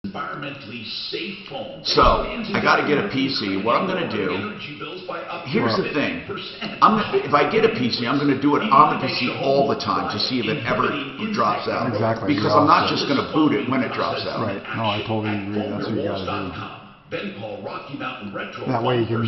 environmentally safe phone. So, I got to get a PC. What I'm going to do, here's the thing. If I get a PC, I'm going to do it on the PC all the time to see if it ever drops out. Exactly. Because I'm not just going to boot it when it drops out. Right. No, I totally agree. That's what you got to do. Then call Rocky Mountain Retro. That way you can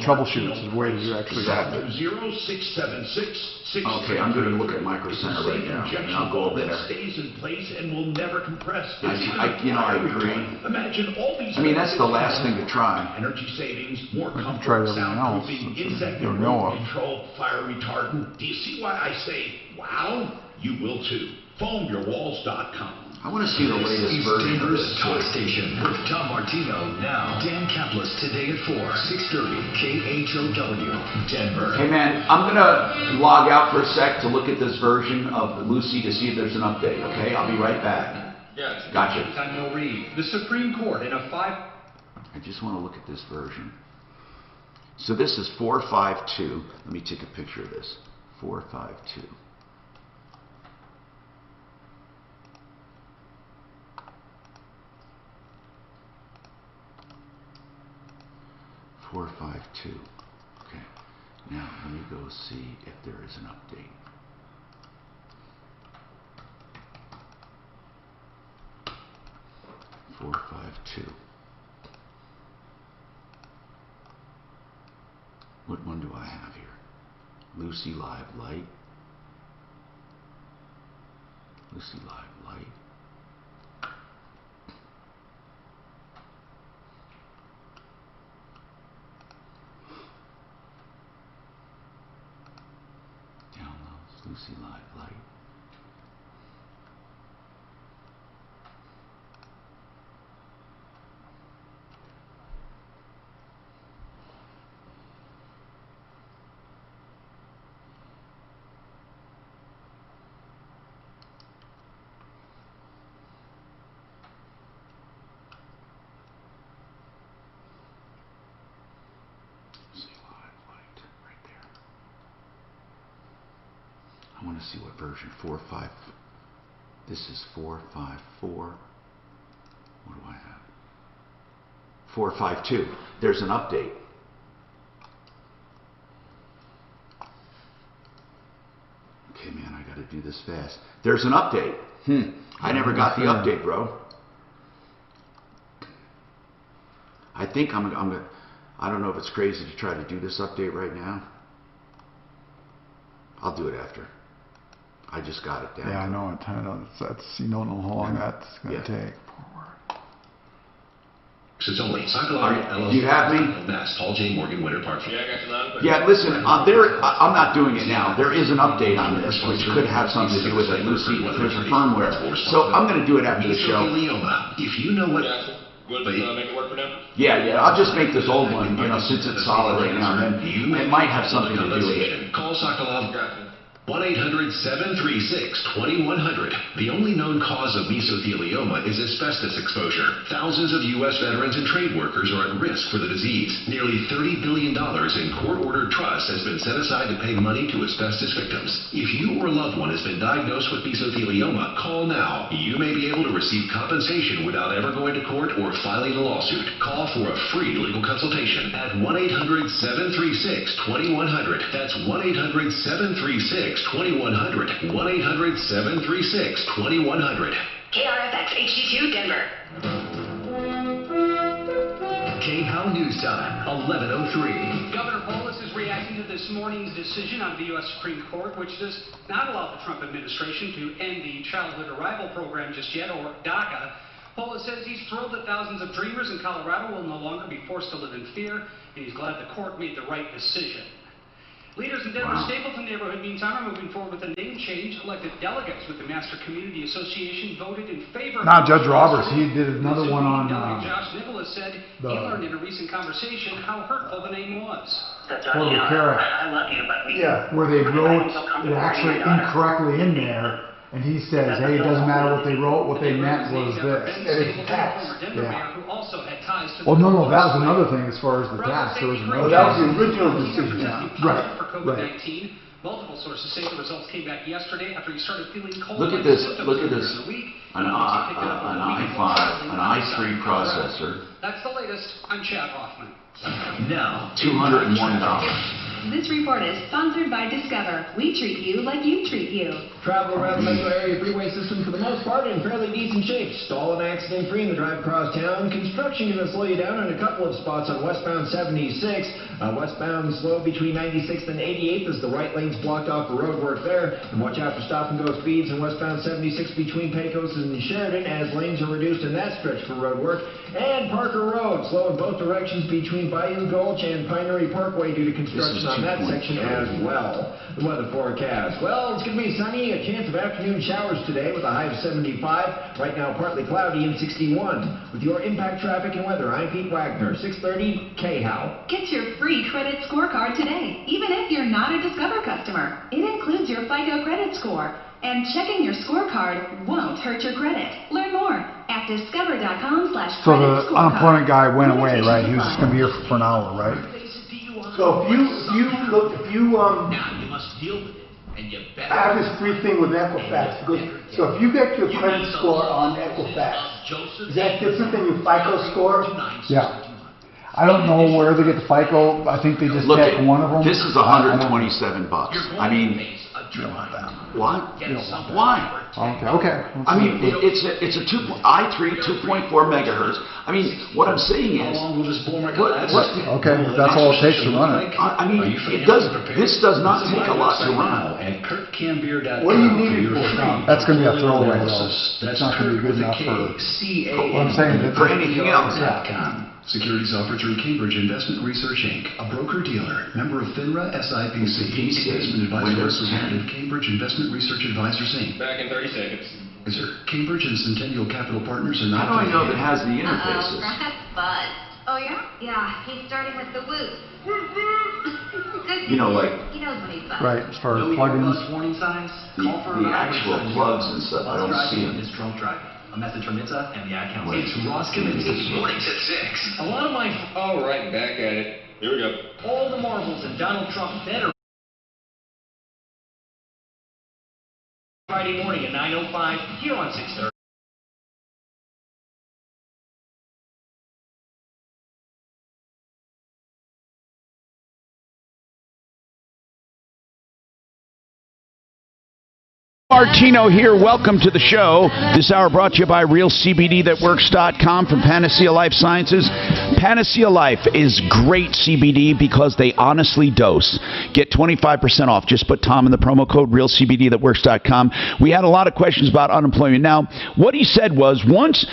troubleshoot. It's the way to actually Exactly. 0676. Okay, I'm going to look at Micro Center right now, and I'll go over there. Stays in place and will never compress. I agree. Imagine all these. I mean, that's the last thing to try. Energy savings, more I've tried comfort, everything else soundproofing, that insect you know of. control, fire retardant. Do you see why I say, wow? You will too. Foamyourwalls.com. I want to see the latest version of this. Talk Station with Tom Martino now. Dan Kaplis today at 4, 6:30 KHOW, Denver. Hey man, I'm going to log out for a sec to look at this version of Lucy to see if there's an update, okay? I'll be right back. Yes. Gotcha. Samuel Reed. The Supreme Court in a I just want to look at this version. So this is 452. Let me take a picture of this. 452. Okay. Now let me go see if there is an update. What one do I have here? Lucy Live Light. Lucy Live Light. Downloads Lucy Live Light. I want to see what version 4.5. This is 4.5.4. What do I have? 4.5.2. There's an update. Okay, man, I got to do this fast. There's an update. I never got the update, bro. I think I'm gonna. I don't know if it's crazy to try to do this update right now. I'll do it after. I just got it down. Yeah, I know. That's you don't know how long that's going to take. It's only do you have me? Mass, Paul J. Morgan, Winter Park. Yeah, I got you loud. Yeah, listen, I'm not doing it now. There is an update on this, which could have something to do with it, Lucy. There's a firmware. So I'm going to do it after the show. If you know what... Good, make it work for now? Yeah, I'll just make this old one, since it's solid right now, and then it might have something to do with it. Call Sokolov. 1-800-736-2100. The only known cause of mesothelioma is asbestos exposure. Thousands of U.S. veterans and trade workers are at risk for the disease. Nearly $30 billion in court-ordered trust has been set aside to pay money to asbestos victims. If you or a loved one has been diagnosed with mesothelioma, call now. You may be able to receive compensation without ever going to court or filing a lawsuit. Call for a free legal consultation at 1-800-736-2100. That's 1-800-736-2100. 1-800-736-2100. KRFX HD2 Denver. KHOW News Time, 11:03. Governor Polis is reacting to this morning's decision of the U.S. Supreme Court, which does not allow the Trump administration to end the childhood arrival program just yet, or DACA. Polis says he's thrilled that thousands of dreamers in Colorado will no longer be forced to live in fear, and he's glad the court made the right decision. Leaders in Denver's Stapleton neighborhood, meantime, are moving forward with a name change. Elected delegates with the Master Community Association voted in favor. Now, Judge Roberts, he did another one on Josh Nicholas said he learned in a recent conversation how hurtful the name was. Portable Carrot. I love you, but Yeah, where they wrote it actually incorrectly in there, and he says, hey, it doesn't matter what they wrote, what they meant was this. Yeah. Well, no, that was another thing as far as the tax. There was another that was the original decision. Right. For COVID-19, Multiple sources say the results came back yesterday after he started feeling cold. Look at this. Look at this. An i5, an i3 processor. That's the latest. I'm Chad Hoffman. Now, $201. This report is sponsored by Discover. We treat you like you treat you. Travel around the metro area freeway system for the most part in fairly decent shape. Stall and accident free in the drive across town. Construction going to slow you down in a couple of spots on westbound 76. Westbound slow between 96th and 88th as the right lane's blocked off for road work there. And watch out for stop and go speeds in westbound 76 between Pecos and Sheridan as lanes are reduced in that stretch for road work. And Parker Road slow in both directions between Bayou Gulch and Pinery Parkway due to construction on that section as well. The weather forecast. Well, it's going to be sunny, a chance of afternoon showers today with a high of 75. Right now, partly cloudy and 61. With your impact traffic and weather, I'm Pete Wagner, 630 KHOW. Get your free credit scorecard today, even if you're not a Discover customer. It includes your FICO credit score. And checking your scorecard won't hurt your credit. Learn more at discover.com/credit So the scorecard. unemployment guy went away, right? He was just going to be here for an hour, right? So if you now you must deal with it, and you better. I have this free thing with Equifax. So if you get your credit score on Equifax, is that different than your FICO score? Yeah. I don't know where they get the FICO. I think they just Look take at one of them. this is $127. I mean, what? Why? Okay. I mean, it's a i3 2.4 megahertz. I mean, what I'm saying is, Okay, that's all it takes to run it. I mean, this does not take a lot to run. What do you need it for? That's going to be a throwaway, though. It's not going to be good enough for what I'm saying. For anything else. Securities offered through Cambridge Investment Research, Inc., a broker-dealer, member of FINRA SIPC, investment advisor representative, Cambridge Investment Research Advisors, Inc. Back in 30 seconds. Cambridge and Centennial Capital Partners are not... How do I know that it has the interfaces? That's Buzz. Oh, yeah? Yeah, he's starting with the woo. You know, like... He knows when he's Buzz. Right, as far as plugins. Warning signs. The actual plugs and stuff, I don't see them. Is drunk driving. A message from Itza and the ad count. It's Ross Kaminsky. Mornings at 6. A lot of my... Oh, right, back at it. Here we go. All the marbles and Donald Trump better. Friday morning at 9:05 here on 630. Martino here. Welcome to the show. This hour brought to you by RealCBDThatWorks.com from Panacea Life Sciences. Panacea Life is great CBD because they honestly dose. Get 25% off. Just put Tom in the promo code RealCBDThatWorks.com. We had a lot of questions about unemployment. Now, what he said was,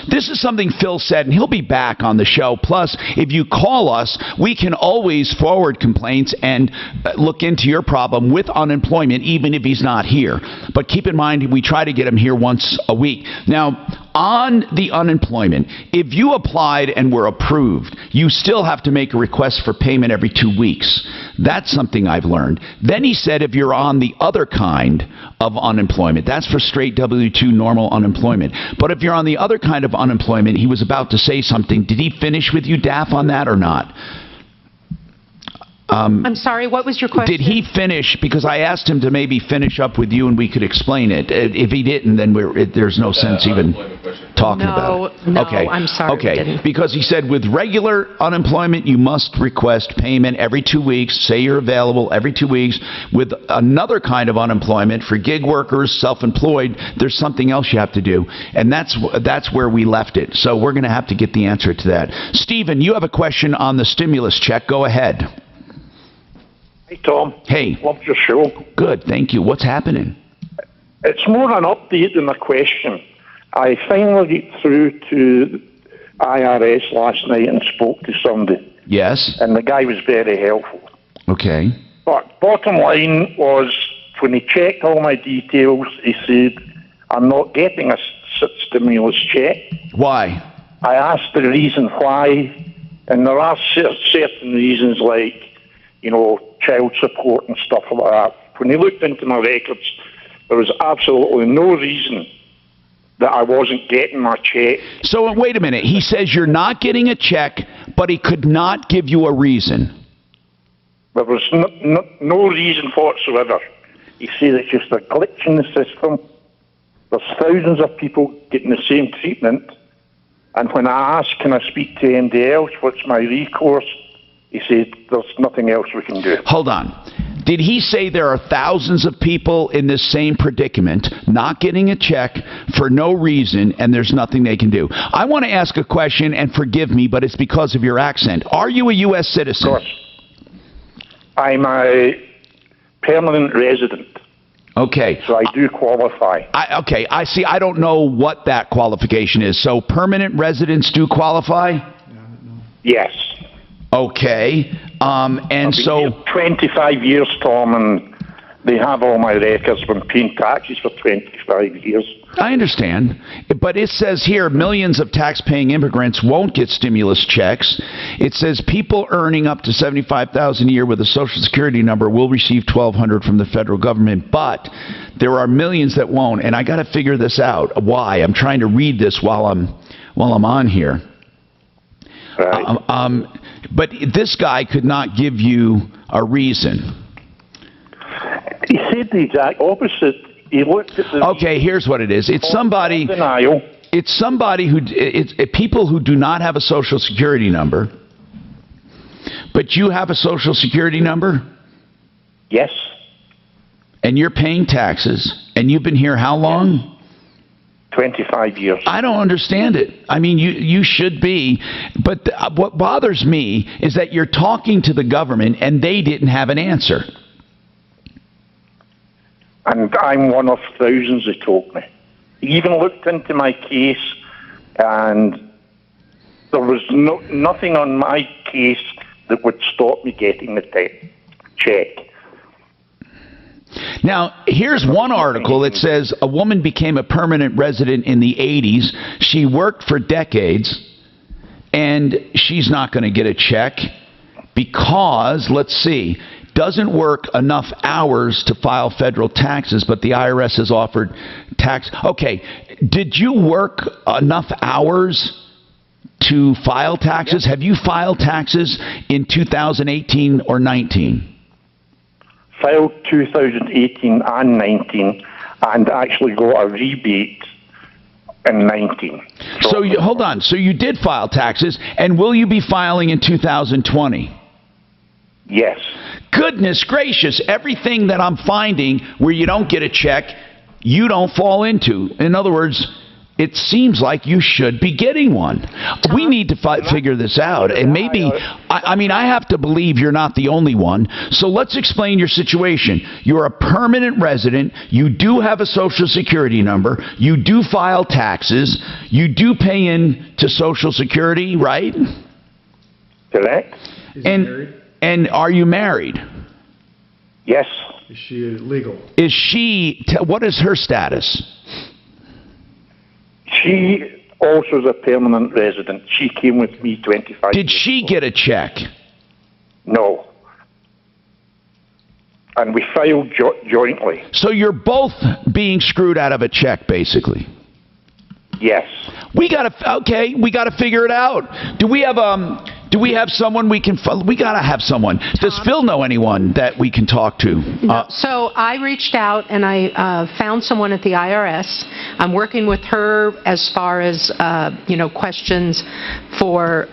this is something Phil said, and he'll be back on the show. Plus, if you call us, we can always forward complaints and look into your problem with unemployment, even if he's not here. But keep in mind, we try to get him here once a week. Now, on the unemployment, if you applied and were approved, you still have to make a request for payment every 2 weeks. That's something I've learned. Then he said if you're on the other kind of unemployment, that's for straight W-2 normal unemployment. But if you're on the other kind of unemployment, he was about to say something. Did he finish with you, Daff, on that or not? I'm sorry, what was your question? Did he finish? Because I asked him to maybe finish up with you and we could explain it. If he didn't, then there's no sense even talking about it. No, okay. I'm sorry. Okay, because he said with regular unemployment, you must request payment every 2 weeks. Say you're available every 2 weeks. With another kind of unemployment, for gig workers, self-employed, there's something else you have to do. And that's where we left it. So we're going to have to get the answer to that. Stephen, you have a question on the stimulus check. Go ahead. Hey, Tom. Hey. Love your show. Good, thank you. What's happening? It's more an update than a question. I finally got through to IRS last night and spoke to somebody. Yes. And the guy was very helpful. Okay. But bottom line was, when he checked all my details, he said, I'm not getting a stimulus check. Why? I asked the reason why, and there are certain reasons like, child support and stuff like that. When he looked into my records, there was absolutely no reason that I wasn't getting my check. So wait a minute. He says you're not getting a check, but he could not give you a reason. There was no reason whatsoever. He says it's just a glitch in the system. There's thousands of people getting the same treatment. And when I ask, can I speak to anybody else? What's my recourse? He said, there's nothing else we can do. Hold on. Did he say there are thousands of people in this same predicament, not getting a check for no reason, and there's nothing they can do? I want to ask a question, and forgive me, but it's because of your accent. Are you a U.S. citizen? Of course. I'm a permanent resident. Okay. So I do qualify. I see. I don't know what that qualification is. So permanent residents do qualify? Yes. Okay. And I've been so... here 25 years, Tom, and they have all my records. Been paying taxes for 25 years. I understand. But it says here millions of tax-paying immigrants won't get stimulus checks. It says people earning up to $75,000 a year with a Social Security number will receive $1,200 from the federal government, but there are millions that won't, and I got to figure this out. Why? I'm trying to read this while I'm on here. Right. But this guy could not give you a reason. He said the exact opposite. He looked at the... Okay, here's what it is. It's somebody... Denial. It's somebody who... It's people who do not have a Social Security number. But you have a Social Security number? Yes. And you're paying taxes. And you've been here how long? 25 years. I don't understand it. I mean, you should be. But what bothers me is that you're talking to the government and they didn't have an answer. And I'm one of thousands who told me. He even looked into my case, and there was nothing on my case that would stop me getting the check. Now, here's one article that says a woman became a permanent resident in the 80s. She worked for decades, and she's not going to get a check because, let's see, doesn't work enough hours to file federal taxes, but the IRS has offered tax. Okay, did you work enough hours to file taxes? Have you filed taxes in 2018 or 19? Filed 2018 and 19, and actually got a rebate in 19. So hold on. So you did file taxes, and will you be filing in 2020? Yes. Goodness gracious, everything that I'm finding where you don't get a check, you don't fall into. In other words, it seems like you should be getting one. We need to figure this out. And maybe, I have to believe you're not the only one. So let's explain your situation. You're a permanent resident. You do have a Social Security number. You do file taxes. You do pay in to Social Security, right? Correct. Is he married? And are you married? Yes. Is she legal? Is she, what is her status? She also is a permanent resident. She came with me 25 years ago. Did she get a check? No. And we filed jointly. So you're both being screwed out of a check, basically? Yes. We gotta figure it out. Do we have someone we can? We gotta have someone. Does Phil know anyone that we can talk to? No. So I reached out and I found someone at the IRS. I'm working with her as far as questions for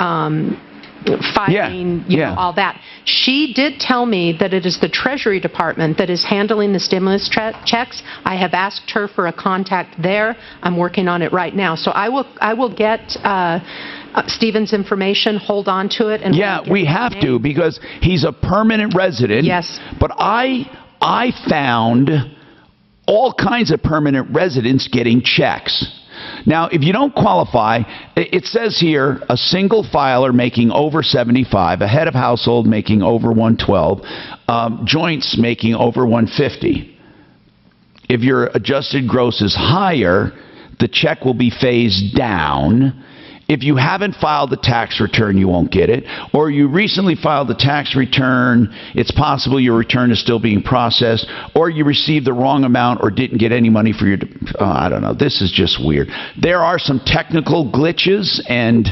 filing, all that. She did tell me that it is the Treasury Department that is handling the stimulus checks. I have asked her for a contact there. I'm working on it right now. So I will get Stephen's information, hold on to it. And we have to, because he's a permanent resident. Yes. But I found all kinds of permanent residents getting checks. Now, if you don't qualify, it says here a single filer making over 75, a head of household making over 112, joints making over 150. If your adjusted gross is higher, the check will be phased down. If you haven't filed the tax return, you won't get it. Or you recently filed the tax return, it's possible your return is still being processed. Or you received the wrong amount or didn't get any money for your... I don't know. This is just weird. There are some technical glitches, and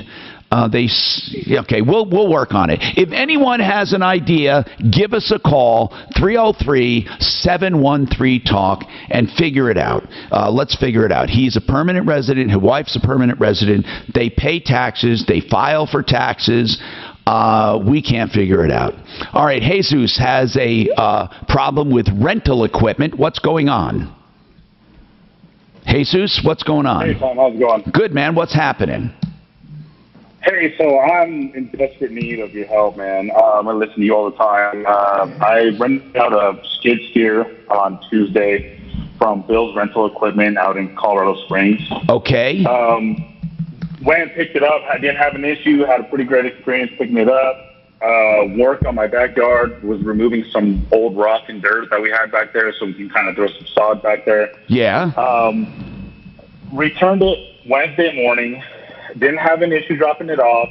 Okay, we'll work on it. If anyone has an idea, give us a call, 303-713-TALK, and figure it out. Let's figure it out. He's a permanent resident. His wife's a permanent resident. They pay taxes. They file for taxes. We can't figure it out. All right, Jesus has a problem with rental equipment. What's going on? Jesus, what's going on? Hey, Tom, how's it going? Good, man. What's happening? Hey, so I'm in desperate need of your help, man. I listen to you all the time. I rented out a skid steer on Tuesday from Bill's Rental Equipment out in Colorado Springs. Okay. Went and picked it up. I didn't have an issue. Had a pretty great experience picking it up. Worked on my backyard. Was removing some old rock and dirt that we had back there so we can kind of throw some sod back there. Yeah. Returned it Wednesday morning. Didn't have an issue dropping it off.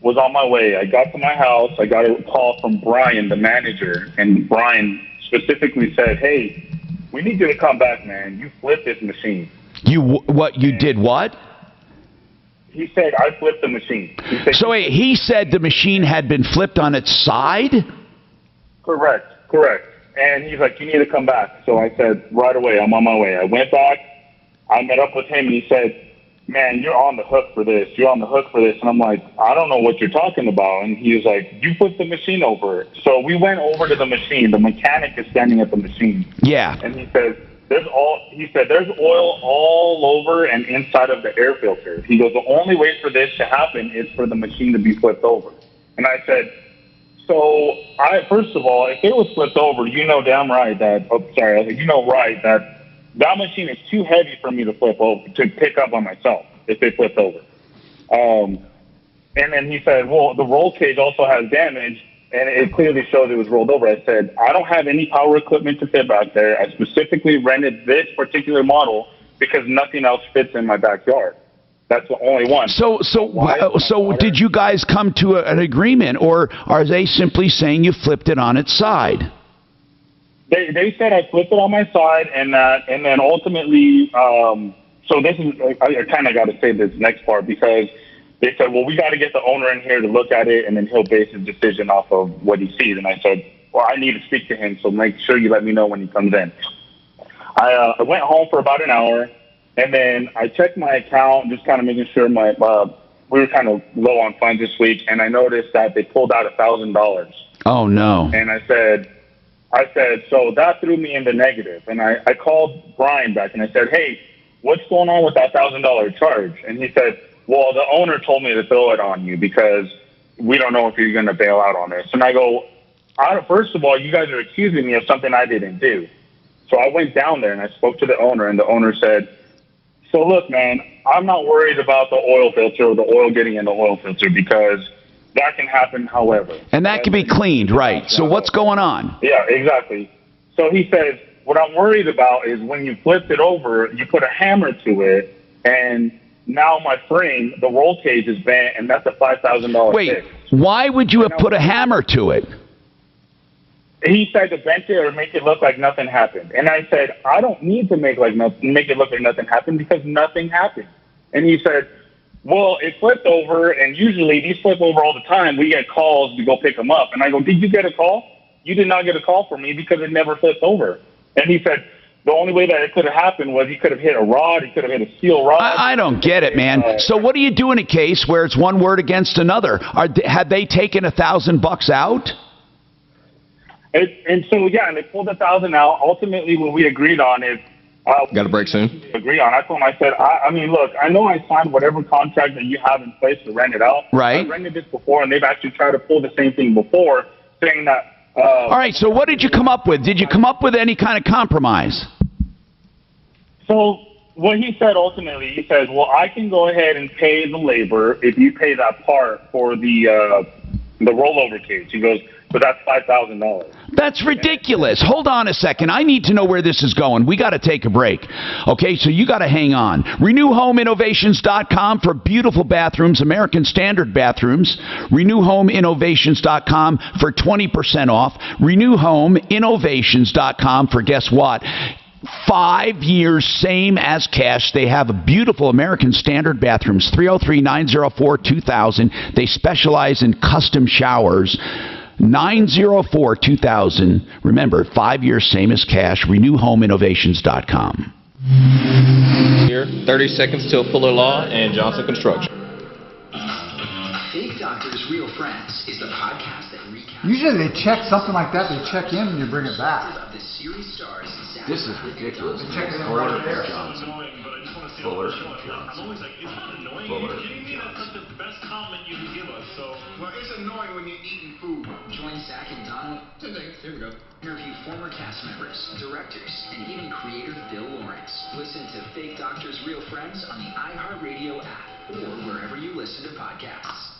Was on my way. I got to my house. I got a call from Brian, the manager, and Brian specifically said, "Hey, we need you to come back, man. You flipped this machine." You did what? He said, "I flipped the machine." So wait, he said the machine had been flipped on its side? Correct. And he's like, "You need to come back." So I said, "Right away. I'm on my way." I went back. I met up with him, and he said, "Man, you're on the hook for this. You're on the hook for this." And I'm like, "I don't know what you're talking about." And he was like, "You flipped the machine over." So we went over to the machine. The mechanic is standing at the machine. Yeah. And he says, there's oil all over and inside of the air filter. He goes, "The only way for this to happen is for the machine to be flipped over." And I said, first of all, if it was flipped over, you know damn right that, that machine is too heavy for me to flip over, to pick up on myself if it flipped over. And then he said, "Well, the roll cage also has damage, and it clearly shows it was rolled over." I said, "I don't have any power equipment to fit back there. I specifically rented this particular model because nothing else fits in my backyard. That's the only one." So did you guys come to an agreement, or are they simply saying you flipped it on its side? They said I flipped it on my side, and then ultimately, so this is, I kind of got to say this next part, because they said, "Well, we got to get the owner in here to look at it, and then he'll base his decision off of what he sees." And I said, "Well, I need to speak to him, so make sure you let me know when he comes in." I went home for about an hour, and then I checked my account, just kind of making sure we were kind of low on funds this week, and I noticed that they pulled out $1,000. Oh, no. And I said, so that threw me into negative. And I called Brian back, and I said, "Hey, what's going on with that $1,000 charge?" And he said, "Well, the owner told me to throw it on you because we don't know if you're going to bail out on this." And I go, "First of all, you guys are accusing me of something I didn't do." So I went down there and I spoke to the owner, and the owner said, "So look, man, I'm not worried about the oil filter or the oil getting in the oil filter because that can happen however. And that can be cleaned, right? So what's going on?" Yeah, exactly. So he says, "What I'm worried about is when you flipped it over, you put a hammer to it, and now my frame, the roll cage is bent, and that's a $5,000 Wait, fix." why would you have put a hammer to it? He said to bend it or make it look like nothing happened. And I said, "I don't need to make it look like nothing happened because nothing happened." And he said, "Well, it flipped over, and usually these flip over all the time. We get calls to go pick them up." And I go, "Did you get a call? You did not get a call from me because it never flipped over." And he said, "The only way that it could have happened was he could have hit a rod. He could have hit a steel rod." I don't get it, man. So what do you do in a case where it's one word against another? Had they taken $1,000 out? And so, yeah, and they pulled $1,000 out. Ultimately, what we agreed on is, got a break soon. Agree on. I told him, I said, I mean, look, I know I signed whatever contract that you have in place to rent it out. Right. I rented this before, and they've actually tried to pull the same thing before, saying that. All right. So what did you come up with? Did you come up with any kind of compromise? So what he said ultimately, he says, "Well, I can go ahead and pay the labor if you pay that part for the rollover cage." He goes, "But that's $5,000. That's ridiculous. Hold on a second. I need to know where this is going. We got to take a break. Okay, so you got to hang on. RenewHomeInnovations.com for beautiful bathrooms, American Standard bathrooms. RenewHomeInnovations.com for 20% off. RenewHomeInnovations.com for, guess what? 5 years, same as cash. They have beautiful American Standard bathrooms, 303-904-2000. They specialize in custom showers. 904-2000. Remember, 5 years, same as cash. RenewHomeInnovations.com. Here, 30 seconds till Fuller Law and Johnson Construction. Fake Doctors, Real Friends is the podcast that recaps. Usually they check something like that. They check in and you bring it back. This is ridiculous. Fuller and Johnson. Fuller and Johnson. I'm always like, it's not annoying. Are you kidding me? That's like the best comment you can give us. So, well, it's annoying when you're eating food. Join Zach and Donald. Here we go. Interview former cast members, directors, and even creator Bill Lawrence. Listen to Fake Doctors, Real Friends on the iHeartRadio app or wherever you listen to podcasts.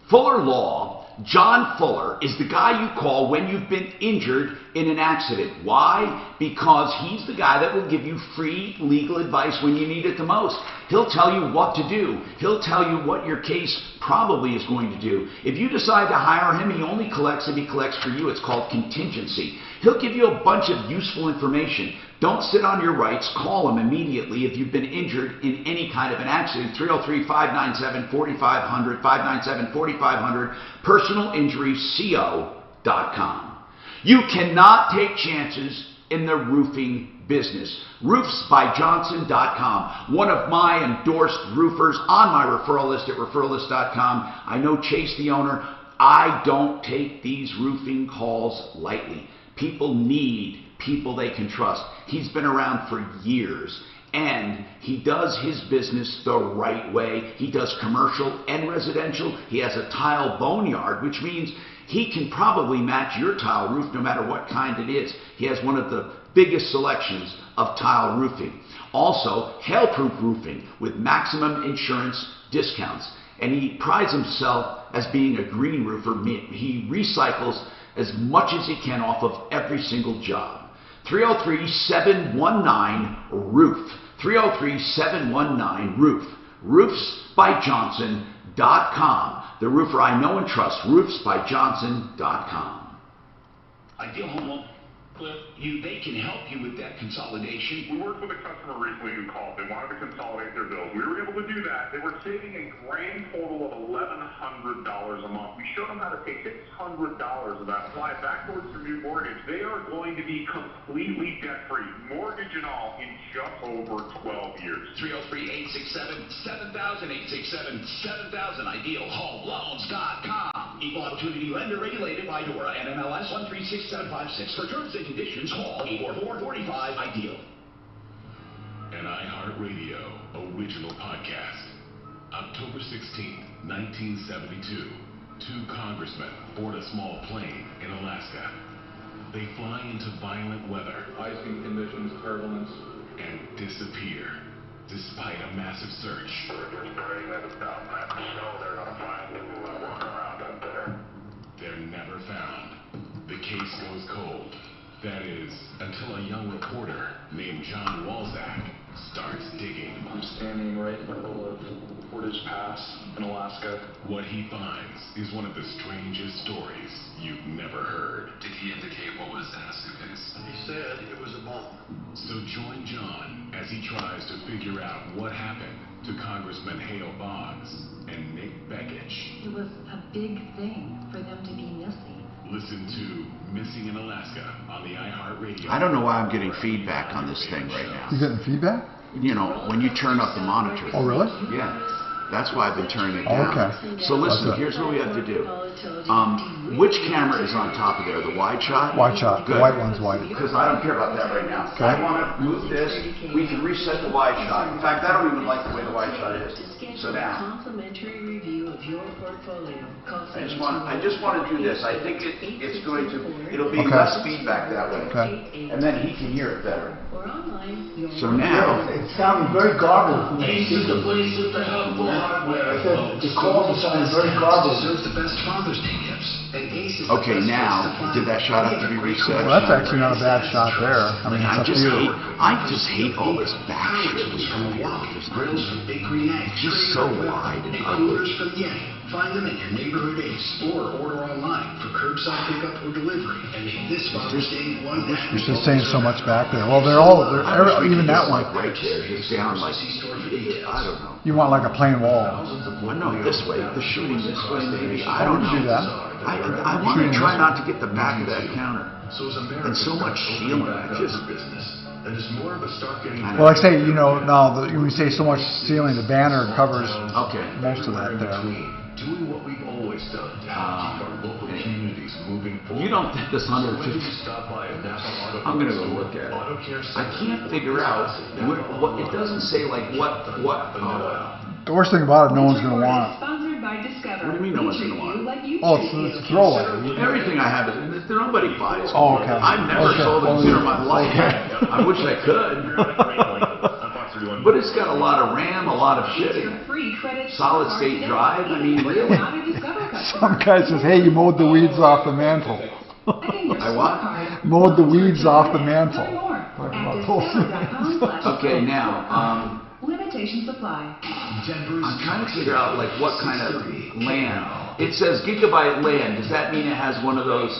Fuller Law, John Fuller, is the guy you call when you've been injured in an accident. Why? Because he's the guy that will give you free legal advice when you need it the most. He'll tell you what to do. He'll tell you what your case probably is going to do. If you decide to hire him, he only collects if he collects for you. It's called contingency. He'll give you a bunch of useful information. Don't sit on your rights. Call him immediately if you've been injured in any kind of an accident. 303-597-4500, 597-4500, personalinjuryco.com. You cannot take chances in the roofing business. Roofsbyjohnson.com. One of my endorsed roofers on my referral list at referrallist.com. I know Chase, the owner. I don't take these roofing calls lightly. People need people they can trust. He's been around for years, and he does his business the right way. He does commercial and residential. He has a tile boneyard, which means he can probably match your tile roof no matter what kind it is. He has one of the biggest selections of tile roofing. Also, hail-proof roofing with maximum insurance discounts. And he prides himself as being a green roofer. He recycles as much as he can off of every single job. 303-719-ROOF. 303-719-ROOF. Roofsbyjohnson.com. The roofer I know and trust. Roofsbyjohnson.com. Ideal Home Loan. They can help you with that consolidation. We worked with a customer recently who called. They wanted to consolidate their bills. We were able to do that. They were saving a grand total of $1,100 a month. We showed them how to pay $600 of that, apply back towards their new mortgage. They are going to be completely debt-free, mortgage and all, in just over 12 years. 303-867-7000, 867-7000, idealhomeloans.com. Equal opportunity lender regulated by DORA, NMLS 136756. For terms and conditions, call 844-45-IDEAL. An iHeartRadio original podcast. October 16, 1972. Two congressmen board a small plane in Alaska. They fly into violent weather, icing conditions, turbulence, and disappear despite a massive search. They're never found. The case goes cold. That is, until a young reporter named John Walzak starts digging. I'm standing right in the middle of Portage Pass in Alaska. What he finds is one of the strangest stories you've never heard. Did he indicate what was in a suitcase? He said it was a bomb. So join John as he tries to figure out what happened to Congressman Hale Boggs and Nick Begich. It was a big thing for them to be missing. Listen to Missing in Alaska on the iHeartRadio. I don't know why I'm getting feedback on this thing right now. You getting feedback? You know, when you turn up the monitor. Oh, really? Yeah. That's why I've been turning it down. Okay. So listen, here's what we have to do. Which camera is on top of there? The wide shot? Wide shot. Good. The white one's white. Because I don't care about that right now. Okay. I want to move this. We can reset the wide shot. In fact, I don't even like the way the wide shot is. So now. Complimentary review of your portfolio. I just want to do this. I think it's going to, it'll be okay. less feedback that way. Okay. And then he can hear it better. So now. It sounded very garbled. Ace is the place with the helpful hardware. The calls are sounding very garbled. Serves the best Father's Day gifts. And Okay, now, did that shot have to be reset? Well, that's actually not a bad shot there. I mean, it's up to you. I just hate all this back shit. Just so wide and ugly. Find them at your neighborhood Ace or order online for curbside pickup or delivery and make this Father's Day one day. You're just saying so much back there. Well, even that one. Right there, it's down like, I don't know. You want like a plain wall. No, this way, the shooting this way maybe. I don't know. Do that. I want to try not to get the back of that counter. And so much ceiling, Well, like I say, now when we say so much ceiling, the banner covers most of that there. Doing what we've always done to help keep our local communities moving forward. You don't think this 150? I'm going to go look at it. I can't figure out what it doesn't say like what. The worst thing about it, no one's going to want it. Sponsored by Discover. What do you mean no one's going to want it? Oh, it's a throwaway. Everything I have is nobody buys. Oh, okay. I've never sold a computer in my life. I wish I could. But it's got a lot of RAM, a lot of shit in it. Solid state drive, I mean, really? Some guy says, hey, you mowed the weeds off the mantle. I what? Mowed the weeds off the mantle. Okay, now, limitation supply. I'm trying to figure out, like, what kind of land. It says gigabyte land. Does that mean it has one of those?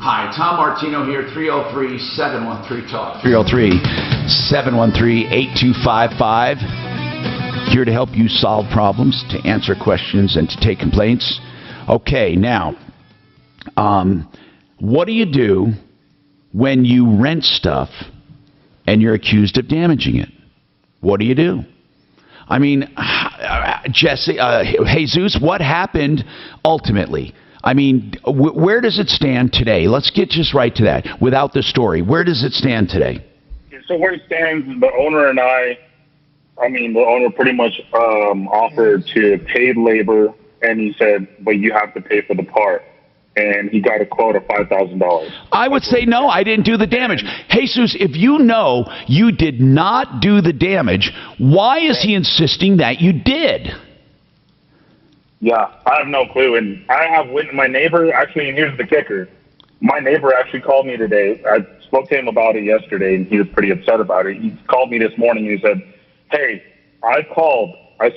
Hi, Tom Martino here, 303-713-TALK. 303-713-8255. Here to help you solve problems, to answer questions, and to take complaints. Okay, now, what do you do when you rent stuff and you're accused of damaging it? What do you do? I mean, Jesse, Jesus, what happened ultimately? I mean, where does it stand today? Let's get just right to that. Without the story, where does it stand today? So where it stands, the owner and the owner pretty much offered to pay labor, and he said, but you have to pay for the part. And he got a quote of $5,000. I would say no, I didn't do the damage. Jesus, if you know you did not do the damage, why is he insisting that you did? Yeah, I have no clue. And I have my neighbor, actually, and here's the kicker. My neighbor actually called me today. I spoke to him about it yesterday, and he was pretty upset about it. He called me this morning, and he said, hey, I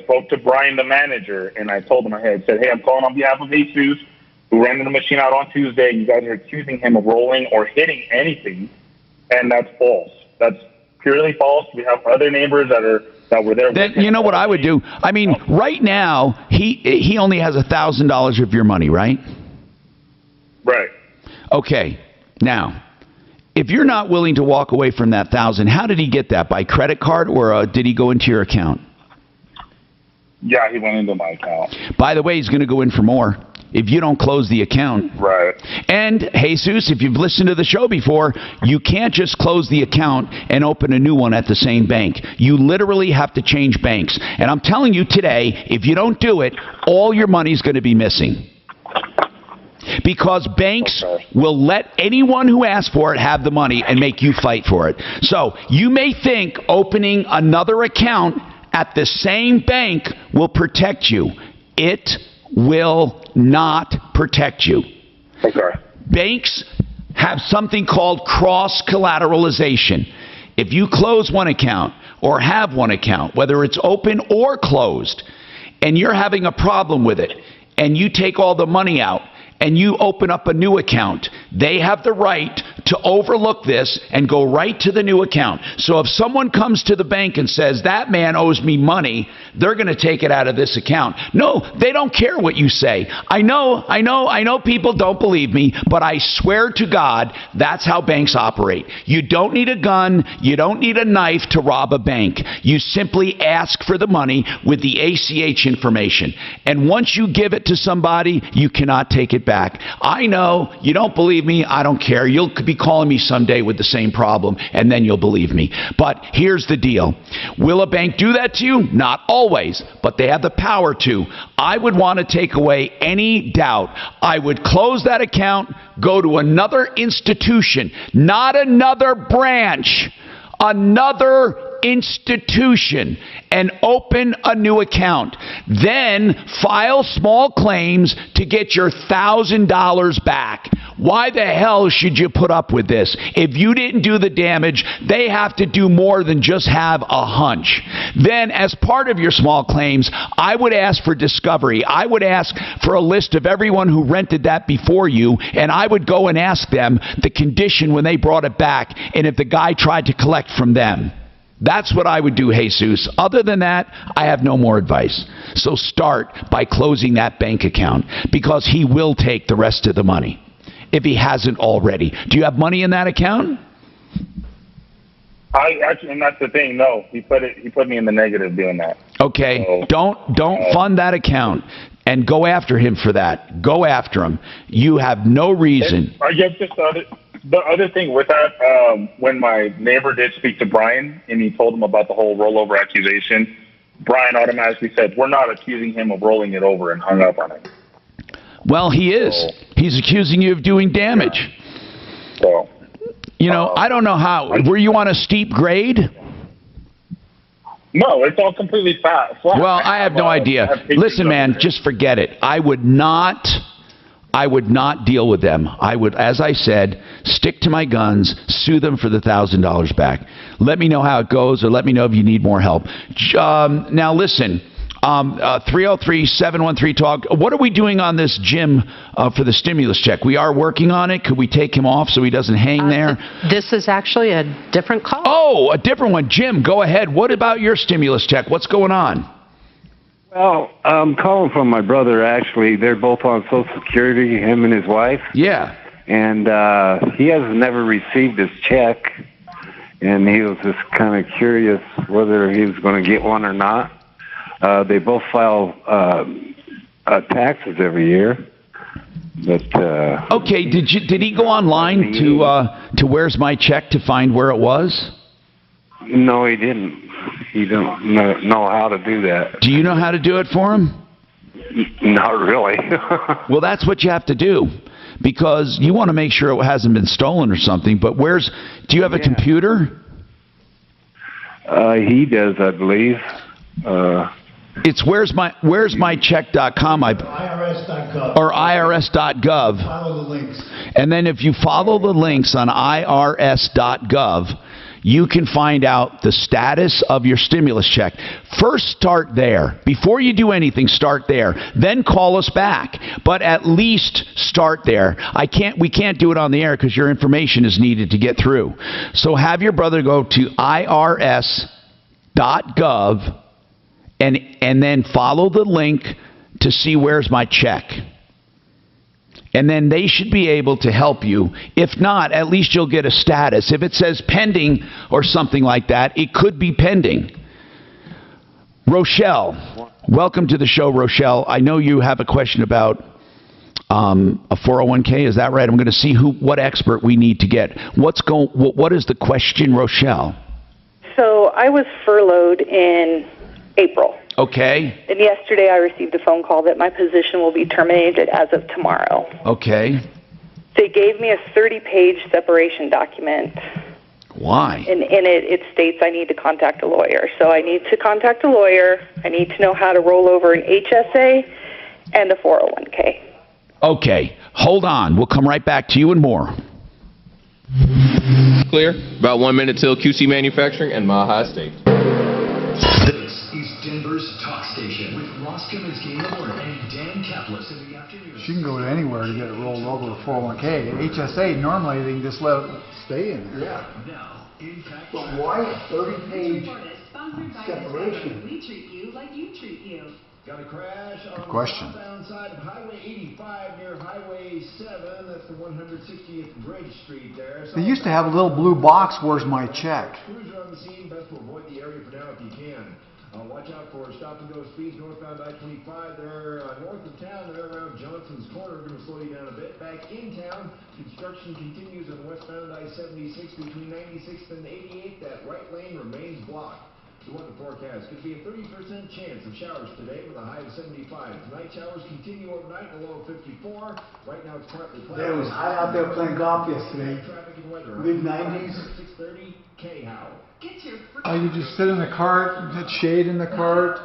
spoke to Brian, the manager, and I told him, I said, hey, I'm calling on behalf of Jesus, who rented the machine out on Tuesday. You guys are accusing him of rolling or hitting anything, and that's false. That's purely false. We have other neighbors that were there. Then you know what I would do? I mean, right now he only has $1,000 of your money, right? Right. Okay. Now, if you're not willing to walk away from that $1,000, how did he get that? By credit card, or did he go into your account? Yeah, he went into my account. By the way, he's going to go in for more if you don't close the account. Right. And, Jesus, if you've listened to the show before, you can't just close the account and open a new one at the same bank. You literally have to change banks. And I'm telling you today, if you don't do it, all your money's going to be missing. Because banks will let anyone who asks for it have the money and make you fight for it. So you may think opening another account at the same bank will protect you. It will not protect you. Okay. Banks have something called cross-collateralization. If you close one account or have one account, whether it's open or closed, and you're having a problem with it, and you take all the money out, and you open up a new account, they have the right to overlook this and go right to the new account. So if someone comes to the bank and says, that man owes me money, they're going to take it out of this account. No, they don't care what you say. I know people don't believe me, but I swear to God, that's how banks operate. You don't need a gun. You don't need a knife to rob a bank. You simply ask for the money with the ACH information. And once you give it to somebody, you cannot take it back. I know you don't believe me. I don't care. You'll be calling me someday with the same problem, and then you'll believe me. But here's the deal. Will a bank do that to you? Not always, but they have the power to. I would want to take away any doubt. I would close that account, go to another institution, not another branch, another institution and open a new account. Then file small claims to get your $1,000 back. Why the hell should you put up with this? If you didn't do the damage, they have to do more than just have a hunch. Then, as part of your small claims, I would ask for discovery. I would ask for a list of everyone who rented that before you, and I would go and ask them the condition when they brought it back, and if the guy tried to collect from them. That's what I would do, Jesus. Other than that, I have no more advice. So start by closing that bank account, because he will take the rest of the money if he hasn't already. Do you have money in that account? And that's the thing. No, he put me in the negative doing that. Okay, so, don't fund that account and go after him for that. Go after him. You have no reason. I guess just the other thing with that, when my neighbor did speak to Brian and he told him about the whole rollover accusation, Brian automatically said, "We're not accusing him of rolling it over," and hung up on him. Well, he is. So, he's accusing you of doing damage. Yeah. So, you know, I don't know how. Were you on a steep grade? No, it's all completely flat. Well, I have no idea. Listen, man, just forget it. I would not deal with them. I would, as I said, stick to my guns, sue them for the $1,000 back. Let me know how it goes, or let me know if you need more help. Now, listen. 303-713-TALK. What are we doing on this Jim for the stimulus check? We are working on it. Could we take him off so he doesn't hang there? This is actually a different call. Oh, a different one. Jim, go ahead. What about your stimulus check? What's going on? Well, I'm calling from my brother, actually. They're both on Social Security, him and his wife. Yeah. And he has never received his check, and he was just kind of curious whether he was going to get one or not. They both file taxes every year. But okay, did he go online to Where's My Check to find where it was? No, he didn't. He don't know how to do that. Do you know how to do it for him? Not really. Well, that's what you have to do, because you want to make sure it hasn't been stolen or something. But do you have a computer? He does, I believe. It's where'smycheck.com IRS.gov. or IRS.gov. Follow the links. And then if you follow the links on IRS.gov, you can find out the status of your stimulus check. First, start there. Before you do anything, start there. Then call us back. But at least start there. We can't do it on the air because your information is needed to get through. So have your brother go to IRS.gov and then follow the link to see Where's My Check. And then they should be able to help you. If not, at least you'll get a status. If it says pending or something like that, it could be pending. Rochelle, welcome to the show, Rochelle. I know you have a question about a 401k. Is that right? I'm going to see what expert we need to get. What is the question, Rochelle? So I was furloughed in April. Okay. And yesterday I received a phone call that my position will be terminated as of tomorrow. Okay. They gave me a 30-page separation document. Why? And in it states I need to contact a lawyer. So I need to contact a lawyer. I need to know how to roll over an HSA and a 401k. Okay. Hold on. We'll come right back to you and more. Clear. About 1 minute till QC Manufacturing and Mile High State. This is Denver's Talk Station with Ross Kaminsky in the morning and Dan Kaplis in the afternoon. She can go to anywhere to get it rolled over to 401k. HSA, normally they can just let it stay in there. Yeah. Now, in fact, but why a 30-page separation? We treat you like you treat you. Got a crash on Question. the southbound side of Highway 85 near Highway 7. That's the 160th Bridge Street there. They used to have a little blue box, Where's My Check? Crews are on the scene. Best to avoid the area for now if you can. Watch out for stop-and-go speeds northbound I-25. They're north of town. They're around Johnson's Corner. Going to slow you down a bit. Back in town, construction continues on westbound I-76 between 96th and 88th. That right lane remains blocked. The weather forecast could be a 30% chance of showers today with a high of 75. Tonight showers continue overnight, a low of 54. Right now it's partly cloudy. It was hot out there playing golf yesterday. Traffic and weather. Mid-90s. 6:30 K-How. You just sit in the cart, get shade in the cart,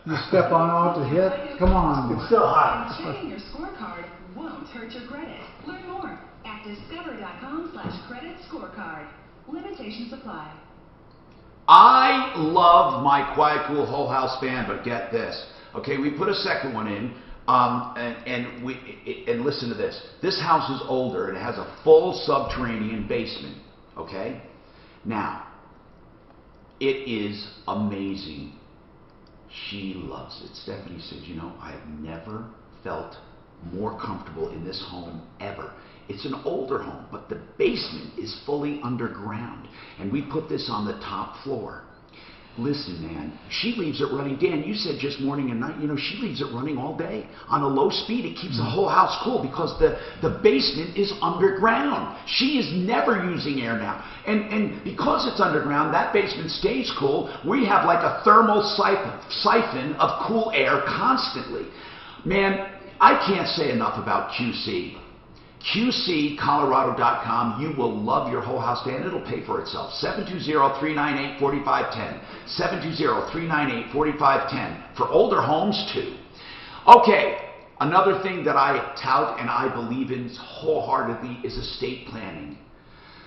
you step on off to hit. Come on. It's so hot. Checking your scorecard won't hurt your credit. Learn more at discover.com/credit scorecard. Limitations apply. I love my Quiet Cool Whole House fan, but get this. Okay, we put a second one in, and listen to this. This house is older and it has a full subterranean basement. Okay, now it is amazing. She loves it. Stephanie said, you know, I have never felt more comfortable in this home ever. It's an older home, but the basement is fully underground. And we put this on the top floor. Listen, man, she leaves it running. Dan, you said just morning and night, you know, she leaves it running all day. On a low speed, it keeps the whole house cool because the basement is underground. She is never using air now. And because it's underground, that basement stays cool. We have like a thermal siphon of cool air constantly. Man, I can't say enough about QC. QCcolorado.com. You will love your whole house, Dan. It'll pay for itself. 720-398-4510. 720-398-4510. For older homes, too. Okay, another thing that I tout and I believe in wholeheartedly is estate planning.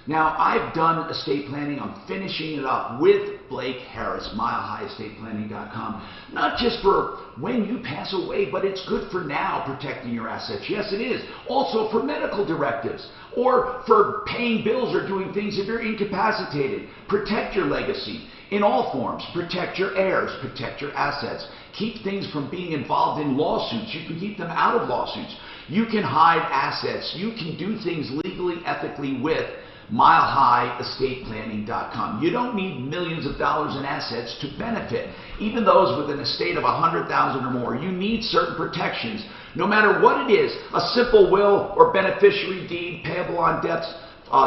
Now, I've done estate planning. I'm finishing it up with Blake Harris, MileHighEstatePlanning.com. Not just for when you pass away, but it's good for now, protecting your assets. Yes, it is. Also for medical directives or for paying bills or doing things if you're incapacitated. Protect your legacy in all forms. Protect your heirs. Protect your assets. Keep things from being involved in lawsuits. You can keep them out of lawsuits. You can hide assets. You can do things legally, ethically with MileHighEstatePlanning.com. You don't need millions of dollars in assets to benefit. Even those with an estate of $100,000 or more, you need certain protections. No matter what it is, a simple will or beneficiary deed, payable on debts,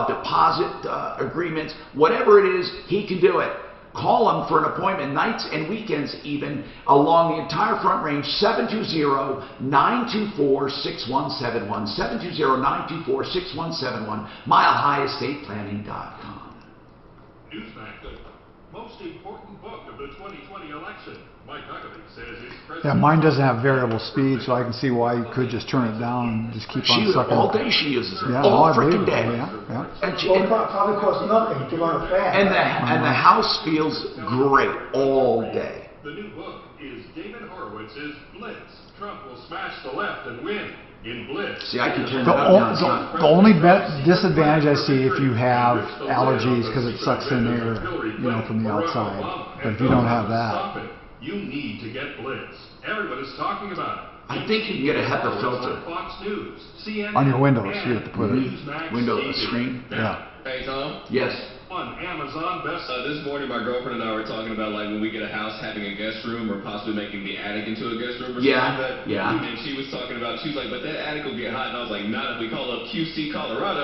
deposit agreements, whatever it is, he can do it. Call him for an appointment, nights and weekends even, along the entire Front Range, 720-924-6171, 720-924-6171, MileHighEstatePlanning.com. Newsmax, the most important book of the 2020 election. Mike Huckabee says it's Yeah, mine doesn't have variable speed, so I can see why you could just turn it down and just keep on sucking. All day she uses it. Yeah, all freaking day. Yeah. And It probably costs nothing to run a fan. And the house feels great all day. The new book is David Horowitz's Blitz. Trump will smash the left and win in Blitz. See, I can turn that up. The only disadvantage I see if you have allergies because it sucks in air, you know, from the outside. But if you don't have that, you need to get Blitz. Everyone is talking about it. I think you can get a HEPA filter. Fox News, CNN, on your Windows, you have to put it. Windows screen? Yeah. Hey, Tom? Yes. On Amazon best. This morning, my girlfriend and I were talking about, like, when we get a house, having a guest room or possibly making the attic into a guest room or something like that. Yeah. And she was talking about, she was like, but that attic will get hot. And I was like, not if we call up QC Colorado.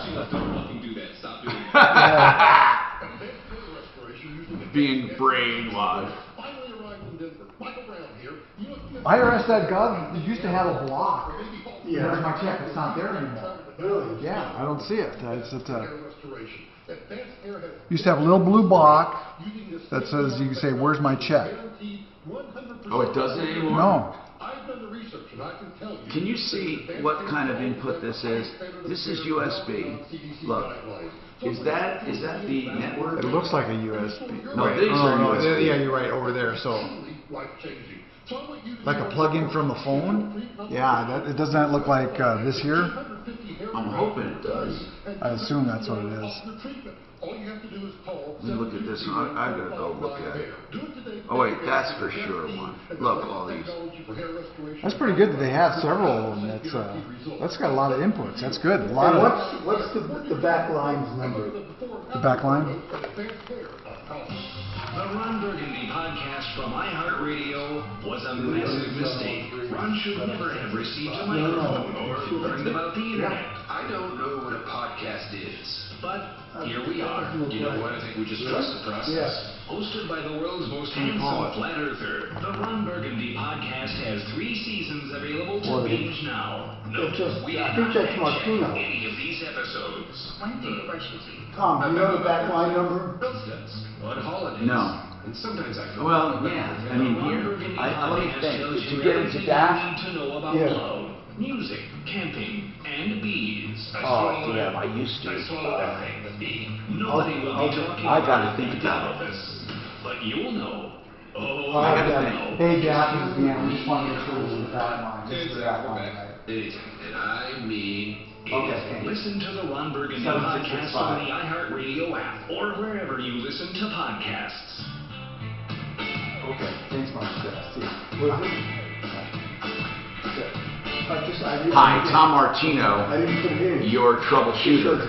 She was like, don't fucking do that. Stop doing that. Being brainwashed. IRS.gov used to have a block. Yeah. Where's my check? It's not there anymore. Really? Yeah, I don't see it. Used to have a little blue block that says you can say, "Where's my check?" Oh, it doesn't anymore? No. Can you see what kind of input this is? This is USB. Look. Is that the network? It looks like a USB. No, these are USB. Yeah, you're right, over there. So, like a plug-in from the phone? Yeah, it does not look like this here. I'm hoping it does. I assume that's what it is. Let me look at this. I gotta go look at it. Oh wait, that's for sure one. Look, all these. That's pretty good that they have several of them. That's got a lot of inputs. That's good. A lot And what's the back line's number? The back line? The Ron Burgundy Podcast from iHeartRadio was a massive mistake. Ron should never have received a microphone or learned about the internet. I don't know what a podcast is, but here we are. You know what? I think we just trust the process. Hosted by the world's most handsome flat earther, the Ron Burgundy podcast has 3 seasons available to binge now. No, we did not mention any of these episodes. When do you brush your teeth? Tom, do you know the back line number? On holidays. No. And sometimes I feel Well, yeah. I mean, here, let me think. To get into that, to know about love, music, camping, and bees. oh, yeah, I used to. Nobody will be talking I gotta about think about it. this, but you'll know. Oh, I gotta think. Hey, Jack, this is Dan. We just want to make sure we're in the back line. Just for that line, right? And I mean, Okay. listen to the Ron Burgundy 7665. podcast on the iHeartRadio app or wherever you listen to podcasts. Okay. Thanks much, Jeff. See you. Hi, Tom Martino, I didn't put it in. your troubleshooter.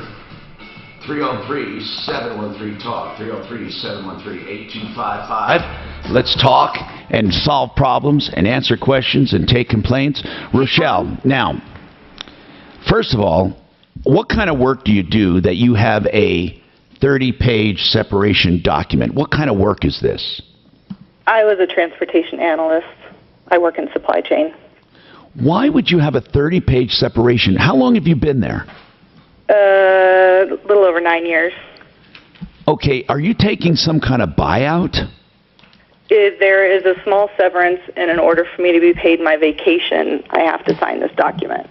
303-713-TALK, 303-713-8255. Let's talk and solve problems and answer questions and take complaints. Rochelle, now, first of all, what kind of work do you do that you have a 30-page separation document? What kind of work is this? I was a transportation analyst. I work in supply chain. Why would you have a 30-page separation? How long have you been there? A little over 9 years. Okay, are you taking some kind of buyout? There is a small severance, and in order for me to be paid my vacation, I have to sign this document.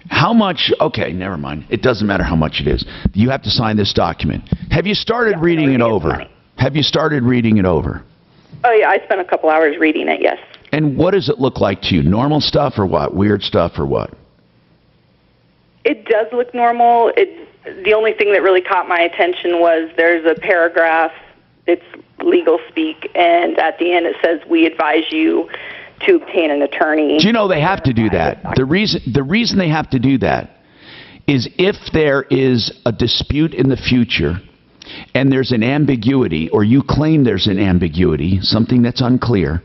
How much? Okay, never mind. It doesn't matter how much it is. You have to sign this document. Have you started reading it over? Have you started reading it over? Oh, yeah, I spent a couple hours reading it, yes. And what does it look like to you? Normal stuff or what? Weird stuff or what? It does look normal. The only thing that really caught my attention was there's a paragraph, it's legal speak, and at the end it says, we advise you to obtain an attorney. Do you know they have to do that? The reason they have to do that is if there is a dispute in the future and there's an ambiguity, or you claim there's an ambiguity, something that's unclear,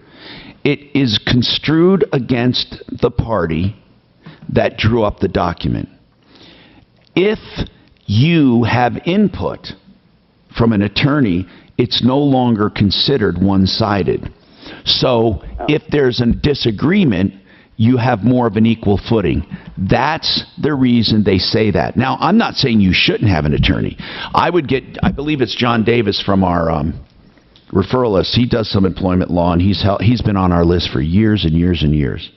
it is construed against the party that drew up the document. If you have input from an attorney, it's no longer considered one-sided. So if there's a disagreement, you have more of an equal footing. That's the reason they say that. Now, I'm not saying you shouldn't have an attorney. I believe it's John Davis from our referral list. He does some employment law, and he's been on our list for years and years and years.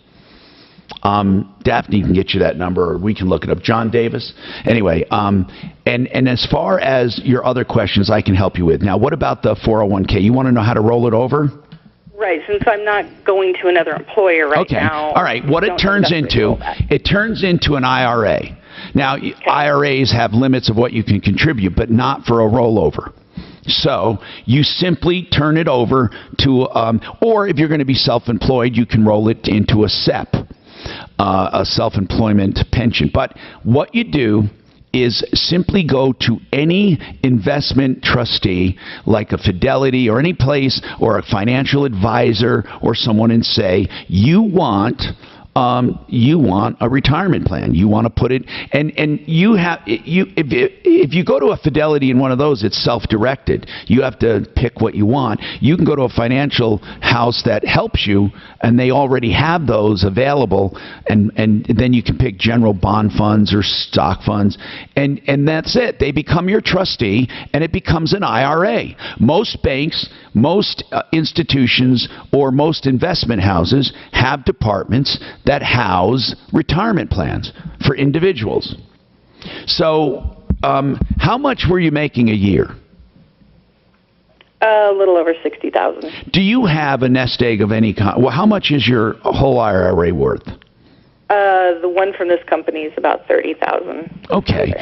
Daphne can get you that number, or we can look it up. John Davis. Anyway, and as far as your other questions, I can help you with. Now, what about the 401k? You want to know how to roll it over? Right, since I'm not going to another employer right now. All right, what it turns into an IRA. Now, IRAs have limits of what you can contribute, but not for a rollover. So you simply turn it over to, or if you're going to be self-employed, you can roll it into a SEP, a self-employment pension. But what you do is simply go to any investment trustee, like a Fidelity or any place, or a financial advisor or someone, and say, you want a retirement plan. You want to put it, and if you go to a Fidelity in one of those, it's self-directed. You have to pick what you want. You can go to a financial house that helps you, and they already have those available, and then you can pick general bond funds or stock funds, and that's it. They become your trustee, and it becomes an IRA. Most banks, most institutions, or most investment houses have departments that house retirement plans for individuals. So, how much were you making a year? A little over $60,000. Do you have a nest egg of any kind? Well, how much is your whole IRA worth? The one from this company is about $30,000. Okay.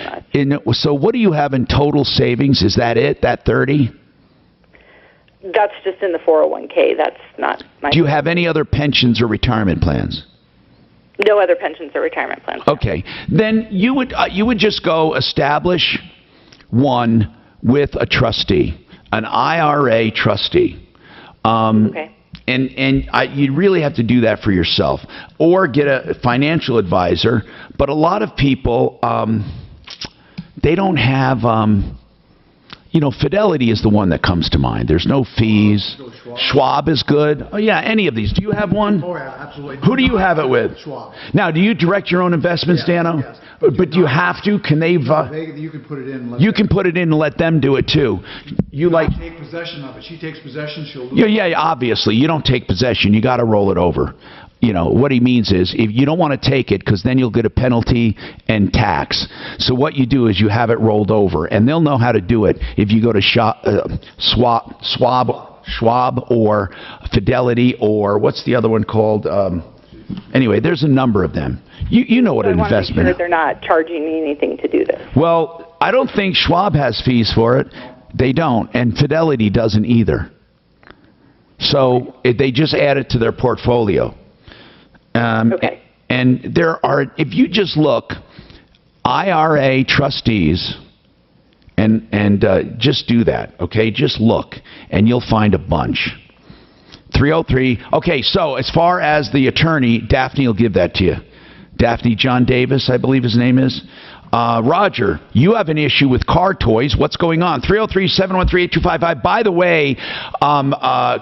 So, what do you have in total savings? Is that it? That 30? That's just in the 401k. That's not my. Do you have any other pensions or retirement plans? No other pensions or retirement plans. Okay. Then you would just go establish one with a trustee, an IRA trustee. Okay. You really have to do that for yourself, or get a financial advisor. But a lot of people, they don't have, Fidelity is the one that comes to mind. There's no fees. Schwab is good. Oh, yeah, any of these. Do you have one? Oh, yeah, absolutely. Who do you have it with? Schwab. Now, do you direct your own investments, Dano? Yes. But do you have to? Can they? You can put it in. You can put it in and let them do it too. You like take possession of it. She takes possession. She'll lose. Yeah. Obviously, you don't take possession. You got to roll it over. What he means is, if you don't want to take it, because then you'll get a penalty and tax. So what you do is you have it rolled over, and they'll know how to do it. If you go to Schwab or Fidelity, or what's the other one called? Anyway, there's a number of them. You know what an investment is. I want to make sure that they're not charging me anything to do this. Well, I don't think Schwab has fees for it. They don't, and Fidelity doesn't either. So they just add it to their portfolio. Okay. And there are, if you just look, IRA trustees, and just do that, okay? Just look, and you'll find a bunch. 303. Okay, so as far as the attorney, Daphne will give that to you. Daphne John Davis, I believe his name is. Roger, you have an issue with car toys. What's going on? 303-713-8255. By the way,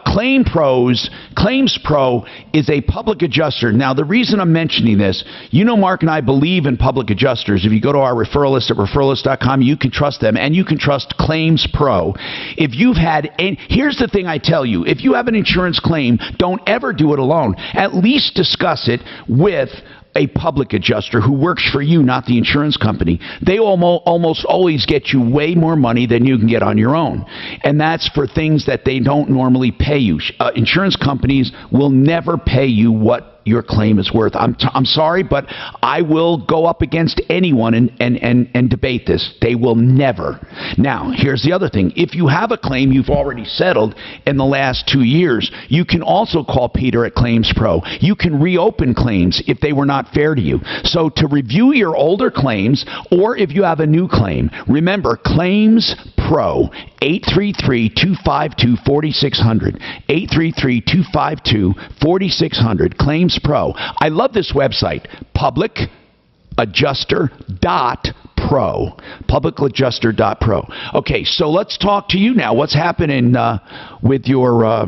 Claims Pro is a public adjuster. Now, the reason I'm mentioning this, Mark and I believe in public adjusters. If you go to our referral list at referrallist.com, you can trust them, and you can trust Claims Pro. If you've had, here's the thing I tell you, if you have an insurance claim, don't ever do it alone. At least discuss it with a public adjuster who works for you, not the insurance company. They almost always get you way more money than you can get on your own. And that's for things that they don't normally pay you. Insurance companies will never pay you what your claim is worth. I'm sorry, but I will go up against anyone and debate this. They will never. Now, here's the other thing. If you have a claim you've already settled in the last 2 years, you can also call Peter at Claims Pro. You can reopen claims if they were not fair to you. So to review your older claims, or if you have a new claim, remember Claims Pro, 833-252-4600. 833-252-4600. Claims Pro. I love this website, publicadjuster.pro. Publicadjuster.pro. Okay, so let's talk to you now. What's happening with your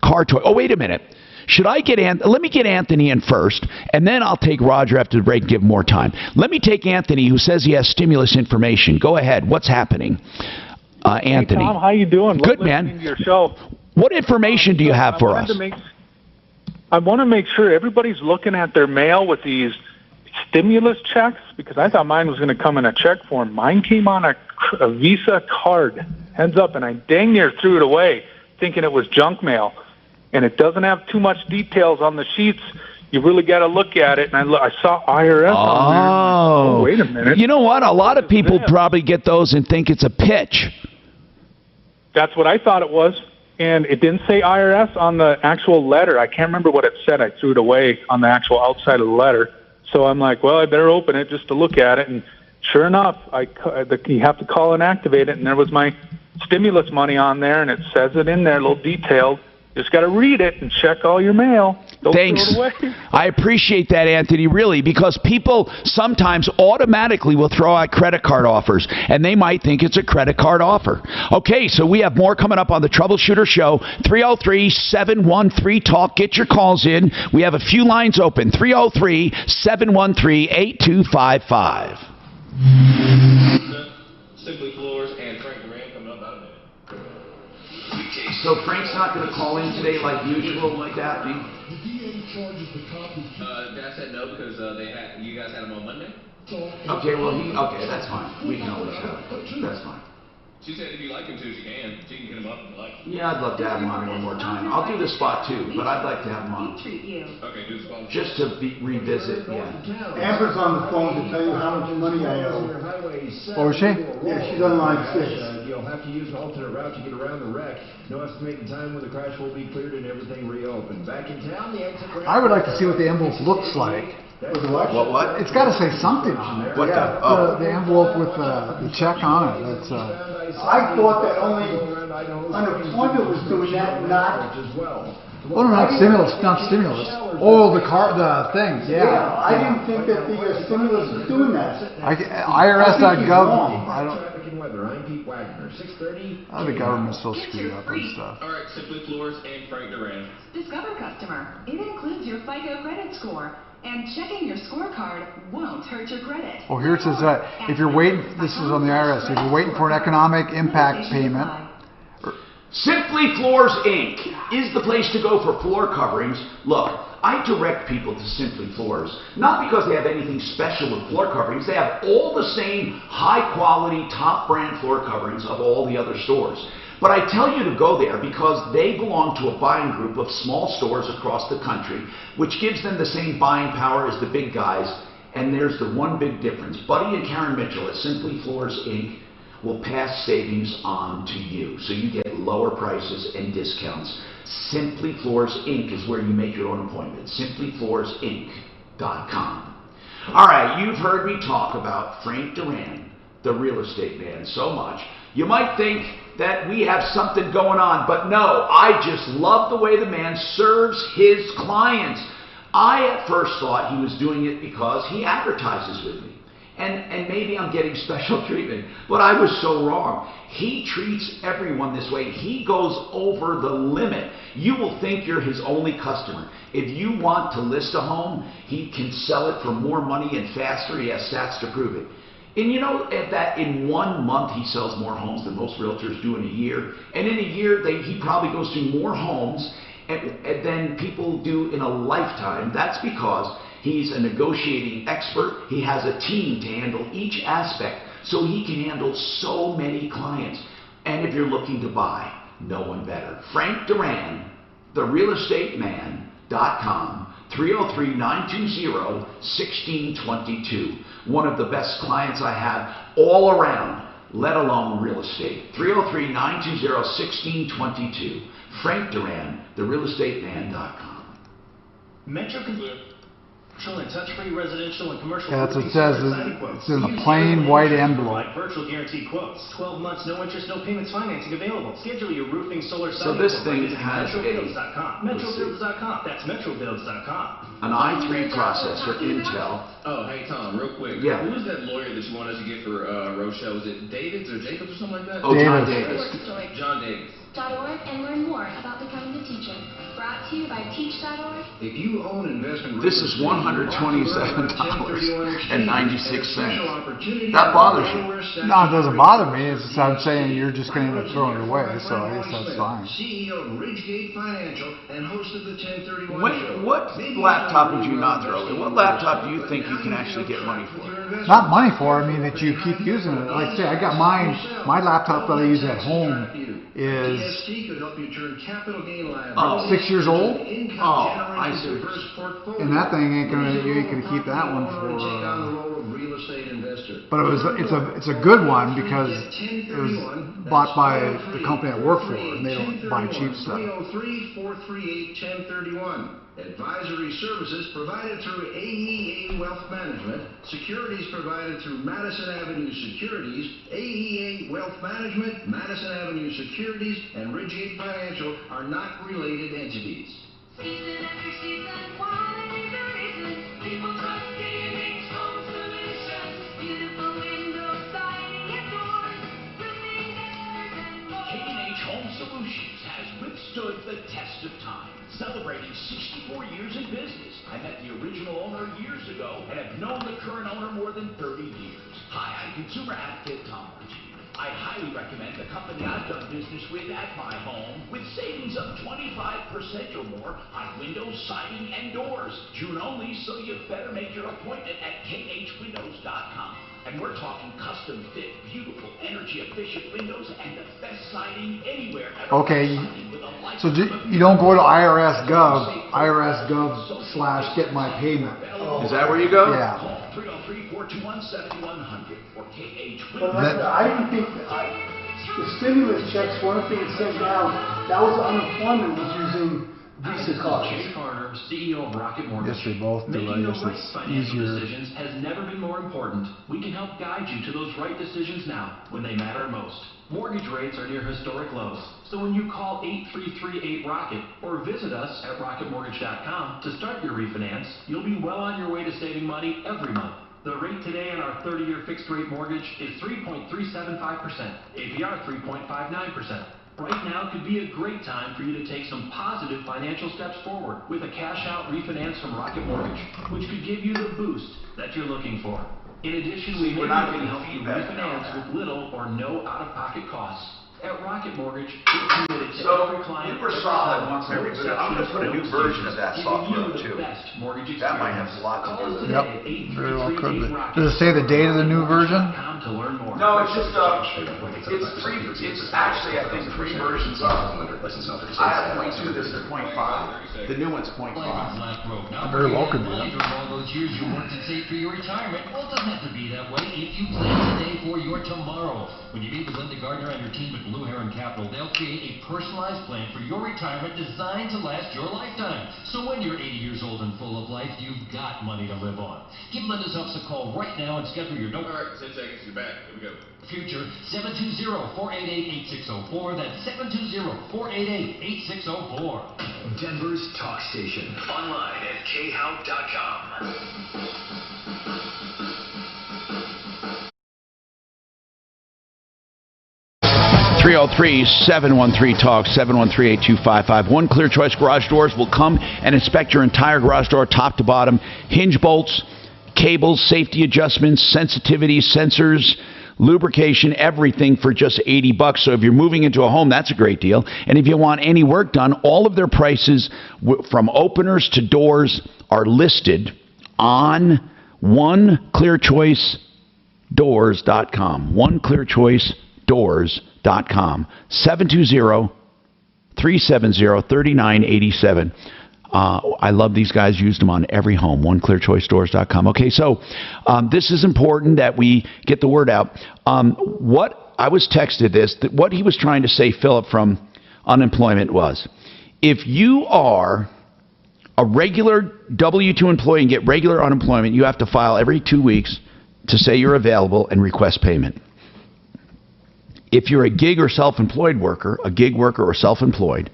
car toy? Oh, wait a minute. Should I get let me get Anthony in first, and then I'll take Roger after the break and give him more time. Let me take Anthony, who says he has stimulus information. Go ahead. What's happening? Anthony. Hey, Tom, how you doing? Good, man. To your show. What information do you have for us? I want to make sure everybody's looking at their mail with these stimulus checks, because I thought mine was going to come in a check form. Mine came on a Visa card. Heads up, and I dang near threw it away, thinking it was junk mail. And it doesn't have too much details on the sheets. You really got to look at it. And I saw IRS on there. Oh, wait a minute. You know what? A lot of people probably get those and think it's a pitch. That's what I thought it was. And it didn't say IRS on the actual letter. I can't remember what it said. I threw it away on the actual outside of the letter. So I'm like, well, I better open it just to look at it. And sure enough, you have to call and activate it. And there was my stimulus money on there, and it says it in there, a little detailed. Just got to read it and check all your mail. Don't Thanks. Throw it away. I appreciate that, Anthony, really, because people sometimes automatically will throw out credit card offers, and they might think it's a credit card offer. Okay, so we have more coming up on the Troubleshooter Show. 303-713-TALK. Get your calls in. We have a few lines open. 303-713-8255. Simply Floors and Frank Duran coming up out of it. So Frank's not going to call in today like usual, like Daphne? Dad said no because you guys had him on Monday. Okay, well, that's fine. We can always have it. That's fine. She said if you like him to, she can get him up if you like. Yeah, I'd love to have him on one more time. I'll do the spot too, but I'd like to have him on. Okay, do the spot. Just to revisit, yeah. Amber's on the phone to tell you how much money I owe. Oh, is she? Yeah, she's on line 6. You'll have to use an alternate route to get around the wreck. No estimated time when the crash will be cleared and everything reopened. Back in town, the exit ramp. I would like to see what the envelope looks like. What? It's got to say something on it. What the envelope with the check on it. That's. I thought that only unemployment was doing that, not Oh, no, not stimulus. Oh, the thing. Yeah. I didn't think that the stimulus was doing that. IRS.gov. I don't. I'm Pete Wagner, 6:30. Oh, the government's so screwed up and stuff. All right, Simply Floors and Frank Duran. Discover customer. It includes your FICO credit score. And checking your scorecard won't hurt your credit. Oh, here it says that if you're waiting, this is on the IRS, if you're waiting for an economic impact payment. Simply Floors Inc. is the place to go for floor coverings. Look, I direct people to Simply Floors, not because they have anything special with floor coverings. They have all the same high-quality, top-brand floor coverings of all the other stores. But I tell you to go there because they belong to a buying group of small stores across the country, which gives them the same buying power as the big guys. And there's the one big difference. Buddy and Karen Mitchell at Simply Floors Inc. will pass savings on to you, so you get lower prices and discounts. Simply Floors Inc. is where you make your own appointment. SimplyFloorsInc.com. All right, you've heard me talk about Frank Duran, the real estate man, so much. You might think that we have something going on, but no, I just love the way the man serves his clients. I at first thought he was doing it because he advertises with me. And maybe I'm getting special treatment, but I was so wrong. He treats everyone this way. He goes over the limit. You will think you're his only customer. If you want to list a home, he can sell it for more money and faster. He has stats to prove it. And you know that in 1 month he sells more homes than most realtors do in a year. And in a year he probably goes through more homes than people do in a lifetime. That's because he's a negotiating expert. He has a team to handle each aspect, so he can handle so many clients. And if you're looking to buy, no one better. Frank Duran, therealestateman.com, 303-920-1622. One of the best clients I have all around, let alone real estate. 303-920-1622. Frank Duran, therealestateman.com. Metro and touch-free residential and commercial. Yeah, that's what it says. It's in a plain white envelope. Virtual guarantee quotes. 12 months, no interest, no payments, financing available. Schedule your roofing, solar, so this thing has MetroBuilds.com. MetroBuilds.com. That's MetroBuilds.com. An i3 processor, Intel. Oh, hey Tom, real quick. Yeah. Who was that lawyer that you wanted us to get for Rochelle? Was it Davids or Jacobs or something like that? Oh, John Davis. John Davis. .org and learn more about becoming a teacher. Brought to you by Teach.org. If you own investment, this is $127.96. That bothers you? No, it doesn't bother me. It's just I'm saying you're just going to end up throwing it away, so I guess that's fine. CEO of Ridgegate Financial and host of the 1031 show. What laptop would you not throw away? What laptop do you think you can actually get money for? Not money for. I mean that you keep using it. Like I say, I got mine. My laptop that I use at home is 6 years old. Oh, I see. And that thing ain't gonna. You ain't gonna keep that one for. But it's a good one because it was bought by the company I work for, and they don't buy cheap stuff. 303-438-1031. Advisory services provided through AEA Wealth Management. Securities provided through Madison Avenue Securities. AEA Wealth Management, Madison Avenue Securities, and Ridgegate Financial are not related entities. Season after season, why the reason people trust K&H Home Solutions. Beautiful windows, siding, and doors, roofing, gutters, and more. K&H Home Solutions has withstood the test of time. Celebrating 64 years in business. I met the original owner years ago and have known the current owner more than 30 years. Hi, I'm consumer advocate Tom Archie. I highly recommend the company I've done business with at my home with savings of 25% or more on windows, siding, and doors. June only, so you better make your appointment at khwindows.com. And we're talking custom fit, beautiful, energy-efficient windows and the best siding anywhere. Okay, so you don't go to IRS.gov, IRS.gov/getmypayment. Is that where you go? Yeah. Call 303-421-7100 or KH But I didn't think the stimulus checks, one of the things it says now, that was unemployment was using This is Jay Farner, CEO of Rocket Mortgage. Yes, they both do. I Making the guess right it's financial easier. decisions has never been more important. We can help guide you to those right decisions now, when they matter most. Mortgage rates are near historic lows, so when you call 8338-ROCKET or visit us at rocketmortgage.com to start your refinance, you'll be well on your way to saving money every month. The rate today on our 30-year fixed-rate mortgage is 3.375%, APR 3.59%. Right now could be a great time for you to take some positive financial steps forward with a cash-out refinance from Rocket Mortgage, which could give you the boost that you're looking for. In addition, we may be able to help you refinance with little or no out-of-pocket costs. At Rocket Mortgage, we're committed to every client. We were solid once every good. I'm going to put a new version of that software up too. That might have a lot to do with it. Yep, very well could be. Does it say the date of the new version? No, it's just it's three. It's actually I think 3 versions up. I have 0.2. This is 0.5. The new one's 0.5. Very well could be. After all those years you worked and saved for your retirement, well, it doesn't have to be that way if you plan today for your tomorrow. When you meet with Linda Gardner and her team at Blue Heron Capital, they'll create a personalized plan for your retirement designed to last your lifetime. So when you're 80 years old and full of life, you've got money to live on. Give Linda's office a call right now and schedule your All right, 10 seconds, you're back. Here we go. future 720-488-8604. That's 720-488-8604. Denver's talk station. Online at khout.com. 303-713-TALK, 713-8255. One Clear Choice Garage Doors will come and inspect your entire garage door top to bottom. Hinge bolts, cables, safety adjustments, sensitivity, sensors, lubrication, everything for just $80. So if you're moving into a home, that's a great deal. And if you want any work done, all of their prices from openers to doors are listed on oneclearchoicedoors.com. oneclearchoicedoors.com. 720-370-3987. I love these guys. Used them on every home. oneclearchoicedoors.com. Okay, so this is important that we get the word out. What I was texted this, that what he was trying to say, Philip, from unemployment was, if you are a regular W-2 employee and get regular unemployment, you have to file every 2 weeks to say you're available and request payment. If you're a gig or self-employed worker, a gig worker or self-employed,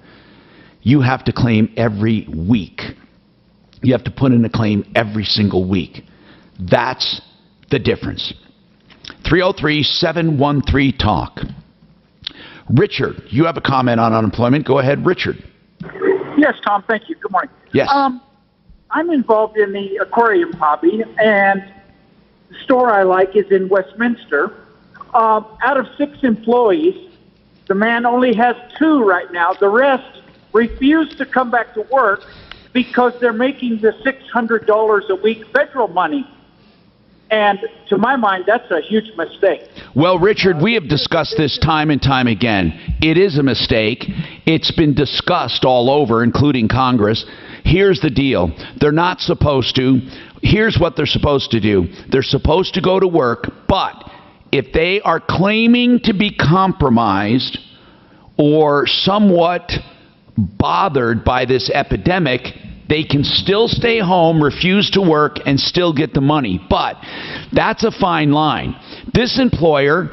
you have to claim every week. You have to put in a claim every single week. That's the difference. 303-713-TALK. Richard, you have a comment on unemployment. Go ahead, Richard. Yes, Tom, thank you. Good morning. Yes. I'm involved in the aquarium hobby, and the store I like is in Westminster. Out of 6 employees, the man only has 2 right now. The rest refuse to come back to work because they're making the $600 a week federal money. And to my mind, that's a huge mistake. Well, Richard, we have discussed this time and time again. It is a mistake. It's been discussed all over, including Congress. Here's the deal. They're not supposed to. Here's what they're supposed to do. They're supposed to go to work, but if they are claiming to be compromised or somewhat bothered by this epidemic, they can still stay home, refuse to work, and still get the money. But that's a fine line. This employer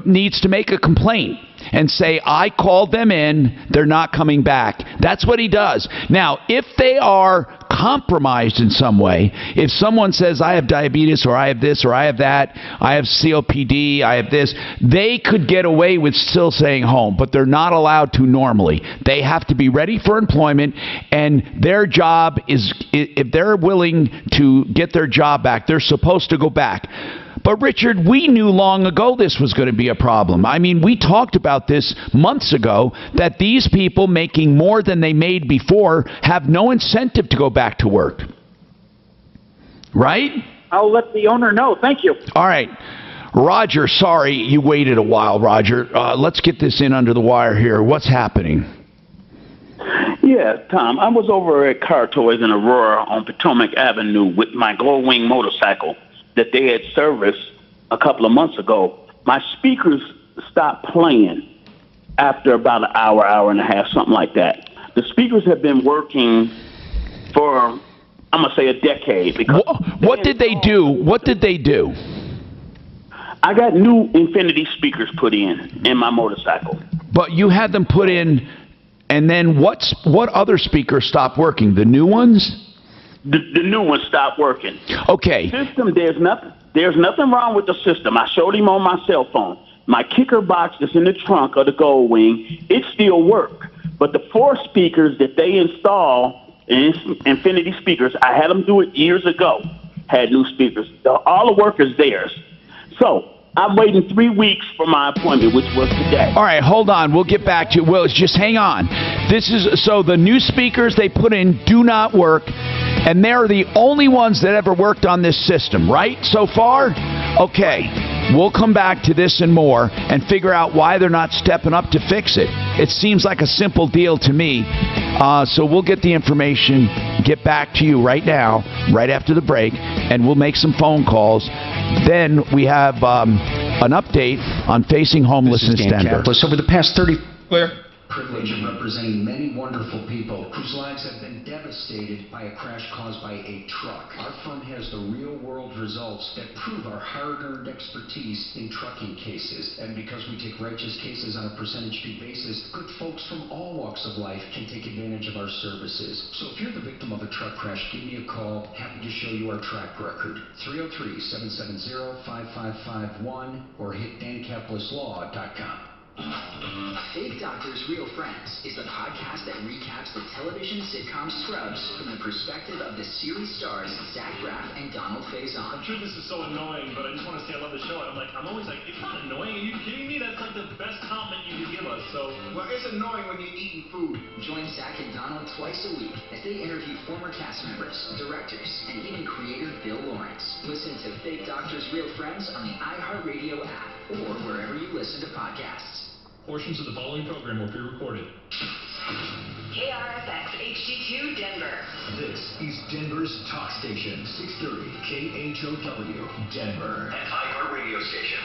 needs to make a complaint and say, I called them in, they're not coming back. That's what he does. Now, if they are compromised in some way, if someone says, I have diabetes, or I have this, or I have that, I have COPD, I have this, they could get away with still staying home, but they're not allowed to normally. They have to be ready for employment, and their job is, if they're willing to get their job back, they're supposed to go back. But, Richard, we knew long ago this was going to be a problem. I mean, we talked about this months ago, that these people making more than they made before have no incentive to go back to work. Right? I'll let the owner know. Thank you. All right. Roger, sorry you waited a while, Roger. Let's get this in under the wire here. What's happening? Yeah, Tom, I was over at Car Toys in Aurora on Potomac Avenue with my Glow Wing motorcycle that they had serviced a couple of months ago. My speakers stopped playing after about an hour, hour and a half, something like that. The speakers have been working for, I'm going to say, a decade. Because what did they do? What did they do? I got new Infinity speakers put in my motorcycle. But you had them put in, and then what other speakers stopped working? The new ones? The new ones stopped working. Okay. System, there's nothing wrong with the system. I showed him on my cell phone. My kicker box that's in the trunk of the Gold Wing, it still works. But the 4 speakers that they install, Infinity speakers, I had them do it years ago, had new speakers. All the work is theirs. So I'm waiting 3 weeks for my appointment, which was today. All right, hold on. We'll get back to you. Willis, just hang on. So the new speakers they put in do not work, and they're the only ones that ever worked on this system, right, so far? Okay. We'll come back to this and more and figure out why they're not stepping up to fix it. It seems like a simple deal to me. So we'll get the information, get back to you right now, right after the break, and we'll make some phone calls. Then we have an update on facing homelessness Denver. Over the past 30... Privilege of representing many wonderful people whose lives have been devastated by a crash caused by a truck. Our firm has the real-world results that prove our hard-earned expertise in trucking cases. And because we take righteous cases on a percentage fee basis, good folks from all walks of life can take advantage of our services. So if you're the victim of a truck crash, give me a call. Happy to show you our track record. 303-770-5551 or hit dancapitalislaw.com. Fake Doctors, Real Friends is the podcast that recaps the television sitcom Scrubs from the perspective of the series stars Zach Braff and Donald Faison. I'm sure this is so annoying, but I just want to say I love the show. And I'm always like, it's not annoying. Are you kidding me? That's like the best compliment you can give us. So, well, it's annoying when you're eating food. Join Zach and Donald twice a week as they interview former cast members, directors, and even creator Bill Lawrence. Listen to Fake Doctors, Real Friends on the iHeartRadio app or wherever you listen to podcasts. Portions of the following program will be recorded. KRFX HD2 Denver. This is Denver's talk station, 630 KHOW, Denver. An iHeartRadio station.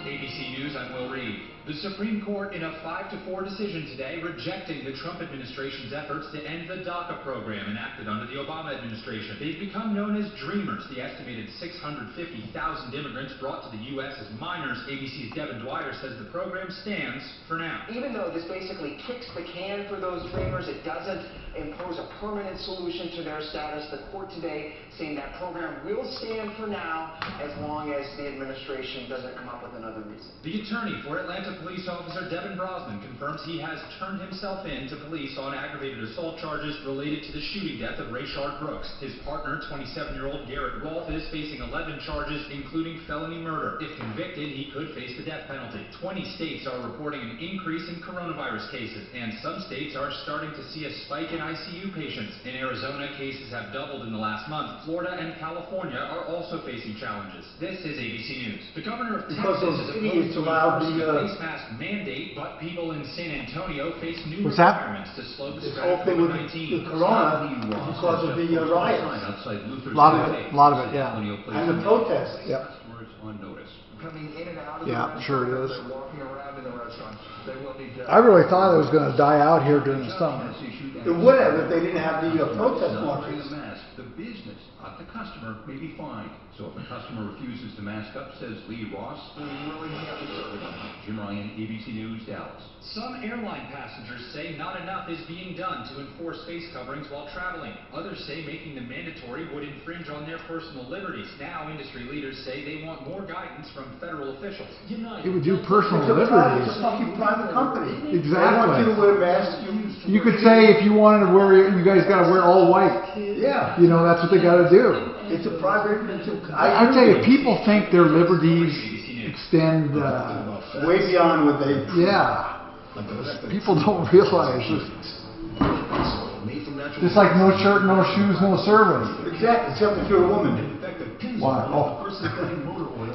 ABC News, I'm Will Reed. The Supreme Court in a 5-4 decision today rejecting the Trump administration's efforts to end the DACA program enacted under the Obama administration. They've become known as Dreamers, the estimated 650,000 immigrants brought to the U.S. as minors. ABC's Devin Dwyer says the program stands for now. Even though this basically kicks the can for those Dreamers, it doesn't impose a permanent solution to their status. The court today saying that program will stand for now as long as the administration doesn't come up with another reason. The attorney for Atlanta police officer Devin Brosnan confirms he has turned himself in to police on aggravated assault charges related to the shooting death of Rayshard Brooks. His partner, 27-year-old Garrett Rolfe, is facing 11 charges, including felony murder. If convicted, he could face the death penalty. 20 states are reporting an increase in coronavirus cases, and some states are starting to see a spike in ICU patients. In Arizona, cases have doubled in the last month. Florida and California are also facing challenges. This is ABC News. The governor of Texas is opposed to a face mask mandate, but people in San Antonio face new requirements to slow the spread of COVID-19. The corona because of the riots. A lot of it, yeah. And the protests. Yep. Coming in and out of yeah, the sure it is. they're walking around in the restaurant. They will need to... I really thought it was going to die out here during the summer. It would have if they didn't have the protest marches. The business, not the customer, may be fined. So if a customer refuses to mask up, says Lee Ross, Jim Ryan, ABC News, Dallas. Some airline passengers say not enough is being done to enforce face coverings while traveling. Others say making them mandatory would infringe on their personal liberties. Now, industry leaders say they want more guidance from federal officials. It would do personal liberties. It's a fucking private company. Exactly. They want you to wear masks. You could say if you wanted to wear, you guys got to wear all white. Yeah. You know, that's what they got to do. It's a private. I tell you, people think their liberties extend way beyond what they. Yeah. People don't realize this. It's like no shirt, no shoes, no service. Exactly, except if you're a woman. Wow. Oh.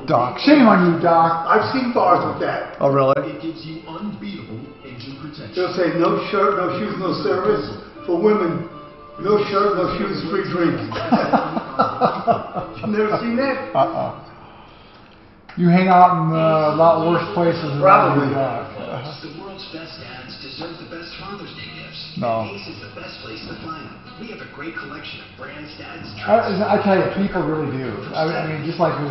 Doc, shame on you, Doc. I've seen bars with that. Oh, really? It gives you unbeatable engine protection. They'll say no shirt, no shoes, no service. For women, no shirt, no shoes, free drink. You've never seen that? You hang out in a lot worse places than Probably. you The world's best dads deserve the best Father's Day gifts. No. Ace is the best place to find them. We have a great collection of brands dads I tell you, people really do. I mean, just like the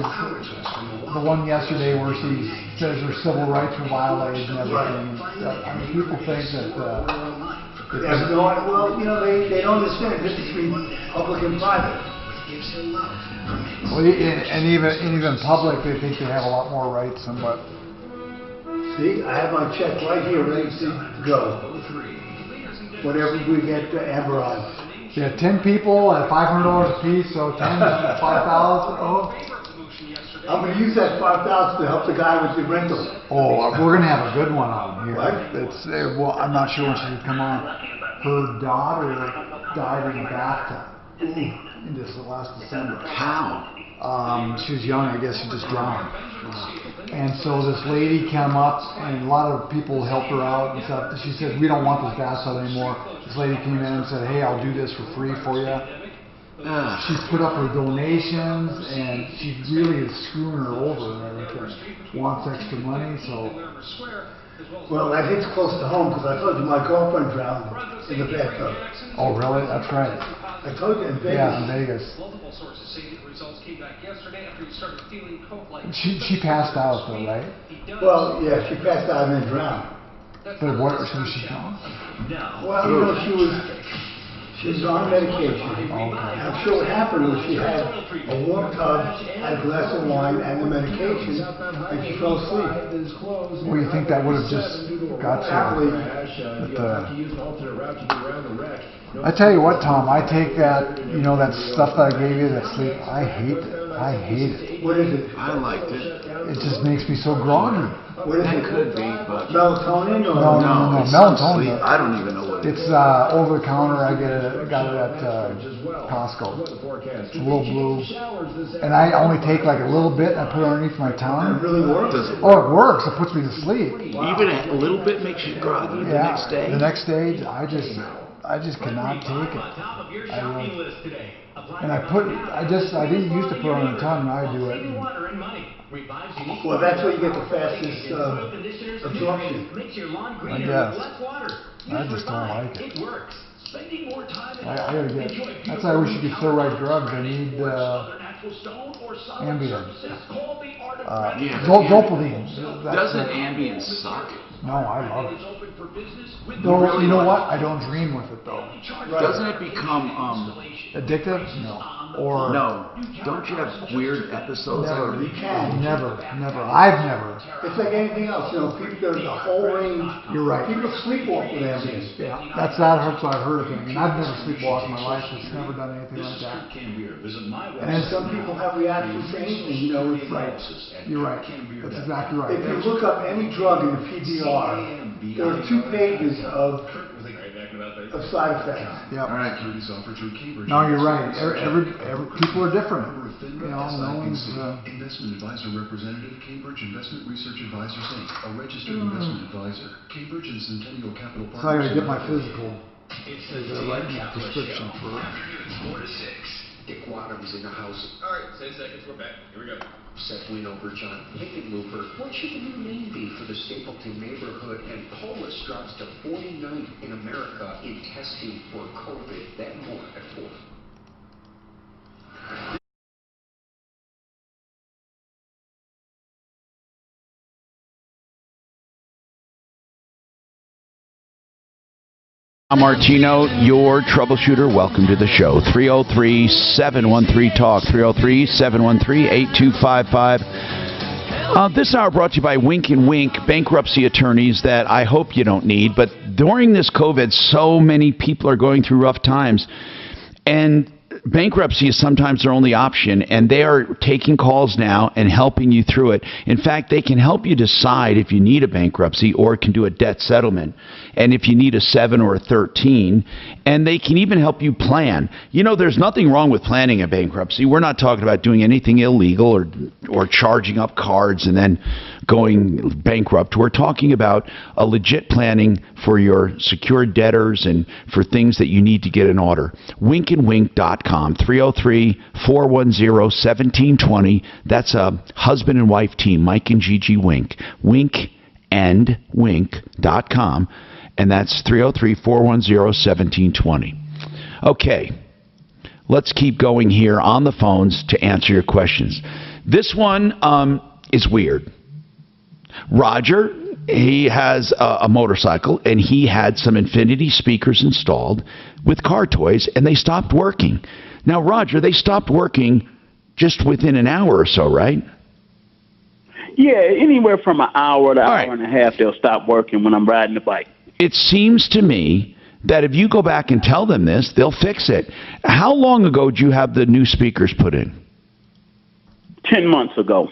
one yesterday where she says her civil rights were violated and everything. I mean, people think that. Yeah, but well, you know, they don't understand the difference between public and private. Well, and even public, they think they have a lot more rights than what. See, I have my check right here, ready to go. Whatever we get to Amber on. Yeah, 10 people at $500 a piece, so 10, 5,000. Oh. I'm going to use that 5,000 to help the guy with the rental. Oh, we're going to have a good one on here. What? It's well, I'm not sure when she would come on. Her daughter died in a bathtub in this last December. How? She was young, I guess she just drowned. And so this lady came up, and a lot of people helped her out and stuff. She said, we don't want this bathtub anymore. This lady came in and said, hey, I'll do this for free for you. She's put up her donations, and she really is screwing her over and everything. Wants extra money, so. Well, that hits close to home because I told you my girlfriend drowned in the bathtub. Oh, really? That's right. I told you in Vegas. Yeah, in Vegas. Multiple sources say that the results came back yesterday after you started feeling coke-like. She passed out, though, right? Well, yeah, she passed out and then drowned. But what was she doing? Well, you know, she was on medication. I'm sure what happened was she had a warm tub, had a glass of wine, and the medication, and she fell asleep. Well, you think that would have just got you? I tell you what, Tom, I take that, you know, that stuff that I gave you, that sleep, I hate it. I hate it. What is it? I liked it. It just makes me so groggy. What is it? Could be, but melatonin or no, it's melatonin. sleep. I don't even know what it is. It's over the counter. I got it at Costco. It's a little blue, and I only take like a little bit and I put it underneath my tongue. It really works. Oh, it works. It puts me to sleep. Even a little bit makes you groggy the next day. The next day, I just cannot take it. And I didn't used to put it on the tongue. Now I do it. Well, that's where you get the fastest absorption. I guess. I just don't like it. I gotta get. That's why I wish you could throw right drugs. I need Ambien. Zolpidem. Doesn't Ambien suck? No, I love it. Though, you know what? I don't dream with it though. Doesn't it become addictive? No. Or no? Don't you have weird episodes? Never. You can. Never. I've never. It's like anything else. You know, people, there's a whole range. You're right. People sleepwalk with Ambien. Yeah, that's what I've heard of it. I mean, I've never sleepwalked in my life. I've never done anything like that. And some people have reactions to anything. You know, it's like. You're right. That's exactly right. If you look up any drug in the PDR, there are 2 pages of side effects. Yep. All right. No, you're right. Every people are different. You know, no one's. Investment advisor representative, Cambridge Investment Research Advisors Inc., a registered investment advisor. Cambridge and Centennial Capital Partners. So I gotta get my physical. They're gonna write me a prescription for it. 4 to 6. Dick Wadham's in the house. All right, 10 seconds, we're back. Here we go. Seth Winover, John Hickenlooper. What should the new name be for the Stapleton neighborhood? And Polis drops to 49th in America in testing for COVID. That and more at 4. Martino, your troubleshooter. Welcome to the show. 303-713-TALK. 303-713-8255. This hour brought to you by Wink and Wink, bankruptcy attorneys that I hope you don't need. But during this COVID, so many people are going through rough times. And bankruptcy is sometimes their only option, and they are taking calls now and helping you through it. In fact, they can help you decide if you need a bankruptcy or can do a debt settlement, and if you need a 7 or a 13, and they can even help you plan. You know, there's nothing wrong with planning a bankruptcy. We're not talking about doing anything illegal or charging up cards and then going bankrupt. We're talking about a legit planning for your secured debtors and for things that you need to get in order. Winkandwink.com. Troubleshooter.com, 303-410-1720. That's a husband and wife team, Mike and Gigi Wink. Winkandwink.com, and that's 303-410-1720. Okay, let's keep going here on the phones to answer your questions. This one is weird. Roger, he has a motorcycle, and he had some Infinity speakers installed with car toys, and they stopped working. Now, Roger, they stopped working just within an hour or so, right? Yeah, anywhere from an hour to an hour and a half, they'll stop working when I'm riding the bike. It seems to me that if you go back and tell them this, they'll fix it. How long ago did you have the new speakers put in? 10 months ago.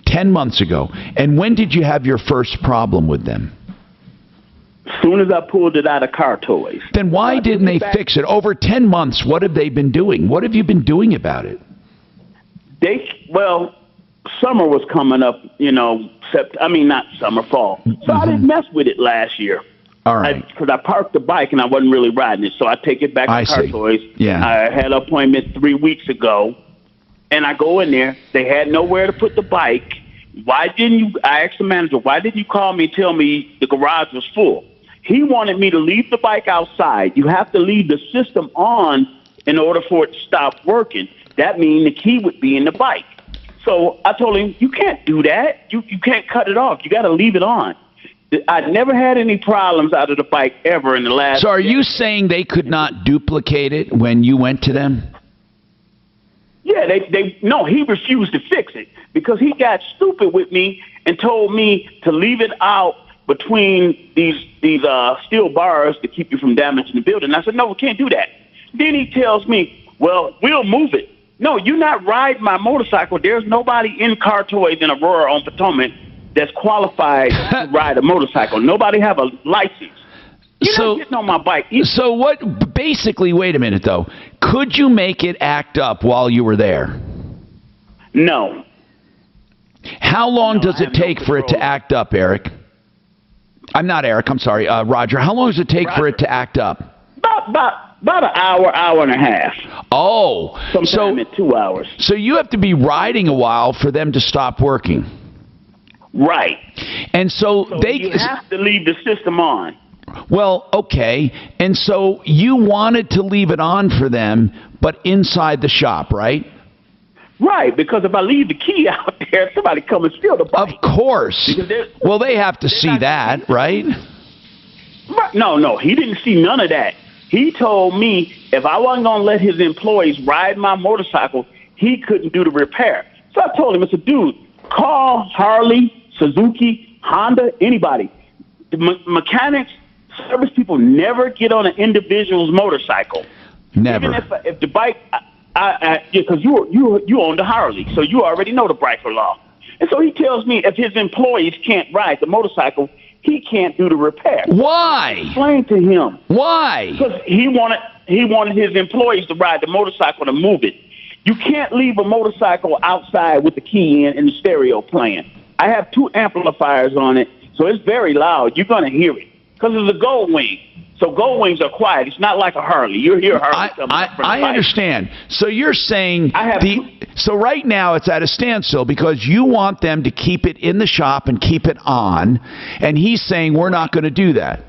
10 months ago. And when did you have your first problem with them? As soon as I pulled it out of car toys. Then why didn't they fix it? Over 10 months, what have they been doing? What have you been doing about it? Well, summer was coming up, not summer, fall. So I didn't mess with it last year. All right. Because I parked the bike and I wasn't really riding it. So I take it back to car toys. Yeah. I had an appointment 3 weeks ago. And I go in there. They had nowhere to put the bike. I asked the manager, why didn't you call me and tell me the garage was full? He wanted me to leave the bike outside. You have to leave the system on in order for it to stop working. That means the key would be in the bike. So I told him, you can't do that. You can't cut it off. You got to leave it on. I never had any problems out of the bike ever in the last... So are you saying they could not duplicate it when you went to them? Yeah, no, he refused to fix it because he got stupid with me and told me to leave it out between these steel bars to keep you from damaging the building. I said, no, we can't do that. Then he tells me, well, we'll move it. No, you're not riding my motorcycle. There's nobody in Car Toys in Aurora on Potomac that's qualified to ride a motorcycle. Nobody have a license. You're not getting on my bike. So what, basically, wait a minute, though. Could you make it act up while you were there? No. How long does it take for it to act up, Eric? I'm not Eric, I'm sorry, Roger. How long does it take for it to act up? About an hour, hour and a half. Oh. Sometime at 2 hours. So you have to be riding a while for them to stop working. Right. And so you have to leave the system on. Well, okay. And so you wanted to leave it on for them, but inside the shop, right? Right, because if I leave the key out there, somebody come and steal the bike. Of course. Well, they have to see that, right? No, he didn't see none of that. He told me if I wasn't going to let his employees ride my motorcycle, he couldn't do the repair. So I told him, I said, dude, call Harley, Suzuki, Honda, anybody. The mechanics, service people never get on an individual's motorcycle. Never. Even if the bike, because you own the Harley, so you already know the Breitler law. And so he tells me if his employees can't ride the motorcycle, he can't do the repair. Why? Explain to him. Why? Because he wanted his employees to ride the motorcycle to move it. You can't leave a motorcycle outside with the key in and the stereo playing. I have 2 amplifiers on it, so it's very loud. You're going to hear it because it's a Gold Wing. So Gold Wings are quiet. It's not like a Harley. You hear Harley coming up from the I bike. Understand. So you're saying so right now it's at a standstill because you want them to keep it in the shop and keep it on, and he's saying we're not going to do that.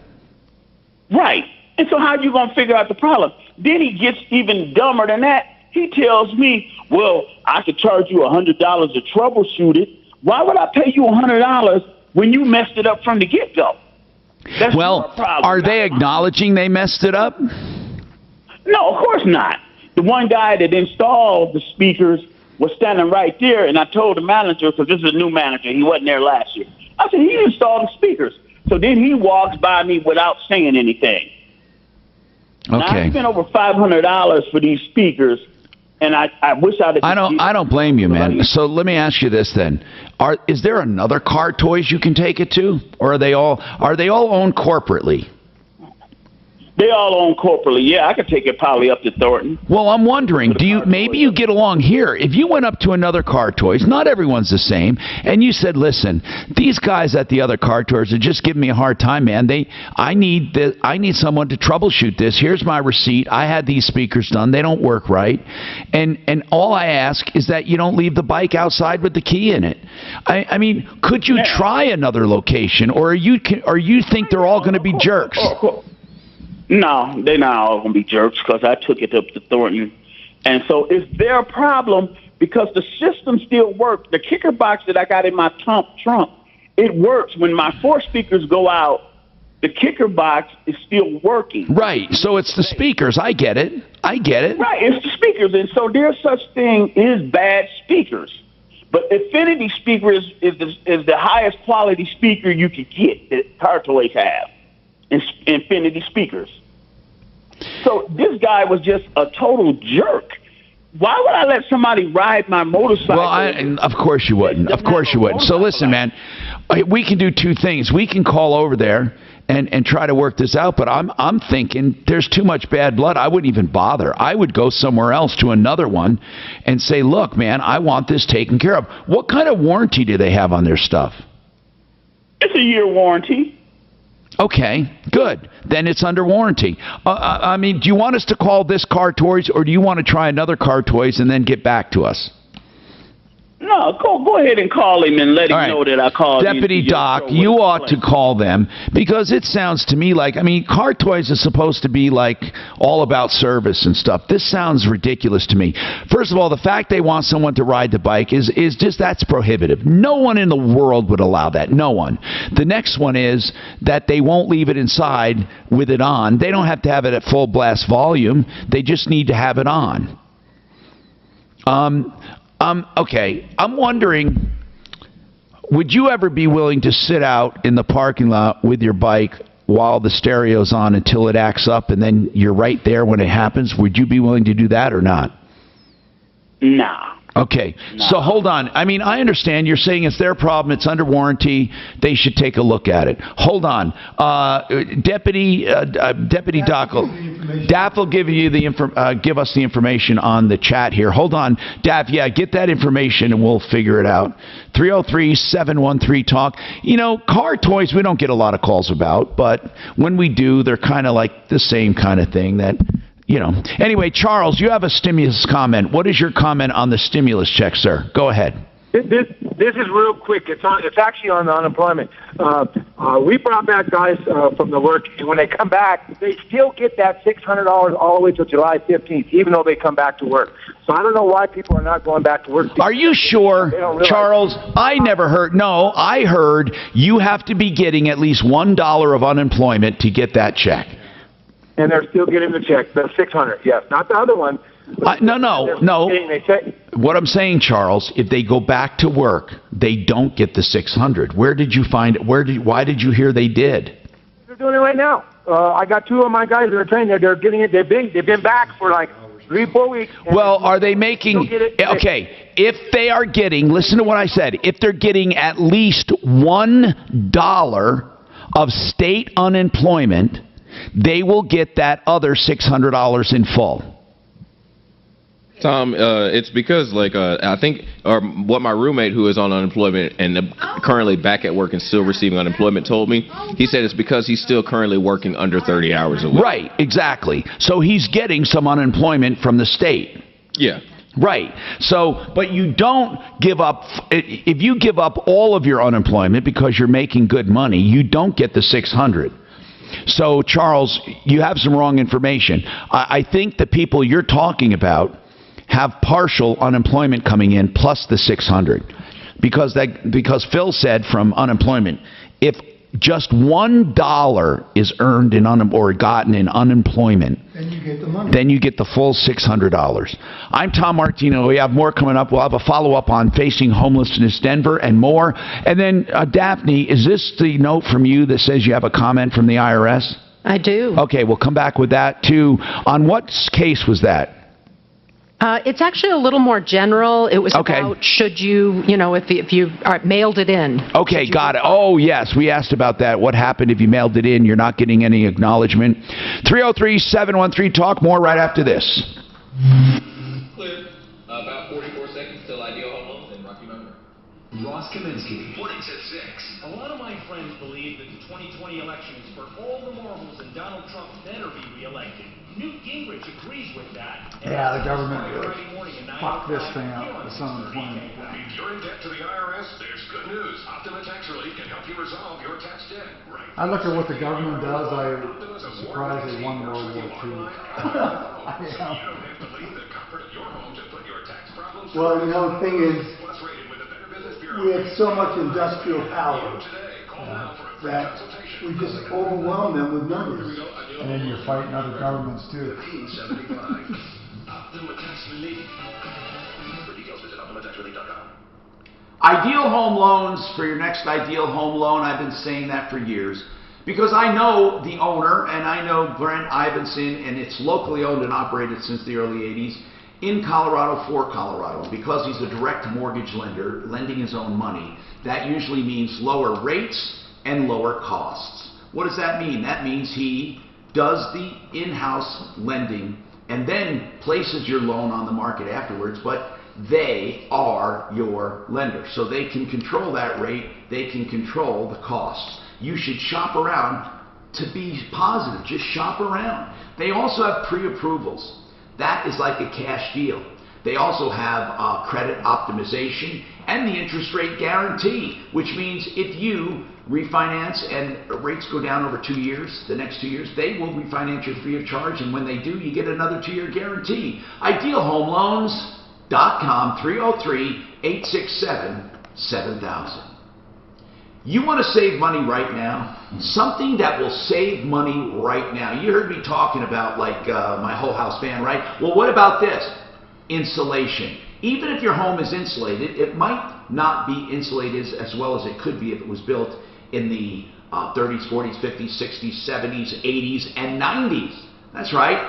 Right. And so how are you going to figure out the problem? Then he gets even dumber than that. He tells me, well, I could charge you $100 to troubleshoot it. Why would I pay you $100 when you messed it up from the get-go? That's well, are they acknowledging they messed it up? No, of course not. The one guy that installed the speakers was standing right there, and I told the manager, because this is a new manager, he wasn't there last year. I said, he installed the speakers. So then he walks by me without saying anything. Okay. Now, I spent over $500 for these speakers, and I wish I'd have... I don't blame you, man. So let me ask you this then. Is there another Car Toys you can take it to? Or are they all owned corporately? They all own corporately. Yeah, I could take it probably up to Thornton. Well, I'm wondering, maybe you get along here. If you went up to another Car Toys, not everyone's the same, and you said, listen, these guys at the other Car Toys are just giving me a hard time, man. I need someone to troubleshoot this. Here's my receipt. I had these speakers done. They don't work right. And all I ask is that you don't leave the bike outside with the key in it. I mean, could you try another location, or you think they're all going to be jerks? No, they're not all going to be jerks because I took it up to Thornton. And so it's their problem because the system still works. The kicker box that I got in my trunk, it works. When my 4 speakers go out, the kicker box is still working. Right. So it's the speakers. I get it. Right. It's the speakers. And so there's such thing as bad speakers. But Infinity speaker is the highest quality speaker you can get that Car Toys have. Infinity speakers. So this guy was just a total jerk. Why would I let somebody ride my motorcycle? Well, of course you wouldn't. Of course you wouldn't. So listen, man, we can do 2 things. We can call over there and try to work this out, but I'm thinking there's too much bad blood. I wouldn't even bother. I would go somewhere else to another one and say, look, man, I want this taken care of. What kind of warranty do they have on their stuff? It's a year warranty. Okay, good. Then it's under warranty. I mean, do you want us to call this Car Toys, or do you want to try another Car Toys and then get back to us? No, go ahead and call him and let him know that I called. Deputy Doc, you ought to call them because it sounds to me like, I mean, Car Toys is supposed to be like all about service and stuff. This sounds ridiculous to me. First of all, the fact they want someone to ride the bike is just, that's prohibitive. No one in the world would allow that. No one. The next one is that they won't leave it inside with it on. They don't have to have it at full blast volume. They just need to have it on. Okay, I'm wondering, would you ever be willing to sit out in the parking lot with your bike while the stereo's on until it acts up and then you're right there when it happens? Would you be willing to do that or not? Nah. Okay, so hold on. I mean, I understand you're saying it's their problem. It's under warranty. They should take a look at it. Hold on. Deputy Doc will give you give us the information on the chat here. Hold on. Daff, yeah, get that information and we'll figure it out. 303-713-TALK. You know, Car Toys we don't get a lot of calls about, but when we do, they're kind of like the same kind of thing that... You know. Anyway, Charles, you have a stimulus comment. What is your comment on the stimulus check, sir? Go ahead. This is real quick. It's actually on the unemployment. We brought back guys from the work, and when they come back, they still get that $600 all the way till July 15th, even though they come back to work. So I don't know why people are not going back to work. Are you sure, Charles? I never heard. No, I heard you have to be getting at least $1 of unemployment to get that check. And they're still getting the check, the $600. Yes, not the other one. No. What I'm saying, Charles, if they go back to work, they don't get the $600. Where did you find it? Why did you hear they did? They're doing it right now. I got 2 of my guys that are trained there. They're getting it. They've been back for like 3-4 weeks. Well, are they making? Okay, if they are getting, listen to what I said. If they're getting at least $1 of state unemployment, they will get that other $600 in full. Tom, it's because, like, I think, or what my roommate who is on unemployment and currently back at work and still receiving unemployment told me, he said it's because he's still currently working under 30 hours a week. Right, exactly. So he's getting some unemployment from the state. Yeah. Right. So, but you don't give up, if you give up all of your unemployment because you're making good money, you don't get the $600. So, Charles, you have some wrong information. I think the people you're talking about have partial unemployment coming in plus the $600. Because Phil said from unemployment, if just $1 is earned in or gotten in unemployment, then you get the money. Then you get the full $600. I'm Tom Martino. We have more coming up. We'll have a follow-up on Facing Homelessness Denver and more. And then, Daphne, is this the note from you that says you have a comment from the IRS? I do. Okay, we'll come back with that, too. On what case was that? It's actually a little more general. It was about should you, if you mailed it in. Okay, got it. Oh, yes, we asked about that. What happened if you mailed it in? You're not getting any acknowledgement. 303-713-TALK. More right after this. Clear. About 44 seconds till Ideal Home Loans and Rocky Mountain. Ross Kaminsky, mornings at 6. A lot of my friends believe that the 2020 election is for all the marbles and Donald Trump better be reelected. Newt Gingrich agrees with that. Yeah, the government really fucked this thing up with some unemployment. If you're in debt to the IRS, there's good news. Optima Tax Relief can help you resolve your tax debt. Right. I look at what the government does, I'm surprised they won World War II. Well, the thing is, we have so much industrial power that we just overwhelm them with numbers. And then you're fighting other governments too. Ideal Home Loans for your next ideal home loan. I've been saying that for years because I know the owner and I know Brent Ivinson, and it's locally owned and operated since the early 80s in Colorado for Colorado. Because he's a direct mortgage lender, lending his own money, that usually means lower rates and lower costs. What does that mean? That means he does the in-house lending and then places your loan on the market afterwards, but they are your lender. So they can control that rate, they can control the costs. You should shop around to be positive, just shop around. They also have pre-approvals. That is like a cash deal. They also have credit optimization and the interest rate guarantee, which means if you refinance and rates go down over 2 years, the next 2 years, they will refinance you free of charge, and when they do, you get another 2-year guarantee. IdealHomeLoans.com, 303-867-7000. You want to save money right now? Something that will save money right now. You heard me talking about like my whole house fan, right? Well, what about this? Insulation. Even if your home is insulated, it might not be insulated as well as it could be if it was built in the 30s, 40s, 50s, 60s, 70s, 80s, and 90s. That's right.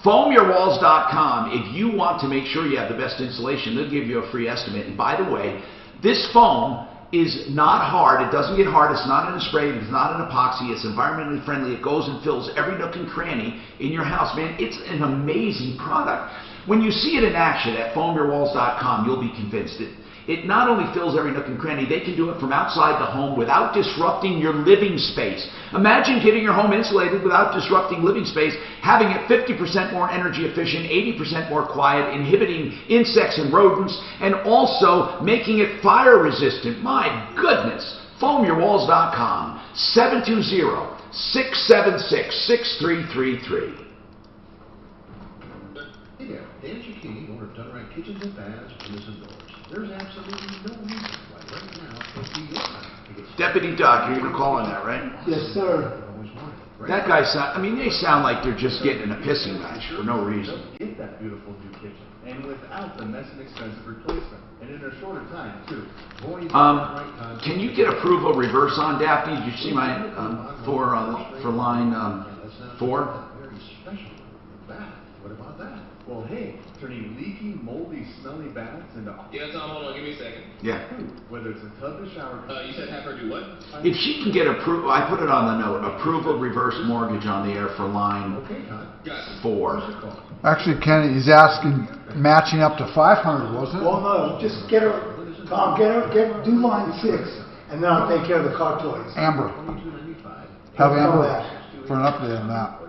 FoamYourWalls.com. If you want to make sure you have the best insulation, they'll give you a free estimate. And by the way, this foam is not hard. It doesn't get hard. It's not in a spray. It's not an epoxy. It's environmentally friendly. It goes and fills every nook and cranny in your house. Man, it's an amazing product. When you see it in action at FoamYourWalls.com, you'll be convinced. It not only fills every nook and cranny, they can do it from outside the home without disrupting your living space. Imagine getting your home insulated without disrupting living space, having it 50% more energy efficient, 80% more quiet, inhibiting insects and rodents, and also making it fire resistant. My goodness! FoamYourWalls.com, 720-676-6333. Yeah, Dancy King, owner of Dunright Kitchens and Baths, windows and doors. There's absolutely no reason why right now it's supposed to be your time to get Deputy Doc, you're going to call on that, right? Yes, sir. That guy they sound like they're just getting in a pissing match for no reason. Get that beautiful new kitchen, and without the mess and expensive replacement, and in a shorter time, too. Can you get approval reverse on Daphne? Did you see my for line 4? Very special bath. What about that? Well, hey, turning leaky, moldy, smelly baths into... Yeah, Tom, hold on. Give me a second. Yeah. Whether it's a tub to shower... You said have her do what? If she can get approval, I put it on the note, approval reverse mortgage on the air for line 4. Actually, Kenny, he's asking matching up to 500, wasn't it? Well, no, just get her, Tom, do line 6, and then I'll take care of the car toys. Amber. Have Amber for an update on that.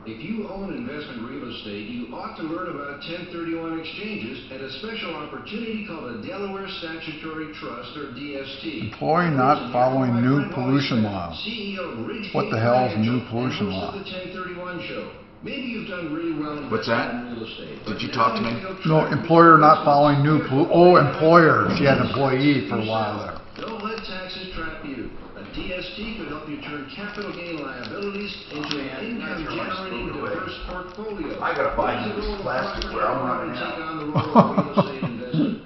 If you own investment real estate, you ought to learn about 1031 exchanges and a special opportunity called a Delaware Statutory Trust, or DST. Employee not following new pollution law. What the hell is new pollution law? Maybe you've done really well in What's that? real estate. Did you talk to me? No, employer not following new employer. She had employee for a while there. Don't let taxes trap you. A DST could help you turn capital gain liabilities into an income-generating diverse portfolio. I gotta buy this plastic where I'm running out. Take on the role of real estate investment.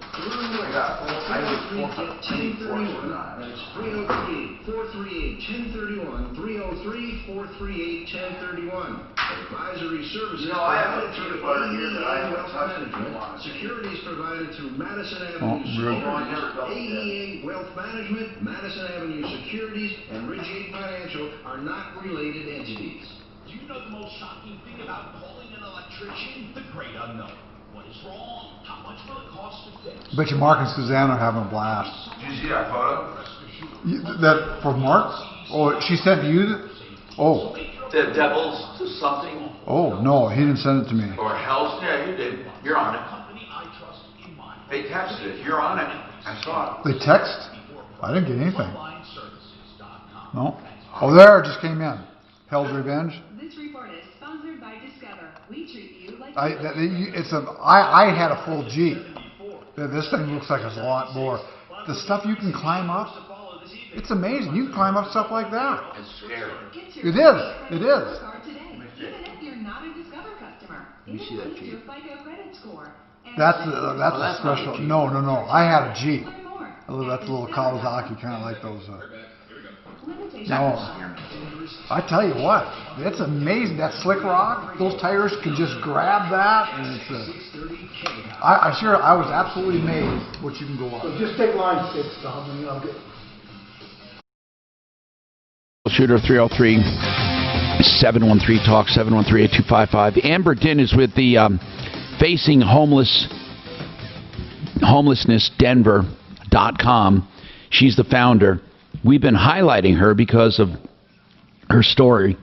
I need That's 303-438-1031, 303-438-1031. Advisory services provided through AEA Wealth Management. Securities provided through Madison Avenue Securities, AEA Wealth Management, Madison Avenue Securities, and Ridgegate Financial are not related entities. Do you know the most shocking thing about calling an electrician? The great unknown. What is wrong? How much will it cost to fix? Bet you Mark and Suzanne are having a blast. Did you see that photo? That for Mark? Oh, she sent you? Oh. The Devils something? Oh, no, he didn't send it to me. Or Hells? Yeah, you did. You're on it. They texted it. You're on it. I saw it. They text? I didn't get anything. No. Oh, there, it just came in. Hell's Revenge. This report is sponsored by Discover. We treat you like I had a full Jeep. This thing looks like it's a lot more. The stuff you can climb up, it's amazing. You can climb up stuff like that. It's scary. It is. It is. even if you're not a Discover customer. It includes your FICO credit score. That's a special. No. I had a Jeep. That's a little Kawasaki, kind of like those. No. I tell you what, it's amazing. That slick rock, those tires can just grab that, and it's I was absolutely amazed what you can go up. So just take line 6, Tom, and I'll get. Shooter 303-713-TALK, 713-8255. Amber Din is with the Facing Homelessness.Denver.com. She's the founder. We've been highlighting her because of her story.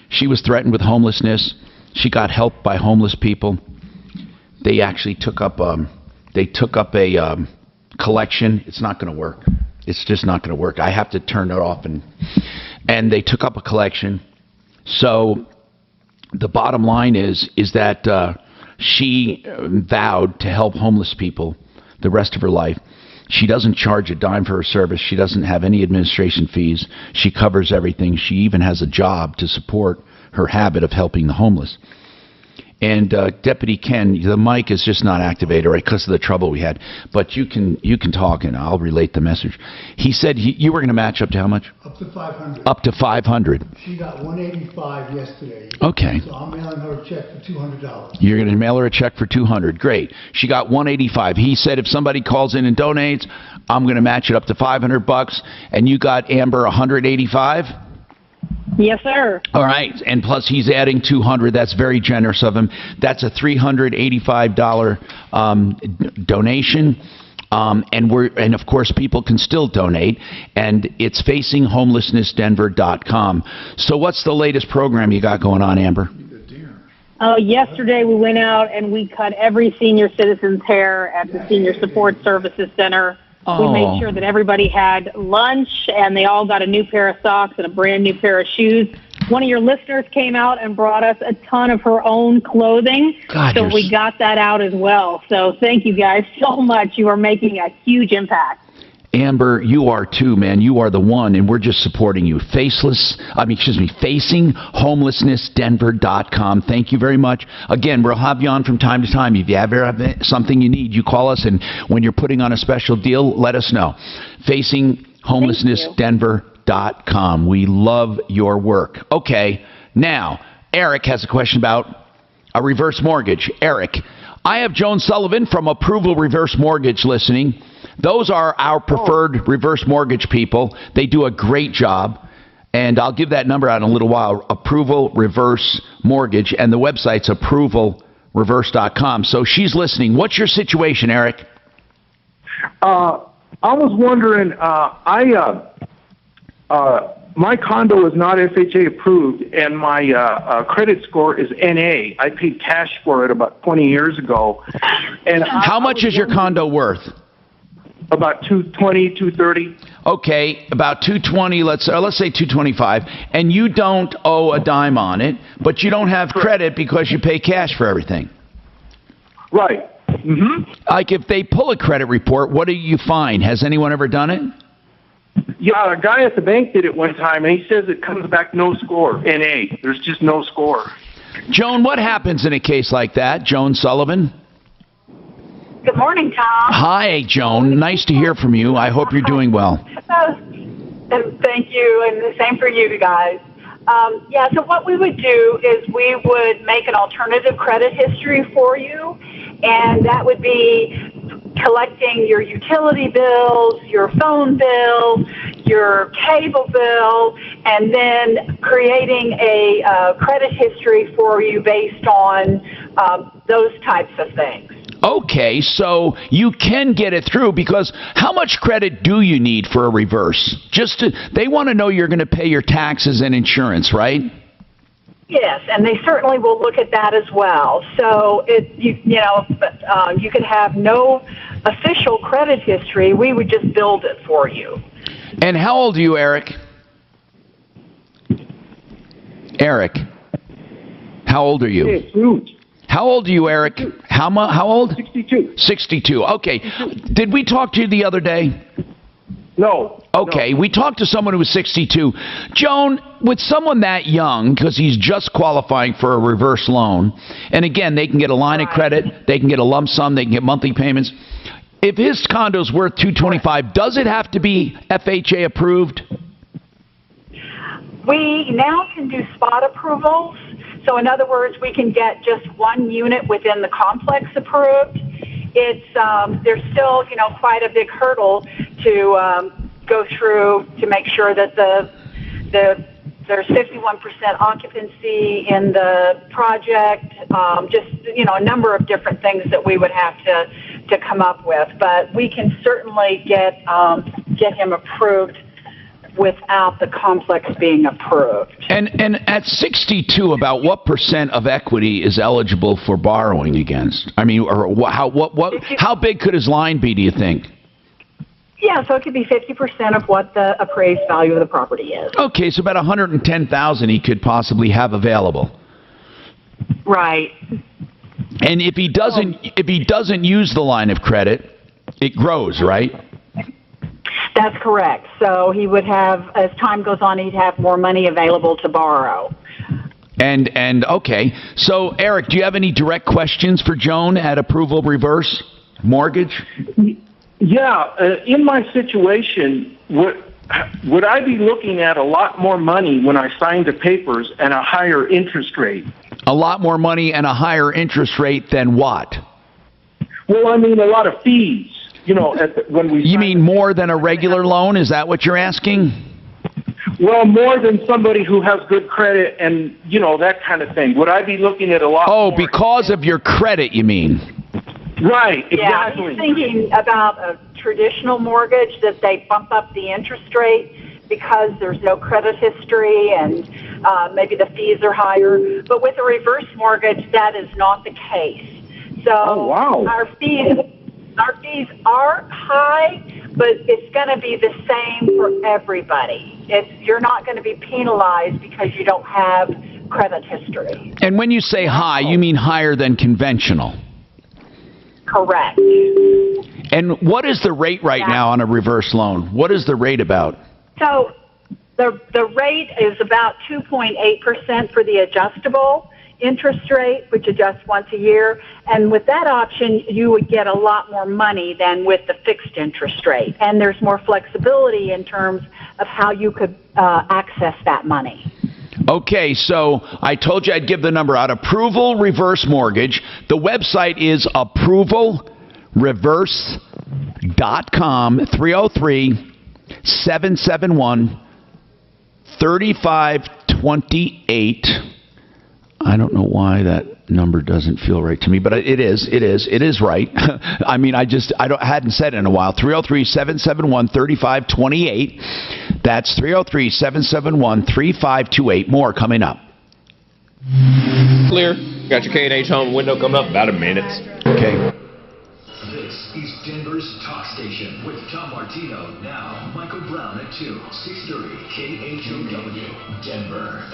She was threatened with homelessness. She got help by homeless people. They actually took up a collection. It's not going to work. It's just not going to work. I have to turn it off, and they took up a collection. So the bottom line is that she vowed to help homeless people the rest of her life. She doesn't charge a dime for her service. She doesn't have any administration fees. She covers everything. She even has a job to support her habit of helping the homeless. And Deputy Ken, the mic is just not activated, right, because of the trouble we had. But you can talk, and I'll relate the message. He said you were going to match up to how much? Up to 500. Up to 500. She got 185 yesterday. Okay. So I'm mailing her a check for $200. You're going to mail her a check for $200. Great. She got 185. He said if somebody calls in and donates, I'm going to match it up to $500. And you got Amber 185. Yes, sir. All right, and plus he's adding 200. That's very generous of him. That's a $385 donation, and of course people can still donate. And it's FacingHomelessnessDenver.com. So what's the latest program you got going on, Amber? Yesterday we went out and we cut every senior citizen's hair at the Senior Support Services Center. We made sure that everybody had lunch, and they all got a new pair of socks and a brand new pair of shoes. One of your listeners came out and brought us a ton of her own clothing, so we got that out as well. So thank you guys so much. You are making a huge impact. Amber, you are too, man. You are the one, and we're just supporting you. FacingHomelessnessDenver.com. Thank you very much. Again, we'll have you on from time to time. If you ever have something you need, you call us, and when you're putting on a special deal, let us know. FacingHomelessnessDenver.com. We love your work. Okay, now, Eric has a question about a reverse mortgage. Eric, I have Joan Sullivan from Approval Reverse Mortgage listening. Those are our preferred reverse mortgage people. They do a great job. And I'll give that number out in a little while. Approval Reverse Mortgage. And the website's approvalreverse.com. So she's listening. What's your situation, Eric? I was wondering, my condo is not FHA approved, and my credit score is NA. I paid cash for it about 20 years ago. And how much is your condo worth? About $220, $230. Okay, about $220. Let's say $225, and you don't owe a dime on it, but you don't have credit because you pay cash for everything. Right. Mm-hmm. Like if they pull a credit report, what do you find? Has anyone ever done it? Yeah, a guy at the bank did it one time, and he says it comes back no score, NA. There's just no score. Joan, what happens in a case like that, Joan Sullivan? Good morning, Tom. Hi, Joan. Nice to hear from you. I hope you're doing well. Thank you, and the same for you guys. Yeah, so what we would do is we would make an alternative credit history for you, and that would be collecting your utility bills, your phone bill, your cable bill, and then creating a credit history for you based on those types of things. Okay, so you can get it through, because how much credit do you need for a reverse? They want to know you're going to pay your taxes and insurance, right? Yes, and they certainly will look at that as well. So you could have no official credit history. We would just build it for you. And how old are you, Eric? Eric, how old are you? How old are you, Eric? How old? 62. 62. Okay. Did we talk to you the other day? No. Okay. We talked to someone who was 62. Joan, with someone that young, because he's just qualifying for a reverse loan, and again, they can get a line of credit, they can get a lump sum, they can get monthly payments. If his condo's worth $225, does it have to be FHA approved? We now can do spot approvals. So in other words, we can get just one unit within the complex approved. There's still, quite a big hurdle to go through to make sure that there's 51% occupancy in the project. A number of different things that we would have to come up with. But we can certainly get him approved without the complex being approved. And at 62, about what percent of equity is eligible for borrowing against? I mean, or how big could his line be, do you think? Yeah, so it could be 50% of what the appraised value of the property is. Okay, so about $110,000 he could possibly have available. Right. And if he doesn't use the line of credit, it grows, right? That's correct. So he would have, as time goes on, he'd have more money available to borrow. And okay. So, Eric, do you have any direct questions for Joan at Approval Reverse Mortgage? Yeah. In my situation, would I be looking at a lot more money when I signed the papers and a higher interest rate? A lot more money and a higher interest rate than what? Well, I mean, a lot of fees. When we. You mean more than a regular loan? Is that what you're asking? Well, more than somebody who has good credit and, that kind of thing. Would I be looking at a lot more? Oh, because of your credit, you mean? Right, exactly. Yeah, he's thinking about a traditional mortgage, that they bump up the interest rate because there's no credit history and maybe the fees are higher. But with a reverse mortgage, that is not the case. So our fees are high, but it's going to be the same for everybody. You're not going to be penalized because you don't have credit history. And when you say high, you mean higher than conventional? Correct. And what is the rate right now on a reverse loan? What is the rate about? So the rate is about 2.8% for the adjustable interest rate, which adjusts once a year. And with that option, you would get a lot more money than with the fixed interest rate. And there's more flexibility in terms of how you could access that money. Okay, so I told you I'd give the number out. Approval Reverse Mortgage. The website is approvalreverse.com, 303-771-3528. I don't know why that number doesn't feel right to me, but it is right. I mean, I hadn't said it in a while. 303-771-3528. That's 303-771-3528. More coming up. Clear. Got your K&H home window coming up about a minute. Okay. This is Denver's talk station with Tom Martino. Now, Michael Brown at 2, 630 KHOW, Denver.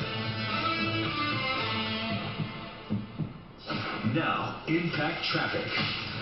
Now, Impact Traffic.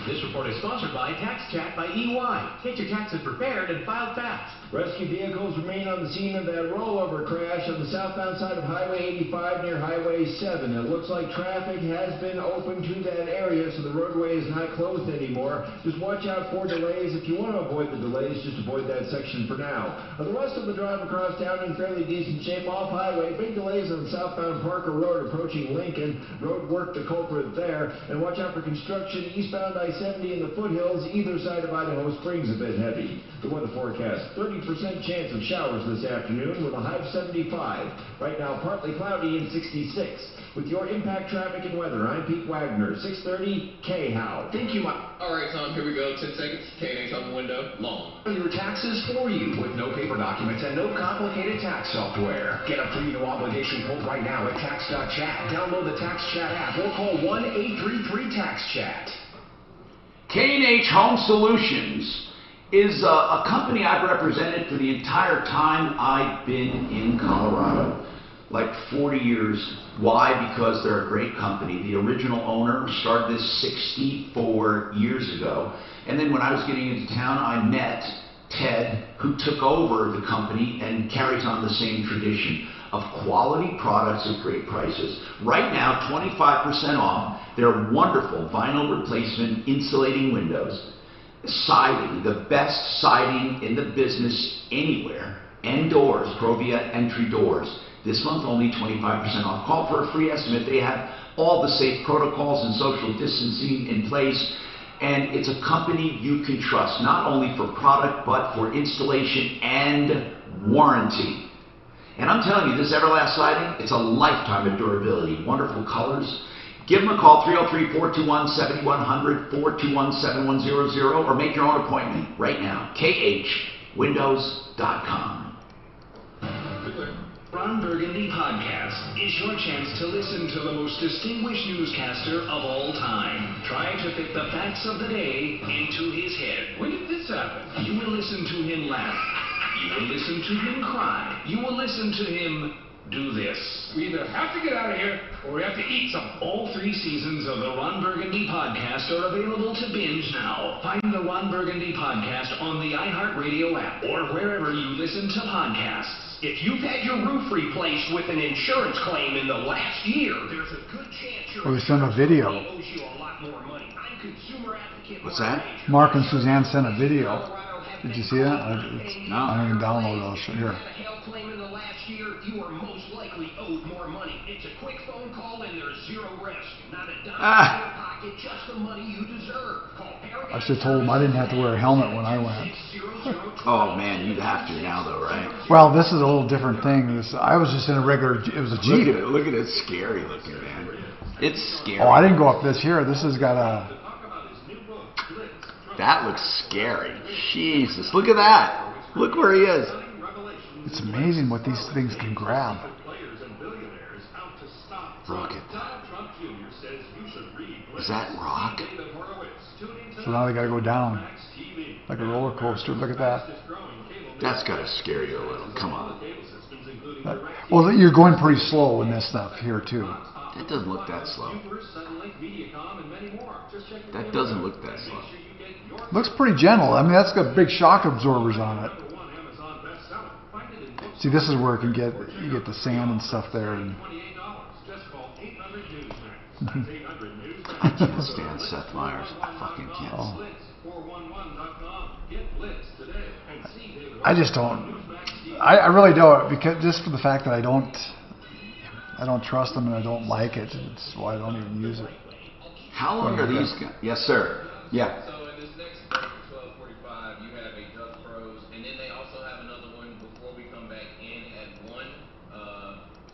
This report is sponsored by Tax Chat by EY. Get your taxes prepared and filed fast. Rescue vehicles remain on the scene of that rollover crash on the southbound side of Highway 85 near Highway 7. It looks like traffic has been open to that area, so the roadway is not closed anymore. Just watch out for delays. If you want to avoid the delays, just avoid that section for now. The rest of the drive across town in fairly decent shape off highway. Big delays on southbound Parker Road approaching Lincoln. Road work the culprit there. And watch out for construction eastbound I-70 in the foothills. Either side of Idaho Springs a bit heavy. The weather forecast, 30% chance of showers this afternoon with a high of 75. Right now, partly cloudy and 66. With your impact traffic and weather, I'm Pete Wagner, 630 K-How. Thank you, Mike. All right, Tom, here we go. 10 seconds. K&H on the window. Long. Your taxes for you with no paper documents and no complicated tax software. Get a free no obligation quote right now at tax.chat. Download the Tax Chat app or call 1-833-TAX-CHAT. K&H Home Solutions is a company I've represented for the entire time I've been in Colorado, like 40 years. Why? Because they're a great company. The original owner started this 64 years ago. And then when I was getting into town, I met Ted, who took over the company and carries on the same tradition of quality products at great prices. Right now, 25% off their wonderful vinyl replacement insulating windows. Siding, the best siding in the business anywhere, and doors, Provia entry doors. This month only 25% off. Call for a free estimate. They have all the safe protocols and social distancing in place, and it's a company you can trust, not only for product, but for installation and warranty. And I'm telling you, this Everlast siding, it's a lifetime of durability. Wonderful colors. Give them a call, 303-421-7100, 421-7100, or make your own appointment right now. khwindows.com. Ron Burgundy Podcast is your chance to listen to the most distinguished newscaster of all time, trying to fit the facts of the day into his head. When did this happen? You will listen to him laugh. You will listen to him cry. You will listen to him do this. We either have to get out of here or we have to eat something. All 3 seasons of the Ron Burgundy Podcast are available to binge now. Find the Ron Burgundy Podcast on the iHeartRadio app or wherever you listen to podcasts. If you've had your roof replaced with an insurance claim in the last year, there's a good chance your We sent a video. owes you a lot more money. I'm consumer advocate. What's that? Mark and Suzanne sent a video. Did you see that? No. I don't even download those. Here. Claim in the last year, you are most likely owed more money. It's a quick phone call and there's zero risk. Not a dime in your pocket, just the money you deserve. Call I should have told them I didn't have to wear a helmet when I went. Oh man, you'd have to now though, right? Well, this is a little different thing. I was just in a regular, it was a Jeep. Look at it, scary looking, man. It's scary. Oh, I didn't go up this here. This has got a... That looks scary. Jesus, look at that. Look where he is. It's amazing what these things can grab. Look at that. Is that rock? So now they got to go down like a roller coaster. Look at that. That's got to scare you a little. Come on. Well, you're going pretty slow in this stuff here too. That doesn't look that slow. That doesn't look that slow. Looks pretty gentle. I mean, that's got big shock absorbers on it. See, this is where it can get, you get the sand and stuff there. And I can't stand Seth Meyers. I fucking can't. Oh. I just don't. I really don't, because just for the fact that I don't trust them and I don't like it. It's why I don't even use it. How long are these guys? Yes, sir. Yeah. So in this next break at 12:45, you have a Duck Pros, and then they also have another one before we come back in at 1.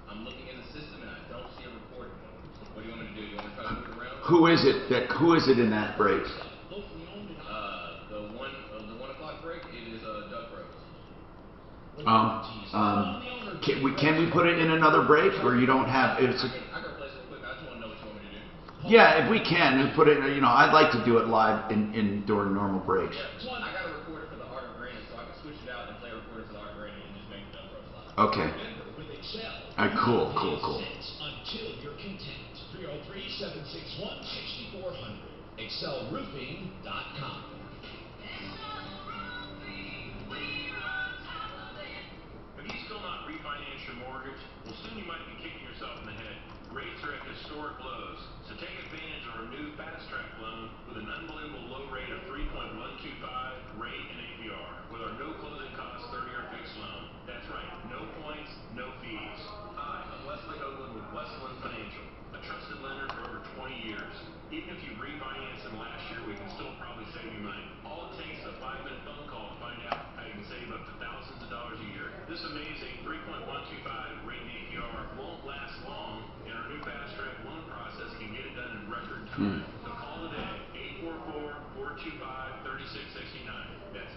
I'm looking in the system and I don't see a recording one. What do you want me to do? You want me to try to move it around? Who is it in that break? The 1 o'clock break, it is Duck Pros. Can we put it in another break, or you don't have? It's. I can replace it quick. I just want to know what you want me to do. Yeah, if we can, and put it. I'd like to do it live in during normal breaks. Yeah, I got a recorder for the Art of Granite, so I can switch it out and play a recorder for the Art of Granite and just make the Duck Pros live. Okay. All right, cool. Until you're content. 303-761-6400. excelroofing.com. Have you still not refinanced your mortgage? Well, soon you might be kicking yourself in the head. Rates are at historic lows, so take advantage of our new Fast Track loan with an unbelievable low rate of 3.125 rate and APR with our no closing costs 30-year fixed loan. That's right, no points, no fees. Hi, I'm Wesley Hoagland with Westland Financial, a trusted lender for over 20 years. Even if you refinanced them last year, we can still probably save you money. All it takes is a 5-minute phone call to find out how you can save up to thousands of dollars a year. This amazing 3.125 rate and APR won't last long, and our new Fast Track loan process can get it done in record time. So call today, 844-425-3669. That's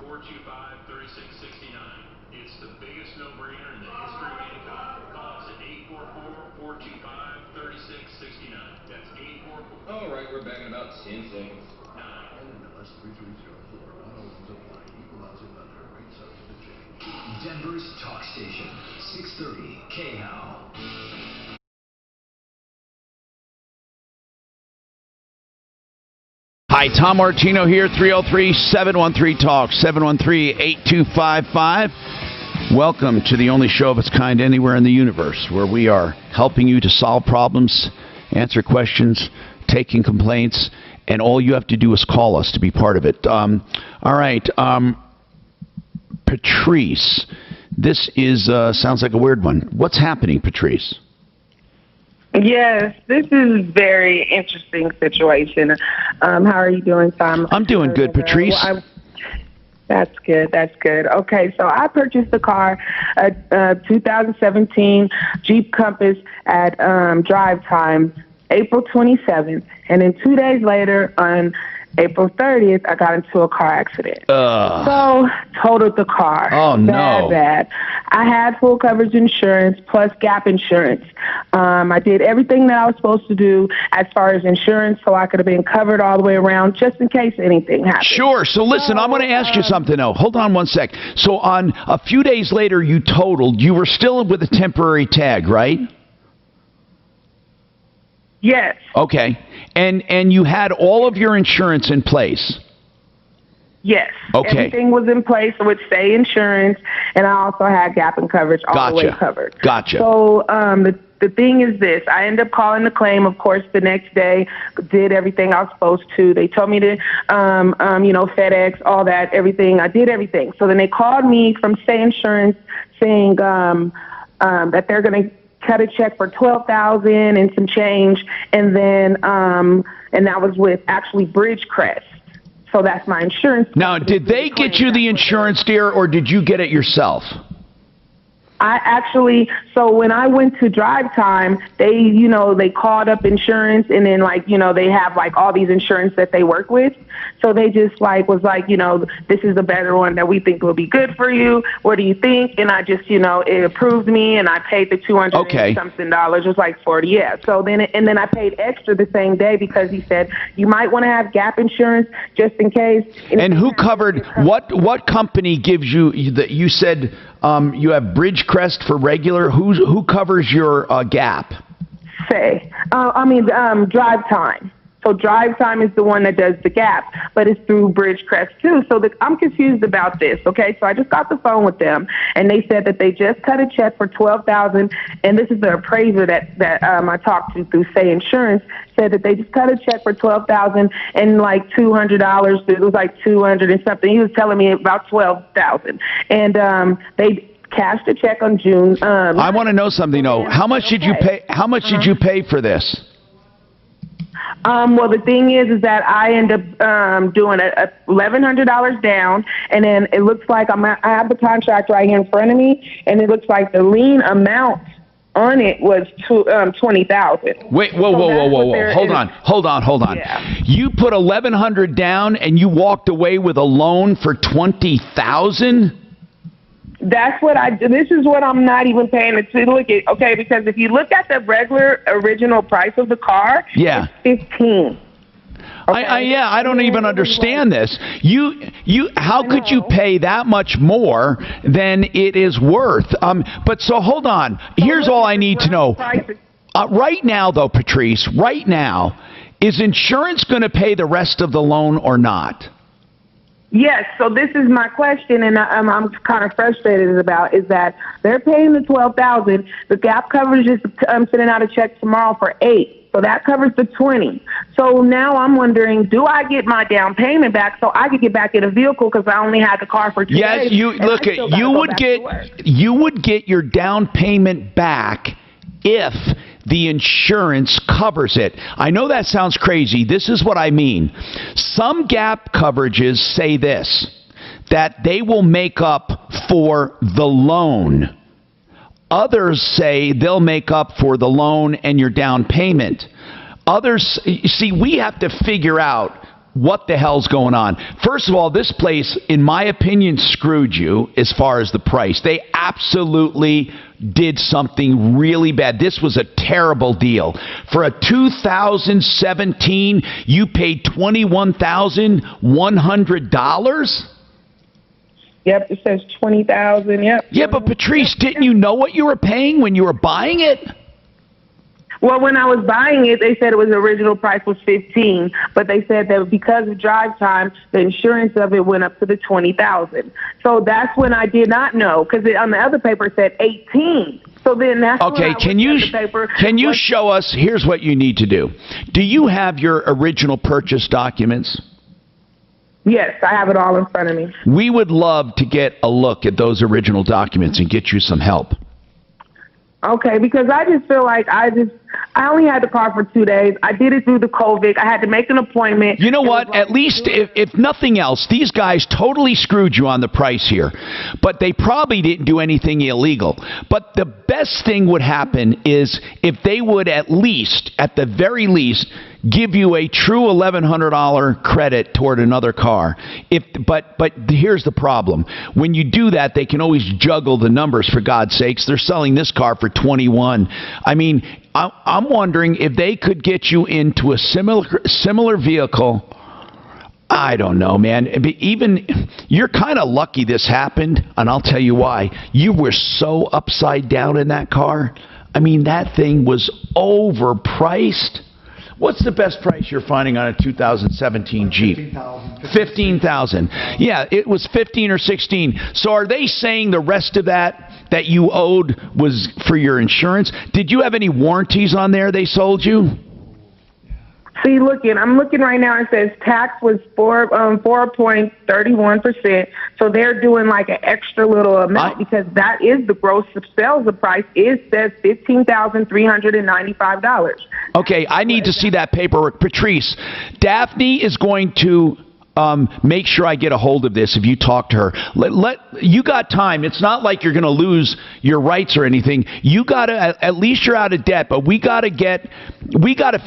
844-425-3669. It's the biggest no-brainer in the history of mankind. Call us at 844-425-3669. That's 844. All right, we're back in about 10 seconds. NMLS 3304. Auto apply. Equal housing lender. Rate subject to change. Denver's talk station. 630 KHOW. Hi, Tom Martino here, 303-713-TALK, 713-8255. Welcome to the only show of its kind anywhere in the universe, where we are helping you to solve problems, answer questions, taking complaints, and all you have to do is call us to be part of it. All right, Patrice, this is sounds like a weird one. What's happening, Patrice? Yes, this is a very interesting situation. How are you doing, Tom? I'm doing good, Patrice. Well, that's good. That's good. Okay, so I purchased a car, a 2017 Jeep Compass at drive time, April 27th, and then 2 days later, on April 30th, I got into a car accident. So, totaled the car. Oh, no. Bad. I had full coverage insurance plus gap insurance. I did everything that I was supposed to do as far as insurance, so I could have been covered all the way around just in case anything happened. Sure. So listen, I'm going to ask you something, though. Hold on one sec. So on a few days later, you totaled. You were still with a temporary tag, right? Yes. Okay. And you had all of your insurance in place? Yes. Okay. Everything was in place with stay insurance, and I also had gap and coverage all the way covered. Gotcha. So the thing is this. I ended up calling the claim, of course, the next day, did everything I was supposed to. They told me to, FedEx, all that, everything. I did everything. So then they called me from Stay Insurance saying that they're going to cut a check for $12,000 and some change, and then and that was with actually Bridgecrest. So that's my insurance. Now, did they get you the insurance, dear, or did you get it yourself? I actually, so when I went to drive time, they called up insurance, and then they have all these insurance that they work with. So they just was this is a better one that we think will be good for you. What do you think? And I just, it approved me, and I paid the $200 something dollars, just like 40. Yeah. So then, I paid extra the same day because he said you might want to have gap insurance just in case. And who covered, what company gives you, that you said you have Bridgecrest for regular, who covers your gap? Drive time. So Drive Time is the one that does the gap, but it's through Bridgecrest too. So I'm confused about this. Okay, so I just got the phone with them, and they said that they just cut a check for $12,000, and this is the appraiser that I talked to through Say Insurance, said that they just cut a check for $12,000 and $200. It was $200 and something. He was telling me about $12,000, and they cashed a check on June. I want to know something though. How much did you pay? How much did you pay for this? Well, the thing is that I end up doing a $1,100 down, and then it looks like I have the contract right here in front of me, and it looks like the lien amount on it was $20,000. Wait, whoa! Hold on. Yeah. You put $1,100 down, and you walked away with a loan for $20,000. That's what this is what I'm not even paying to look at. Okay, because if you look at the regular original price of the car, it's $15,000. Okay? I don't even understand this. How could you pay that much more than it is worth? But so hold on. Here's all I need to know. Right now, though, Patrice, Is insurance going to pay the rest of the loan or not? Yes, so this is my question, and I'm kind of frustrated about is that they're paying the $12,000. The gap coverage is sending out a check tomorrow for $8,000, so that covers the $20,000. So now I'm wondering, do I get my down payment back so I could get back in a vehicle because I only had the car for 2 days? Yes, you would get your down payment back if the insurance covers it. I know that sounds crazy. This is what I mean. Some gap coverages say this, that they will make up for the loan. Others say they'll make up for the loan and your down payment. Others, see, we have to figure out what the hell's going on. First of all, this place, in my opinion, screwed you as far as the price. They absolutely did something really bad. This was a terrible deal. For a 2017, you paid $21,100? Yep, it says $20,000, yep. Yeah, but Patrice, didn't you know what you were paying when you were buying it? Well, when I was buying it, they said it was the original price was $15,000, but they said that because of drive time, the insurance of it went up to the $20,000. So that's when I did not know, because on the other paper it said $18,000. So then that's okay. Can you show us? Here's what you need to do. Do you have your original purchase documents? Yes, I have it all in front of me. We would love to get a look at those original documents and get you some help. Okay, because I just feel like I only had the car for 2 days. I did it through the COVID. I had to make an appointment. You know what? At least, if nothing else, these guys totally screwed you on the price here. But they probably didn't do anything illegal. But the best thing would happen is if they would at the very least, give you a true $1,100 credit toward another car. But here's the problem. When you do that, they can always juggle the numbers, for God's sakes. They're selling this car for $21,000. I mean, I'm wondering if they could get you into a similar vehicle. I don't know, man. Even you're kind of lucky this happened, and I'll tell you why. You were so upside down in that car. I mean, that thing was overpriced. What's the best price you're finding on a 2017 Jeep? $15,000. Yeah, it was 15 or 16. So are they saying the rest of that you owed was for your insurance? Did you have any warranties on there they sold you? See, I'm looking right now. It says tax was 4.31%. So they're doing like an extra little amount because that is the gross sales price. It says $15,395. Okay, I need to see that paperwork. Patrice, Daphne is going to make sure I get a hold of this if you talk to her. You got time. It's not like you're going to lose your rights or anything. You got to, at least you're out of debt, but we got to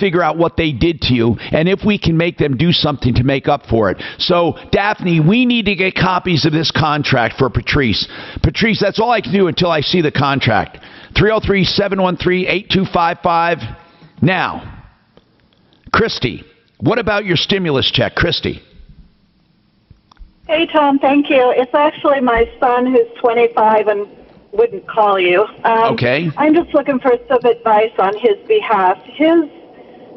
figure out what they did to you and if we can make them do something to make up for it. So, Daphne, we need to get copies of this contract for Patrice. Patrice, that's all I can do until I see the contract. 303-713-8255. Now, Christy, what about your stimulus check? Christy. Hey, Tom, thank you. It's actually my son who's 25 and wouldn't call you. Okay. I'm just looking for some advice on his behalf. His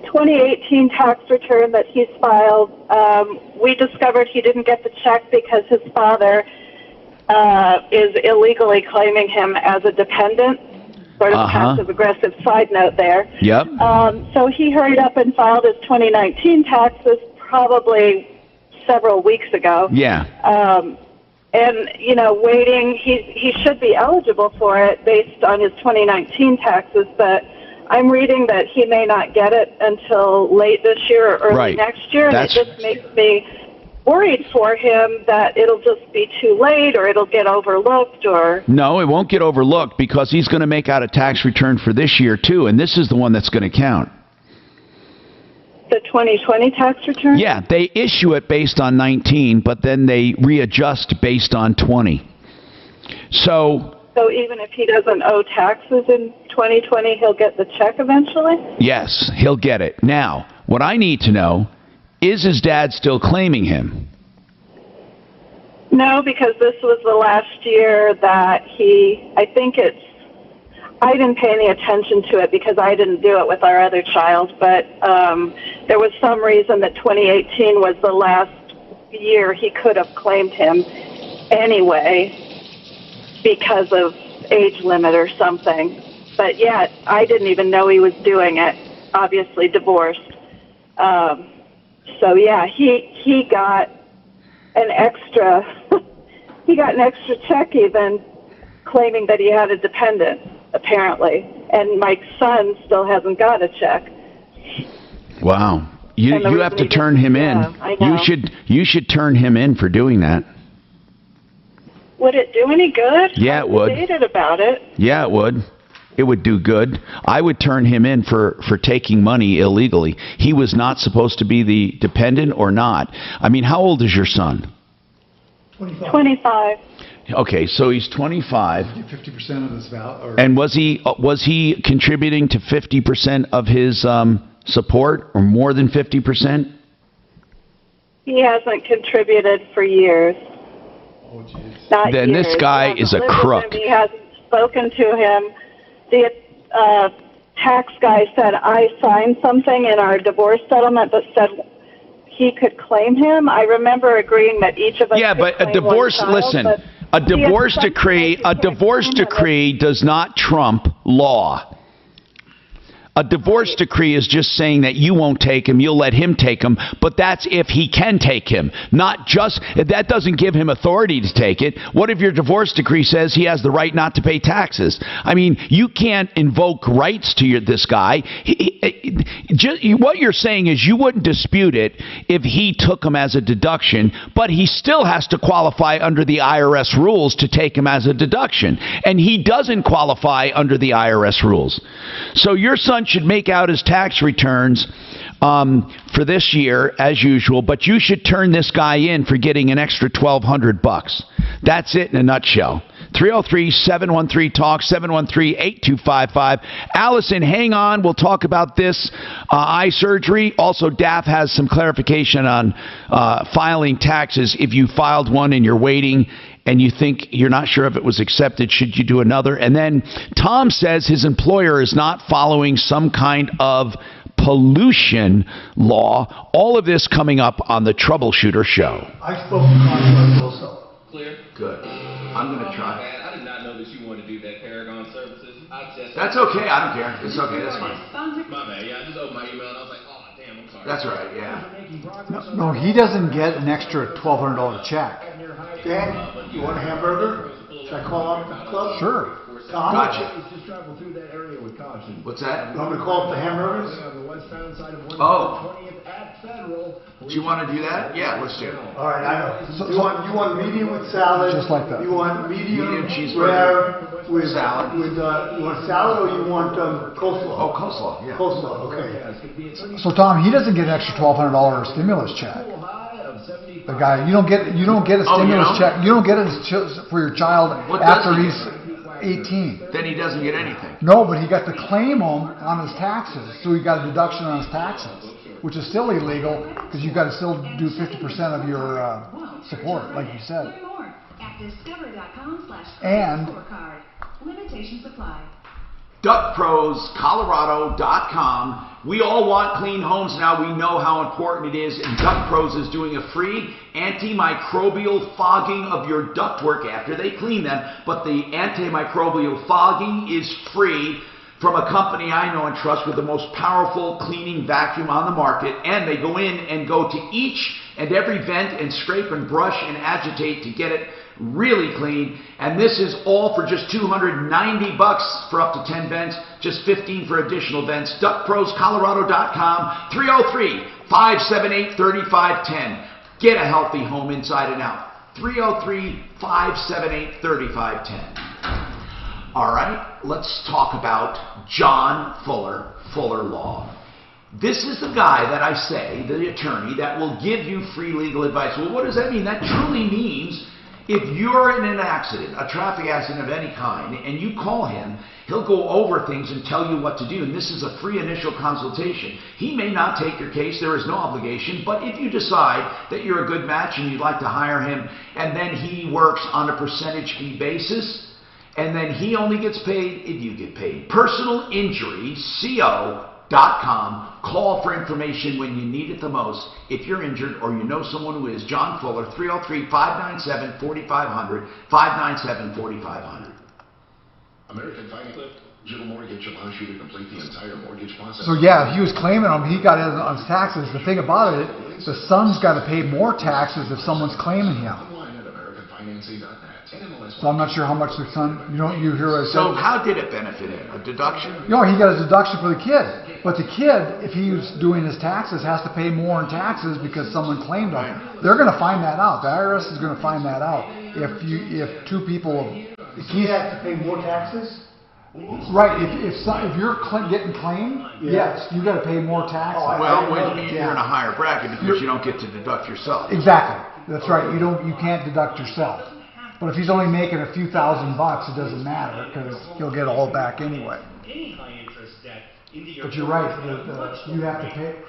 2018 tax return that he's filed, we discovered he didn't get the check because his father is illegally claiming him as a dependent. Sort of passive-aggressive side note there. Yep. So he hurried up and filed his 2019 taxes probably several weeks ago. Yeah. And, waiting, he should be eligible for it based on his 2019 taxes, but I'm reading that he may not get it until late this year or early next year, and it just makes me worried for him that it'll just be too late or it'll get overlooked or... No, it won't get overlooked because he's going to make out a tax return for this year, too, and this is the one that's going to count. The 2020 tax return? Yeah, they issue it based on 19, but then they readjust based on 20. So even if he doesn't owe taxes in 2020, he'll get the check eventually? Yes, he'll get it. Now, what I need to know, is his dad still claiming him? No, because this was the last year that I didn't pay any attention to it because I didn't do it with our other child, but there was some reason that 2018 was the last year he could have claimed him anyway because of age limit or something. But yet, I didn't even know he was doing it, obviously divorced. So yeah, he got an extra, he got an extra check even claiming that he had a dependent, apparently. And my son still hasn't got a check. Wow. You have to turn him in. I know. You should turn him in for doing that. Would it do any good? Yeah, it would. I debated about it. Yeah, it would. It would do good. I would turn him in for taking money illegally. He was not supposed to be the dependent or not. I mean, how old is your son? 25. Okay, so he's 25. 50% of his value. And was he contributing to 50% of his support, or more than 50%? He hasn't contributed for years. Oh, jeez. Not Then years. this guy is a crook. He hasn't spoken to him. The tax guy said, I signed something in our divorce settlement that said he could claim him. I remember agreeing that each of us Yeah, could but a claim divorce, one child, listen, but a divorce decree does not trump law. A divorce decree is just saying that you won't take him, you'll let him take him, but that's if he can take him. Not just, that doesn't give him authority to take it. What if your divorce decree says he has the right not to pay taxes? I mean, you can't invoke rights to this guy. What you're saying is you wouldn't dispute it if he took him as a deduction, but he still has to qualify under the IRS rules to take him as a deduction. And he doesn't qualify under the IRS rules. So your son should make out his tax returns for this year as usual, but you should turn this guy in for getting an extra $1,200. That's it in a nutshell. 303-713-TALK, 713-8255. Allison, hang on. We'll talk about this eye surgery. Also, DAF has some clarification on filing taxes. If you filed one and you're waiting and you think you're not sure if it was accepted, should you do another? And then Tom says his employer is not following some kind of pollution law. All of this coming up on the Troubleshooter Show. I spoke to contractors also. Clear? Good. I'm going to try. Man, I did not know that you wanted to do that, Paragon Services. That's okay. I don't care. It's okay. That's fine. My bad. Yeah, I just opened my email and I was like, oh, damn, I'm sorry. That's right. Yeah. No, he doesn't get an extra $1,200 check. Dan, you want a hamburger? Should I call up the club? Sure. Tom? Gotcha. Just travel through that area with caution. What's that? You want me to call up the hamburgers? On the westbound side of Oh. 20th at Federal. Do you want to do that? Yeah, let's do it. All right, I know. You want medium with salad? Just like that. You want medium cheeseburger rare with salad. With you want salad or you want coleslaw? Oh, coleslaw. Yeah. Coleslaw. Okay. So Tom, he doesn't get an extra $1,200 stimulus check. The guy, you don't get a stimulus check. You don't get it for your child after he's 18. Then he doesn't get anything. No, but he got to claim them on his taxes, so he got a deduction on his taxes, which is still illegal because you've got to still do 50% of your support, like you said. Learn more at discover.com/scorecard. Limitations apply. DuckProsColorado.com. We all want clean homes now. We know how important it is, and Duck Pros is doing a free antimicrobial fogging of your ductwork after they clean them. But the antimicrobial fogging is free from a company I know and trust with the most powerful cleaning vacuum on the market. And they go in and go to each and every vent and scrape and brush and agitate to get it really clean. And this is all for just $290 for up to 10 vents, just $15 for additional vents. DuckProsColorado.com, 303-578-3510. Get a healthy home inside and out. 303-578-3510. All right, let's talk about John Fuller, Fuller Law. This is the guy that I say, the attorney, that will give you free legal advice. Well, what does that mean? That truly means if you're in an accident, a traffic accident of any kind, and you call him, he'll go over things and tell you what to do. And this is a free initial consultation. He may not take your case. There is no obligation. But if you decide that you're a good match and you'd like to hire him, and then he works on a percentage fee basis, And then he only gets paid if you get paid. PersonalInjuryCO.com. Call for information when you need it the most. If you're injured or you know someone who is, John Fuller, 303-597-4500, 597-4500. American Finance, Jill Mortgage allows you to complete the entire mortgage process. So yeah, he was claiming them. He got it on his taxes. The thing about it, the son's got to pay more taxes if someone's claiming him. So I'm not sure how much their son. You hear what I said? So how did it benefit him? A deduction? No, he got a deduction for the kid. But the kid, if he was doing his taxes, has to pay more in taxes because someone claimed him. They're going to find that out. The IRS is going to find that out. If two people, he has to pay more taxes. Right. If you're getting claimed, yes, you got to pay more taxes. Well, you're in a higher bracket because you don't get to deduct yourself. Exactly. That's right. You can't deduct yourself. But if he's only making a few $1,000, it doesn't matter because he'll get all back anyway. But you're right. You have to pay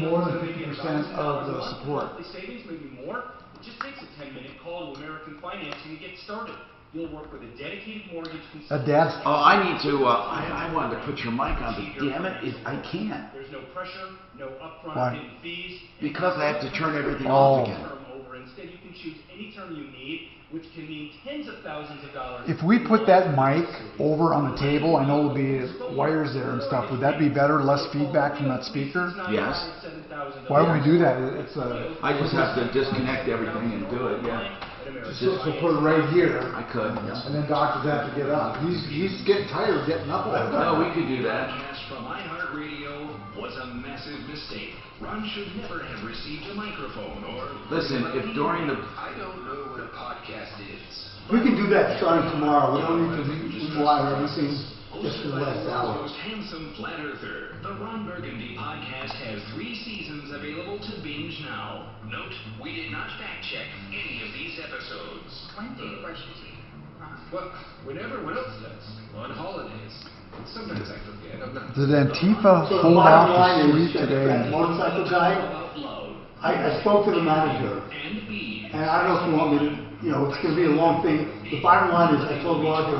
more than 50% of the support. Savings, maybe more. It just takes a 10-minute call to American Finance and you get started. You'll work with a dedicated mortgage consultant. I need to. I wanted to put your mic on, but damn it, I can't. There's no pressure, no upfront hidden fees. Because I have to turn everything off again. Instead, you can choose any term you need, which can mean tens of thousands of dollars. If we put that mic over on the table, I know there'll be wires there and stuff. Would that be better? Less feedback from that speaker? Yes. Why don't we do that? I just have to disconnect everything and do it. Yeah. So put it right here. I could. And then doctors have to get up. He's getting tired of getting up all the time. No, we could do that. From iHeartRadio was a massive mistake. Ron should never have received a microphone or... Listen, if during the... I don't know what a podcast is. We can do that starting tomorrow. We don't need to rewire everything just for the last hour. Most handsome flat earther, the Ron Burgundy podcast has 3 seasons available to binge now. Note, we did not fact check any of these episodes. Plenty to brush your teeth. Well, when everyone else does, on holidays. Sometimes I forget. Did Antifa hold off the street today? That motorcycle guy, I spoke to the manager, and I don't know if you want me to, it's going to be a long thing. The bottom line is, I told Roger,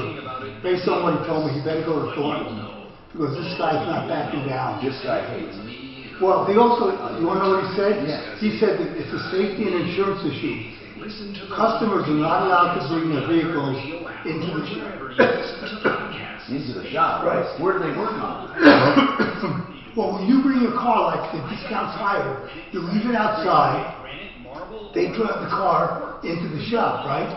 based on what he told me, he better go to Thornton, because this guy's not backing down. This guy hates me. Well, he also, you want to know what he said? He said that it's a safety and insurance issue. Customers are not allowed to bring their vehicles into the shop. Into the shop? Right. Where do they work on? Well, when you bring your car, like the discount tire, you leave it outside, they drive the car into the shop, right?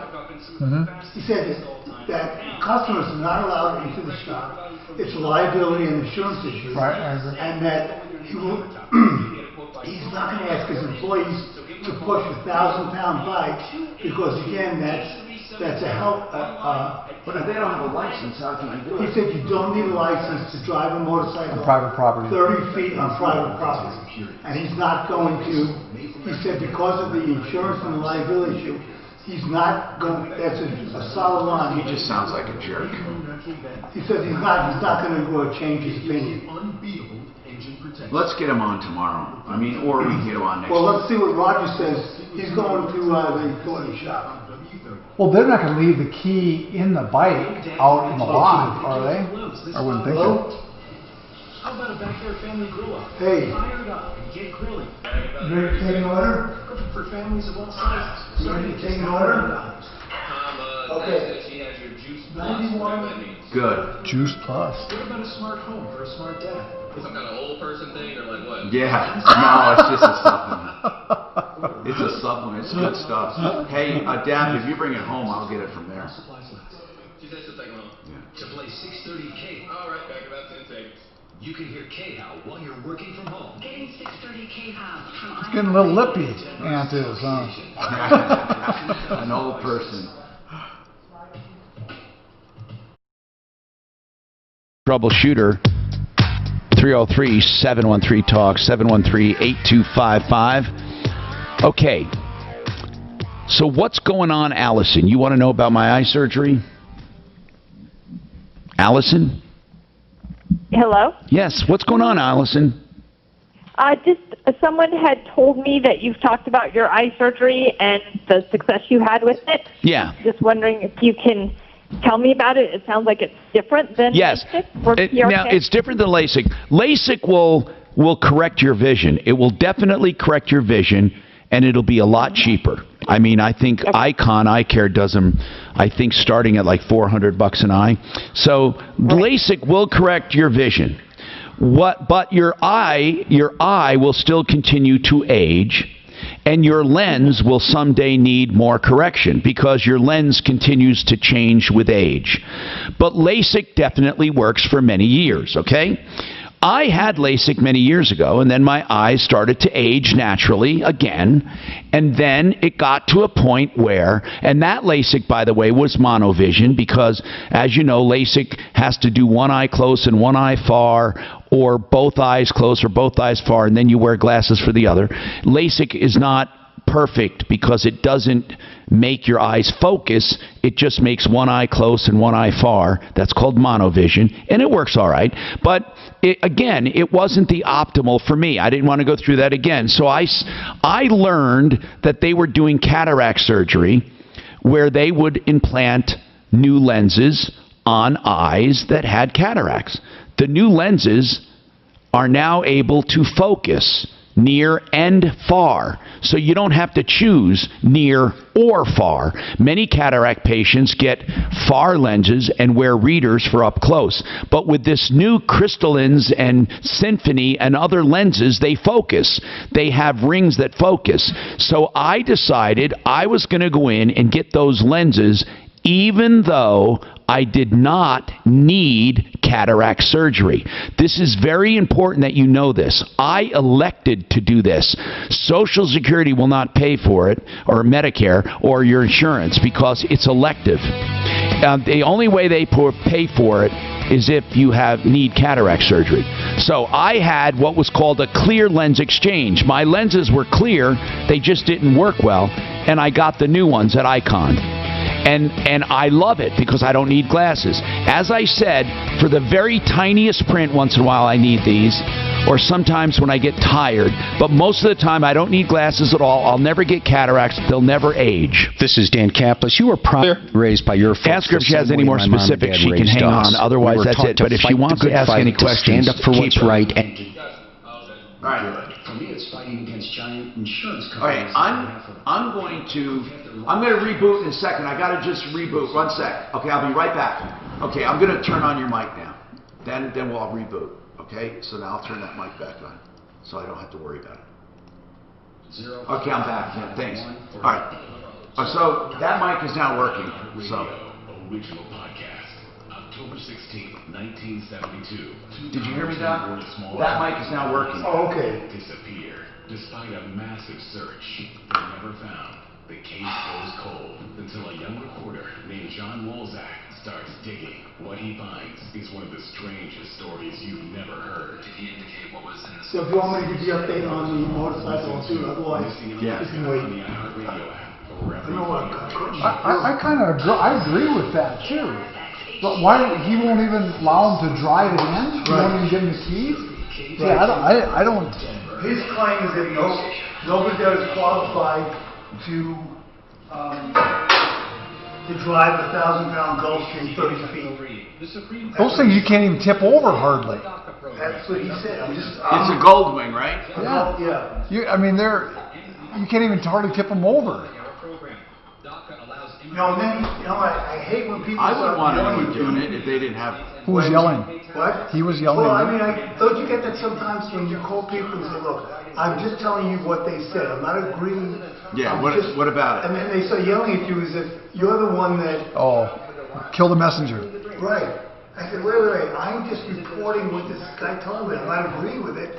Mm-hmm. He said that customers are not allowed into the shop. It's a liability and insurance issue. Right, I agree. And that he's not going to ask his employees to push a 1,000-pound bike because, again, that's a help. But if they don't have a license, how can I do it? He said you don't need a license to drive a motorcycle on private property. 30 feet on private property. And he's not going to, he said because of the insurance and the liability issue, he's not going, that's a solid line. He just sounds like a jerk. He said he's not going to change his opinion. Let's get him on tomorrow. Or we can get him on next Well, let's see what Roger says. He's going to the toy shop. Well, they're not going to leave the key in the bike out in the lot, are they? I wouldn't think so. How about a backyard family grill up? Hey. Fire it up and get grilling. You ready to take an order? Perfect for families of all sizes. You ready to take an order? Okay. She has your juice plus. 91. Good. Juice plus. What about a smart home for a smart dad? Some kind of old person thing or like what? Yeah. No, it's just a supplement. It's a supplement. It's good stuff. Hey, Dad, if you bring it home, I'll get it from there. She said she'll take them home. To play 630K. All right, back about 10 seconds. You can hear K-How while you're working from home. Getting 630 K-How from It's getting a little lippy, Aunt is, huh? An old person. Troubleshooter. 303-713-TALK, 713-8255. Okay. So what's going on, Allison? You want to know about my eye surgery? Allison? Hello? Yes. What's going on, Allison? Someone had told me that you've talked about your eye surgery and the success you had with it. Yeah. Just wondering if you can Tell me about it. It sounds like it's different than LASIK or PRK. Now, it's different than LASIK. LASIK will correct your vision. It will definitely correct your vision, and it'll be a lot cheaper. I mean, I think Icon Eye Care does them, I think, starting at like $400 an eye. So LASIK will correct your vision. But your eye will still continue to age, and your lens will someday need more correction because your lens continues to change with age. But LASIK definitely works for many years, okay? I had LASIK many years ago, and then my eyes started to age naturally again, and then it got to a point where, and that LASIK, by the way, was monovision because, as you know, LASIK has to do one eye close and one eye far, or both eyes close or both eyes far, and then you wear glasses for the other. LASIK is not perfect because it doesn't make your eyes focus. It just makes one eye close and one eye far. That's called monovision, and it works all right. But again, it wasn't the optimal for me. I didn't want to go through that again. So I learned that they were doing cataract surgery where they would implant new lenses on eyes that had cataracts. The new lenses are now able to focus near and far, so you don't have to choose near or far. Many cataract patients get far lenses and wear readers for up close, but with this new crystallines and symphony and other lenses, they focus. They have rings that focus. So I decided I was going to go in and get those lenses even though I did not need cataract surgery. This is very important that you know this. I elected to do this. Social Security will not pay for it, or Medicare, or your insurance, because it's elective. The only way they pay for it is if you need cataract surgery. So I had what was called a clear lens exchange. My lenses were clear, they just didn't work well, and I got the new ones at Icon. And I love it because I don't need glasses. As I said, for the very tiniest print, once in a while I need these, or sometimes when I get tired. But most of the time I don't need glasses at all. I'll never get cataracts. They'll never age. This is Dan Kaplis. You were probably raised by your folks. Ask her if she has any more specifics. She can hang on. Otherwise, that's it. But if she wants to ask any questions, stand up for what's right. All right. For me, it's fighting against giant insurance companies. All right, I'm going to reboot in a second. I got to just reboot. 1 sec. Okay, I'll be right back. Okay, I'm going to turn on your mic now. Then we'll all reboot. Okay, so now I'll turn that mic back on, so I don't have to worry about it. Okay, I'm back. Yeah, thanks. All right. So that mic is now working. So. Original podcast, October 16th, 1972. Did you hear me, Doc? That mic is now working. Oh, okay. Disappear. Despite a massive search, they never found. The case goes cold until a young reporter named John Wolzak starts digging. What he finds is one of the strangest stories you've never heard. Did he indicate what was in the So if you want me to give you an update on the motorcycle too, otherwise, yeah. you can wait. I know what, I kind of agree with that too. But why he won't even allow him to drive it in? He won't even give him the keys? Right. Yeah, I don't. His claim is that nobody that is qualified to drive a 1,000-pound Gulfstream 30 feet. Those things you can't even tip over hardly. That's what he said. It's a Goldwing, right? Yeah. I mean, you can't even hardly tip them over. And then, I hate when people I would want to keep doing it if they didn't have. Who was yelling? What? He was yelling. Well, I mean, don't you get that sometimes when you call people and say, look, I'm just telling you what they said. I'm not agreeing. Yeah, what about it? And then they start yelling at you as if you're the one that... Oh, kill the messenger. Right. I said, wait. I'm just reporting what this guy told me. I'm not agreeing with it.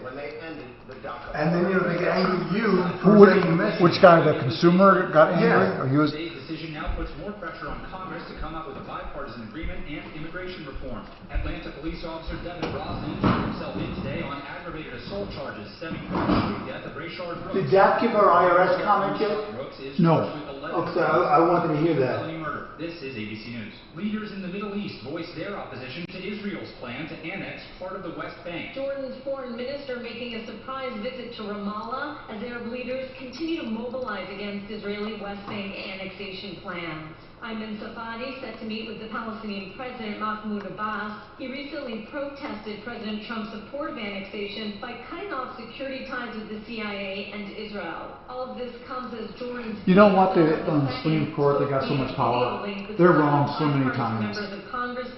And then, they get angry at you for taking the message. Which guy? The consumer got angry? Yeah. Or he was... Today's decision now puts more pressure on Congress to come up with a bipartisan agreement and immigration reform. Atlanta police officer Devin Brosnan turned himself in today on aggravated assault charges stemming from the shooting death of Rayshard Brooks. Did that give our IRS comment yet? No. Okay, I wanted to hear that. This is ABC News. Leaders in the Middle East voiced their opposition to Israel's plan to annex part of the West Bank. Jordan's foreign minister making a surprise visit to Ramallah as Arab leaders continue to mobilize against Israeli West Bank annexation plans. Ayman Safadi set to meet with the Palestinian President Mahmoud Abbas. He recently protested President Trump's support of annexation by cutting off security ties with the CIA and Israel. All of this comes as Jordan's... You know what? On the Supreme Court, they got so much power. They're wrong so many times.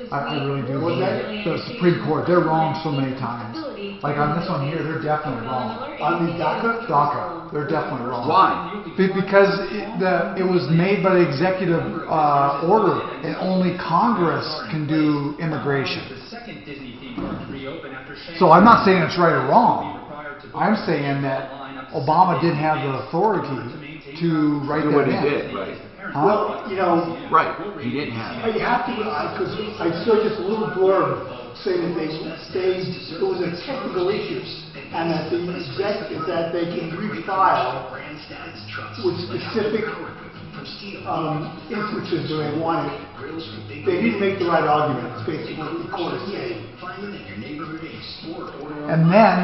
I really do. The Supreme Court, they're wrong so many times. Like on this one here, they're definitely wrong. On the DACA? DACA, they're definitely wrong. Why? Because it was made by the executive order, and only Congress can do immigration. So I'm not saying it's right or wrong. I'm saying that Obama didn't have the authority to write that what in. he did, right? Huh? Well, you know, right. He didn't have it. You have to, because I saw just a little blurb saying that it was a technical issue, and that they can refile with specific instances that they wanted. They didn't make the right argument. It's basically what the court is saying. And then,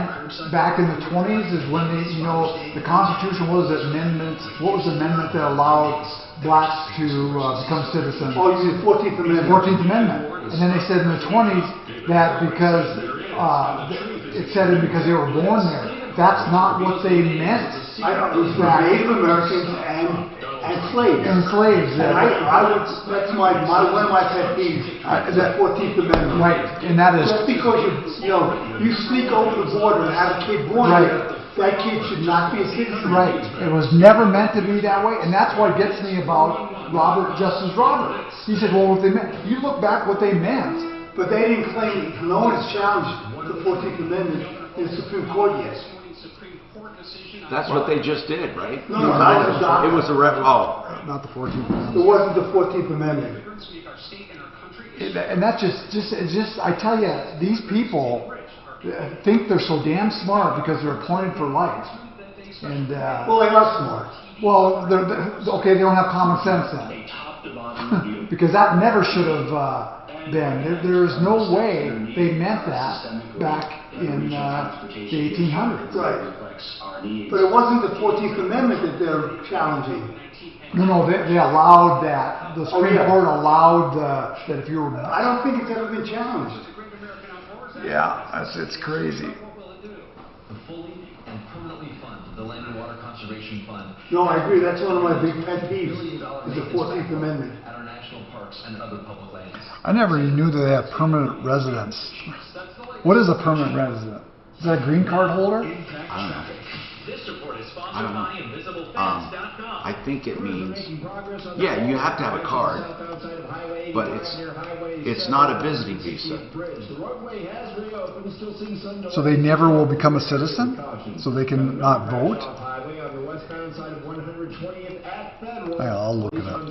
back in the 20s is when the Constitution was amendments. What was the amendment that allowed blacks to become citizens? Oh, you mean the 14th Amendment. 14th Amendment. And then they said in the 20s that because it said it because they were born there. That's not what they meant. I don't know. It was Native Americans and slaves. And slaves. And that's one of my pet peeves. That 14th Amendment. Right. And that is just because you sneak over the border and have a kid born here, that kid should not be a citizen. Right. It was never meant to be that way, and that's what gets me about Justice Roberts. He said, well, what they meant. You look back what they meant. But they didn't claim, no one has challenged the 14th Amendment in the Supreme Court yet. That's what they just did, right? No, not it was a not the 14th Amendment. It wasn't the 14th Amendment. And that's just, I tell you, these people think they're so damn smart because they're appointed for life. And well, they are smart. Well, okay, they don't have common sense then, because that never should have been. There's no way they meant that back in the 1800s. Right. But it wasn't the 14th Amendment that they're challenging. No, they allowed that. The Supreme Court allowed that if you were... I don't think it's ever been challenged. Yeah, it's crazy. The fully and permanently fund the Land and Water Conservation Fund. No, I agree. That's one of my big pet peeves, is the 14th Amendment. At our national parks and other public lands. I never even knew that they have permanent residence. What is a permanent resident? Is that a green card holder? I don't know. This report is sponsored by InvisibleFence.com. I think it means, yeah, you have to have a card, but it's not a visiting visa. So they never will become a citizen? So they can not vote? I'll look it up.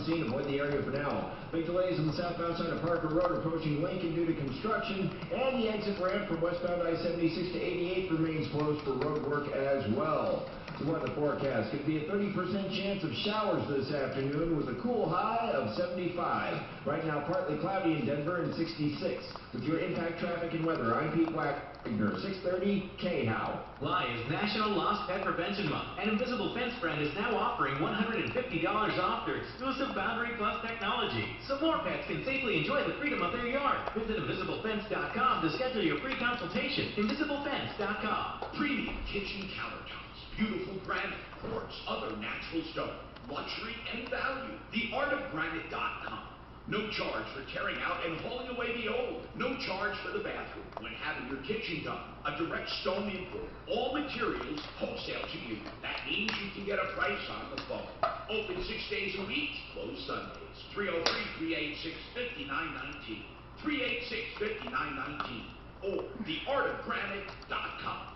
Big delays on the southbound side of Parker Road approaching Lincoln due to construction, and the exit ramp from westbound I-76 to 88 remains closed for road work as well. The weather forecast could be a 30% chance of showers this afternoon with a cool high of 75. Right now, partly cloudy in Denver and 66. With your impact traffic and weather, I'm Pete Wagner, 630 KHOW. July is National Lost Pet Prevention Month, and Invisible Fence brand is now offering $150 off their exclusive Boundary Plus technology, so more pets can safely enjoy the freedom of their yard. Visit InvisibleFence.com to schedule your free consultation. InvisibleFence.com. Premium kitchen countertops, beautiful granite, quartz, other natural stone, luxury and value. TheArtofGranite.com. No charge for tearing out and hauling away the old. No charge for the bathroom when having your kitchen done. A direct stone input. All materials wholesale to you. That means you can get a price on the phone. Open 6 days a week. Closed Sundays. 303-386-5919. 386-5919. Or TheArtofGranite.com.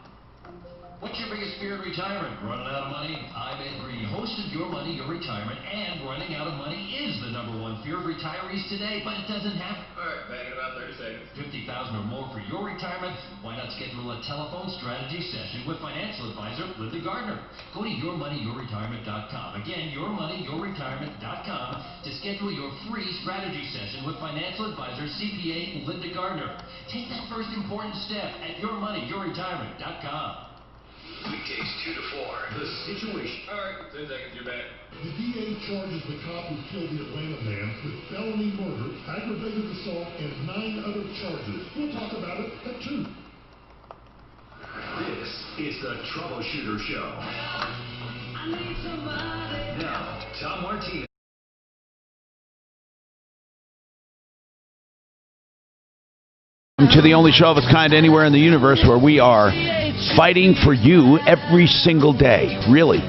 What's your biggest fear in retirement? Running out of money? I Bet Green hosted Your Money, Your Retirement, and running out of money is the #1 fear of retirees today, but it doesn't happen. All right, back in about 30 seconds. $50,000 or more for your retirement? Why not schedule a telephone strategy session with financial advisor Linda Gardner? Go to YourMoneyYourRetirement.com. Again, YourMoneyYourRetirement.com to schedule your free strategy session with financial advisor CPA Linda Gardner. Take that first important step at YourMoneyYourRetirement.com. Weekdays 2 to 4. The Situation. All right, 10 seconds, you're back. The DA charges the cop who killed the Atlanta man with felony murder, aggravated assault, and 9 other charges. We'll talk about it at 2. This is the Troubleshooter Show. Now, Tom Martinez. To the only show of its kind anywhere in the universe where we are fighting for you every single day. Really.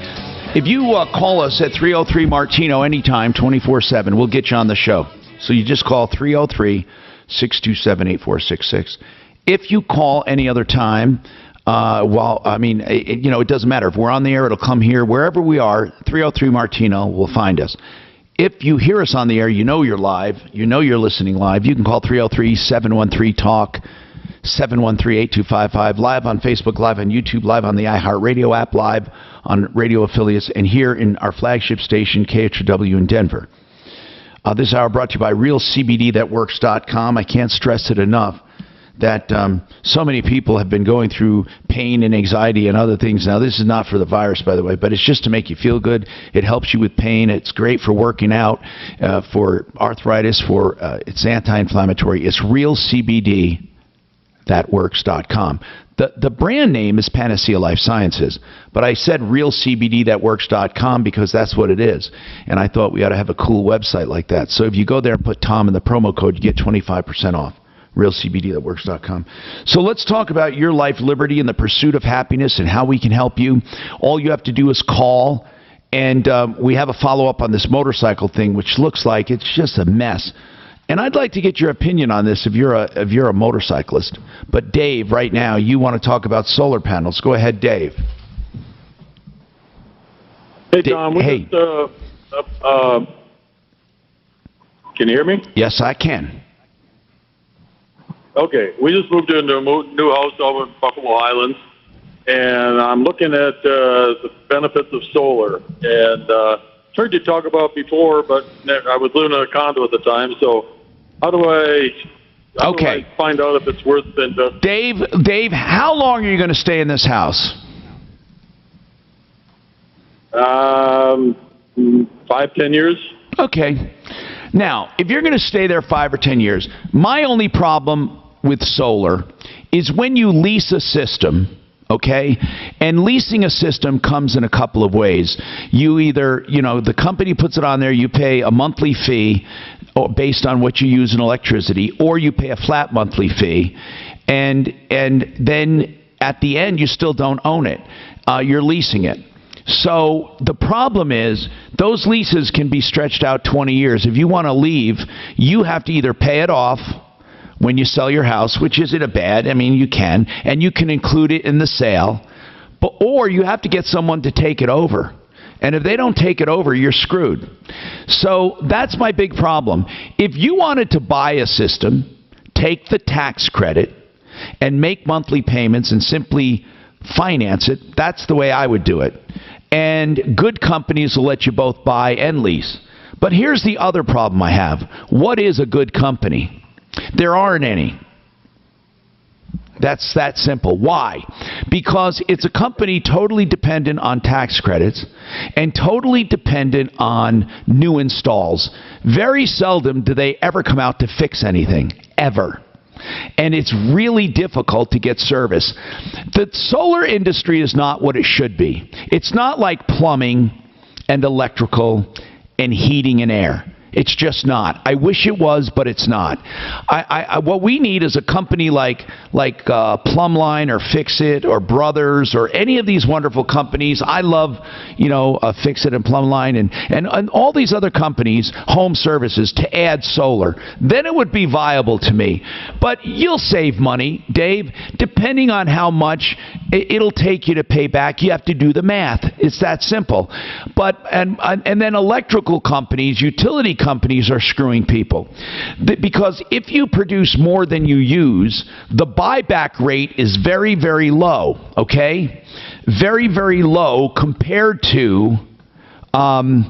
If you call us at 303-MARTINO anytime, 24/7, we'll get you on the show. So you just call 303-627-8466. If you call any other time, it doesn't matter. If we're on the air, it'll come here. Wherever we are, 303-MARTINO will find us. If you hear us on the air, you know you're live. You know you're listening live. You can call 303-713-TALK, 713-8255, live on Facebook, live on YouTube, live on the iHeartRadio app, live on radio affiliates, and here in our flagship station, KHW in Denver. This hour brought to you by RealCBDThatWorks.com. I can't stress it enough that so many people have been going through pain and anxiety and other things. Now, this is not for the virus, by the way, but it's just to make you feel good. It helps you with pain. It's great for working out, for arthritis, it's anti-inflammatory. It's RealCBDThatWorks.com. The brand name is Panacea Life Sciences, but I said RealCBDThatWorks.com because that's what it is. And I thought we ought to have a cool website like that. So if you go there and put Tom in the promo code, you get 25% off. RealCBDThatWorks.com. So let's talk about your life, liberty, and the pursuit of happiness and how we can help you. All you have to do is call, and we have a follow-up on this motorcycle thing, which looks like it's just a mess. And I'd like to get your opinion on this if you're a motorcyclist. But Dave, right now, you want to talk about solar panels. Go ahead, Dave. Hey, Tom. Can you hear me? Yes, I can. Okay, we just moved into a new house over in Buffalo Islands, and I'm looking at the benefits of solar. And heard you talk about before, but I was living in a condo at the time. So how do I find out if it's worth investing? Dave, how long are you going to stay in this house? 5-10 years. Okay. Now, if you're going to stay there 5 or 10 years, my only problem with solar is when you lease a system, okay? And leasing a system comes in a couple of ways. You either, the company puts it on there, you pay a monthly fee based on what you use in electricity, or you pay a flat monthly fee, and then at the end you still don't own it. You're leasing it. So the problem is those leases can be stretched out 20 years. If you want to leave, you have to either pay it off when you sell your house, which isn't a bad, you can, and you can include it in the sale, or you have to get someone to take it over. And if they don't take it over, you're screwed. So that's my big problem. If you wanted to buy a system, take the tax credit, and make monthly payments and simply finance it, that's the way I would do it. And good companies will let you both buy and lease. But here's the other problem I have. What is a good company? There aren't any. That's that simple. Why? Because it's a company totally dependent on tax credits and totally dependent on new installs. Very seldom do they ever come out to fix anything, ever. And it's really difficult to get service. The solar industry is not what it should be. It's not like plumbing and electrical and heating and air. It's just not. I wish it was, but it's not. What we need is a company like Plumline or Fix-It or Brothers or any of these wonderful companies. I love, Fix-It and Plumline and all these other companies, home services, to add solar. Then it would be viable to me. But you'll save money, Dave, depending on how much it'll take you to pay back. You have to do the math. It's that simple. But and then electrical companies, utility companies are screwing people. Because if you produce more than you use, the buyback rate is very, very low, okay? Very, very low compared to how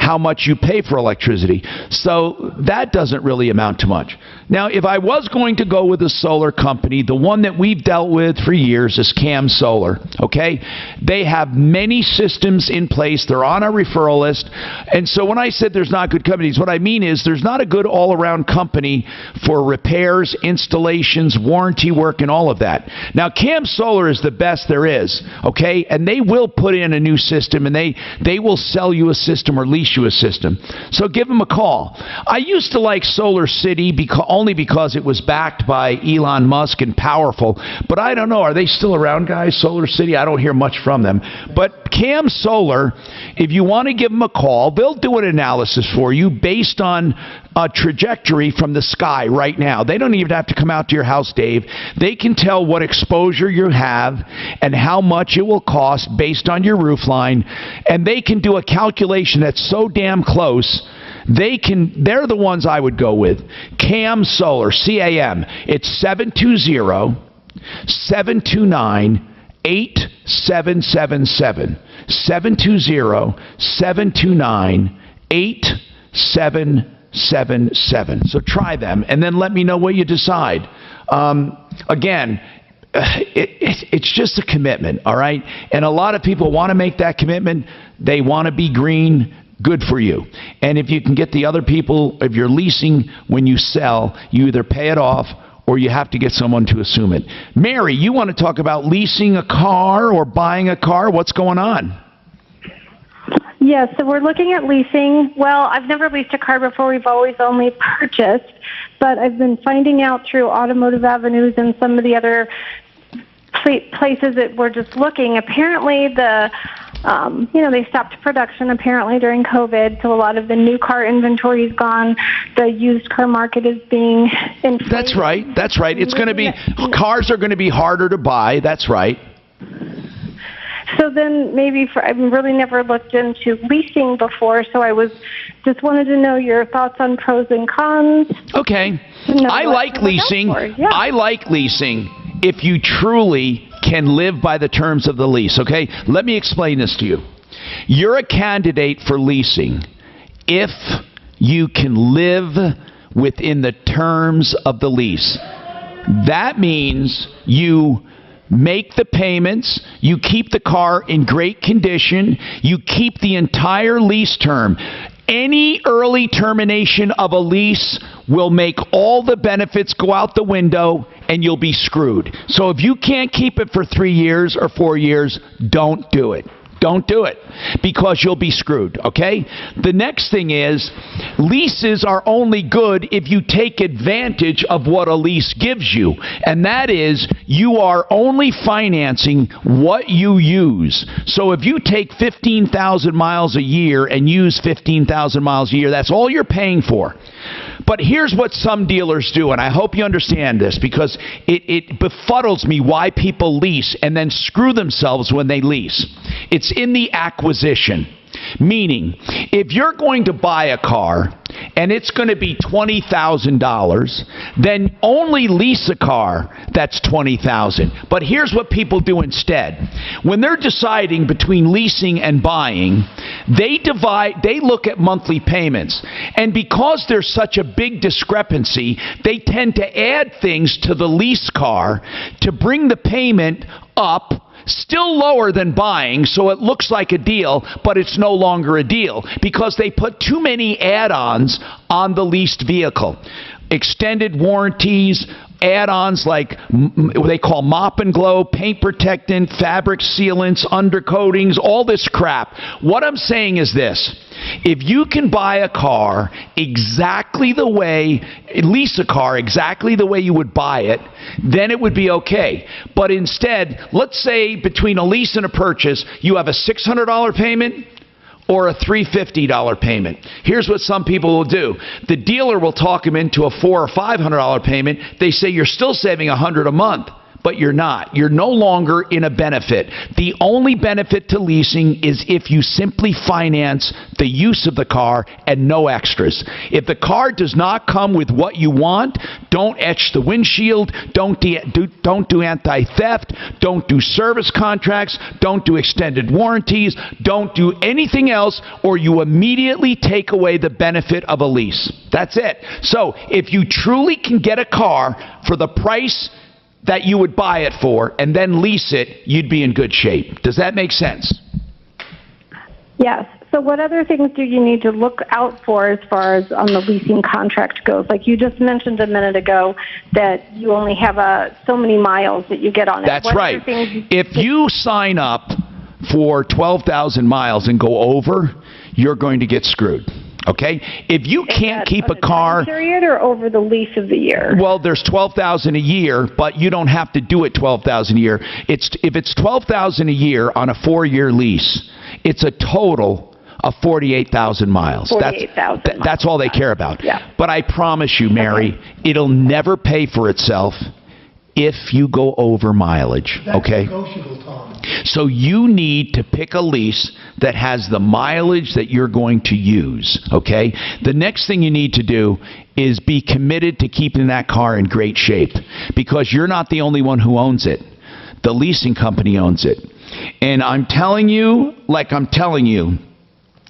how much you pay for electricity. So that doesn't really amount to much. Now, if I was going to go with a solar company, the one that we've dealt with for years is Cam Solar, okay? They have many systems in place. They're on our referral list. And so when I said there's not good companies, what I mean is there's not a good all-around company for repairs, installations, warranty work, and all of that. Now, Cam Solar is the best there is, okay? And they will put in a new system, and they will sell you a system or lease you a system. So give them a call. I used to like Solar City only because it was backed by Elon Musk and powerful. But I don't know. Are they still around, guys? Solar City? I don't hear much from them. But Cam Solar, if you want to give them a call, they'll do an analysis for you based on a trajectory from the sky right now. They don't even have to come out to your house, Dave. They can tell what exposure you have and how much it will cost based on your roof line. And they can do a calculation that's so damn close. They're the ones I would go with. Cam Solar, C-A-M. It's 720-729-8777. 720-729-8777. So try them, and then let me know what you decide. Again, it's just a commitment, all right? And a lot of people want to make that commitment. They want to be green. Good for you. And if you can get the other people, if you're leasing when you sell, you either pay it off or you have to get someone to assume it. Mary, you want to talk about leasing a car or buying a car? What's going on? Yes, so we're looking at leasing. Well, I've never leased a car before. We've always only purchased. But I've been finding out through Automotive Avenues and some of the other places that we're just looking. Apparently they stopped production apparently during COVID, so a lot of the new car inventory is gone. The used car market is being inflated. That's right. It's going to be, cars are going to be harder to buy. That's right. So then I've really never looked into leasing before, so I just wanted to know your thoughts on pros and cons. Okay. I like leasing. Yeah. I like leasing if you truly can live by the terms of the lease, okay? Let me explain this to you. You're a candidate for leasing if you can live within the terms of the lease. That means you make the payments, you keep the car in great condition, you keep the entire lease term. Any early termination of a lease will make all the benefits go out the window and you'll be screwed. So if you can't keep it for 3 years or 4 years, don't do it. Don't do it because you'll be screwed, okay? The next thing is leases are only good if you take advantage of what a lease gives you. And that is you are only financing what you use. So if you take 15,000 miles a year and use 15,000 miles a year, that's all you're paying for. But here's what some dealers do, and I hope you understand this because it befuddles me why people lease and then screw themselves when they lease. It's in the acquisition. Meaning, if you're going to buy a car and it's going to be $20,000, then only lease a car that's $20,000. But here's what people do instead. When they're deciding between leasing and buying, they look at monthly payments. And because there's such a big discrepancy, they tend to add things to the lease car to bring the payment up. Still lower than buying, so it looks like a deal, but it's no longer a deal because they put too many add-ons on the leased vehicle. Extended warranties, add-ons like what they call mop and glow, paint protectant, fabric sealants, undercoatings, all this crap. What I'm saying is this. If you can buy a car exactly the way, lease a car exactly the way you would buy it, then it would be okay. But instead, let's say between a lease and a purchase, you have a $600 payment or a $350 payment. Here's what some people will do. The dealer will talk them into a $400 or $500 payment. They say you're still saving $100 a month. but you're not. You're no longer in a benefit. The only benefit to leasing is if you simply finance the use of the car and no extras. If the car does not come with what you want, don't etch the windshield, don't do anti-theft, don't do service contracts, don't do extended warranties, don't do anything else, or you immediately take away the benefit of a lease. That's it. So if you truly can get a car for the price that you would buy it for and then lease it, you'd be in good shape. Does that make sense? Yes. So what other things do you need to look out for as far as on the leasing contract goes? Like you just mentioned a minute ago that you only have so many miles that you get on it. That's right. If you sign up for 12,000 miles and go over, you're going to get screwed. Okay? If you can't keep a car... period or over the lease of the year? Well, there's 12,000 a year, but you don't have to do it 12,000 a year. If it's 12,000 a year on a 4-year lease, it's a total of 48,000 miles. 48,000 That's all they care about. Yeah. But I promise you, Mary, it'll never pay for itself if you go over mileage. Okay? That's negotiable, Tom. So you need to pick a lease that has the mileage that you're going to use, okay? The next thing you need to do is be committed to keeping that car in great shape, because you're not the only one who owns it. The leasing company owns it. And I'm telling you, like I'm telling you,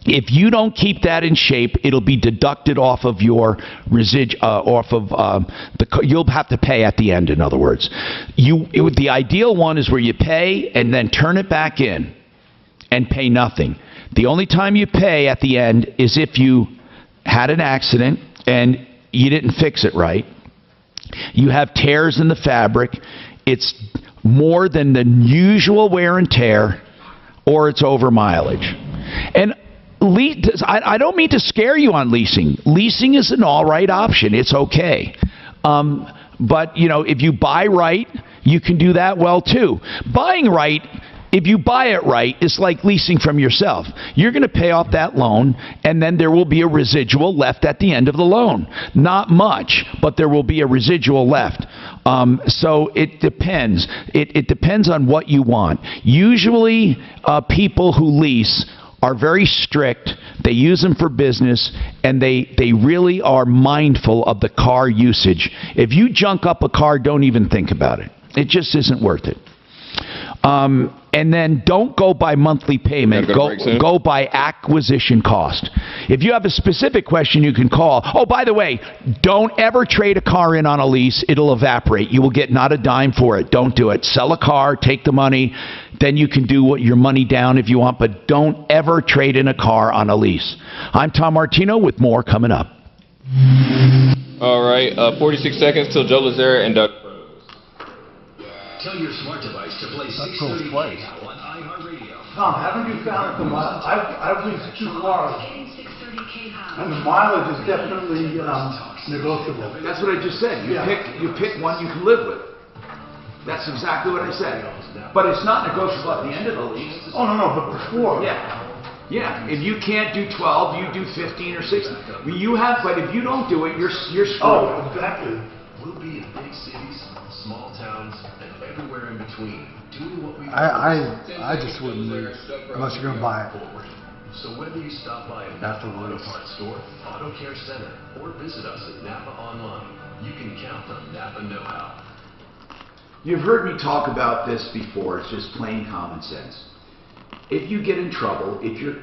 if you don't keep that in shape, it'll be deducted off of your you'll have to pay at the end, in other words. The ideal one is where you pay and then turn it back in and pay nothing. The only time you pay at the end is if you had an accident and you didn't fix it right. You have tears in the fabric. It's more than the usual wear and tear, or it's over mileage. And I don't mean to scare you on leasing. Leasing is an all right option. It's okay. But, you know, if you buy right, you can do that well, too. Buying right, if you buy it right, it's like leasing from yourself. You're going to pay off that loan, and then there will be a residual left at the end of the loan. Not much, but there will be a residual left. So it depends. It depends on what you want. Usually, people who lease are very strict. They use them for business, and they really are mindful of the car usage. If you junk up a car, don't even think about it. It just isn't worth it. And then don't go by monthly payment. Go by acquisition cost. If you have a specific question, you can call. Oh, by the way, don't ever trade a car in on a lease. It'll evaporate. You will get not a dime for it. Don't do it. Sell a car, take the money, then you can do your money down if you want, but don't ever trade in a car on a lease. I'm Tom Martino with more coming up. All right, 46 seconds till Joe Lazare and Doug. Tell your smart device to play 630 now on iHeartRadio. Tom, haven't you found that the mileage? I've leased 2 cars, and the mileage is definitely negotiable. That's what I just said. You pick one you can live with. That's exactly what I said. But it's not negotiable at the end of the lease. Oh, no, but before. Yeah. If you can't do 12, you do 15 or 16. But if you don't do it, you're screwed. Oh, exactly. We'll be in big cities, small towns, and everywhere in between. Doing what we I just wouldn't leave unless you're going to buy it. So whether you stop by a Napa Auto Parts store, Auto Care Center, or visit us at Napa Online, you can count on Napa know-how. You've heard me talk about this before. It's just plain common sense. If you get in trouble, if you're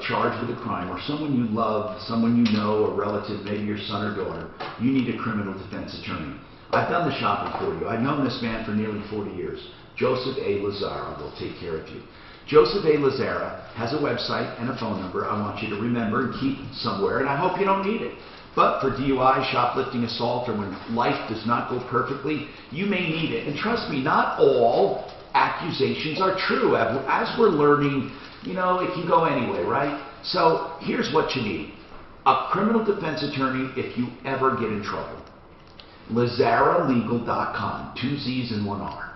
charged with a crime, or someone you love, someone you know, a relative, maybe your son or daughter, you need a criminal defense attorney. I've done the shopping for you. I've known this man for nearly 40 years. Joseph A. Lazara will take care of you. Joseph A. Lazara has a website and a phone number I want you to remember and keep somewhere, and I hope you don't need it. But for DUI, shoplifting, assault, or when life does not go perfectly, you may need it. And trust me, not all accusations are true. As we're learning, you know, it can go anyway, right? So here's what you need. A criminal defense attorney if you ever get in trouble. LazaraLegal.com. 2 Z's and 1 R.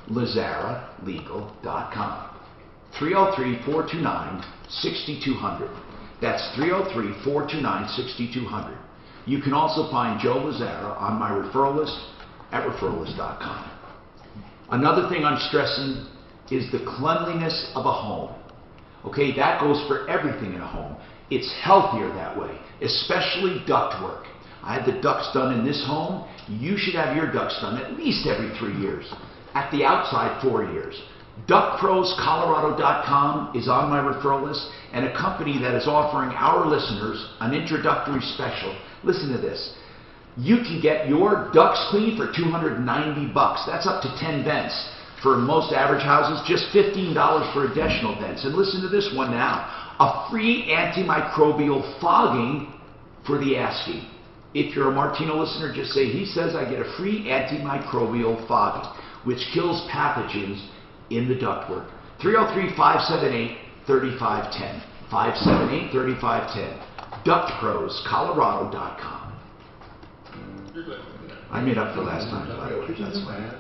LazaraLegal.com. 303-429-6200. That's 303-429-6200. You can also find Joe Lazara on my referral list at referralist.com. Another thing I'm stressing is the cleanliness of a home. Okay, that goes for everything in a home. It's healthier that way, especially ductwork. I had the ducts done in this home. You should have your ducts done at least every 3 years. At the outside, 4 years. DuctProsColorado.com is on my referral list, and a company that is offering our listeners an introductory special. Listen to this. You can get your ducts cleaned for $290. That's up to 10 vents. For most average houses, just $15 for additional vents. And listen to this one now. A free antimicrobial fogging for the asking. If you're a Martino listener, just say, he says I get a free antimicrobial fogging, which kills pathogens in the ductwork. 303-578-3510. 578-3510. DuctProsColorado.com. I made up for last time, by the way. That's fine.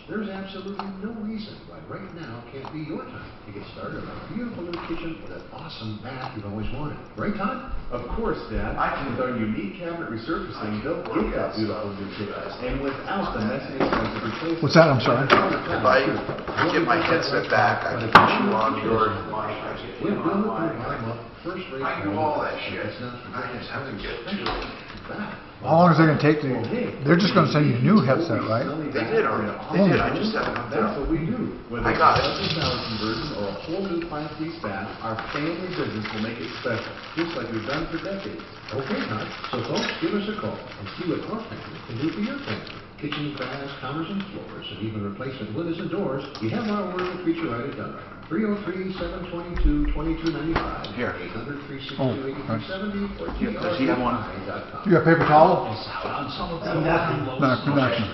There's absolutely no reason why right now can't be your time to get started on a beautiful new kitchen with an awesome bath you've always wanted. Right, Todd? Of course, Dad. With our unique cabinet resurfacing, they'll look at beautiful new kitchens. And without the messy expensive replacement. What's that? I'm sorry. If I get my headset back, I can put you on your... I can do all that shit. I just have to get to it. How long is it going to take to... They're just going to send you a new headset, right? They did already. They did. I just haven't hooked it up. That's what we do. Whether I got it. it's a conversion or a whole new 5-piece bath, our family business will make it special, just like we've done for decades. Okay, Todd. So, folks, give us a call and see what our family can do for your family. Kitchen, baths, counters, and floors, and even replacement windows and doors. You have our word for Feature Right It Done. 303-722-2295. Here. 800-362-8370 or Does he have one? You got paper towel? On some of the Nothing.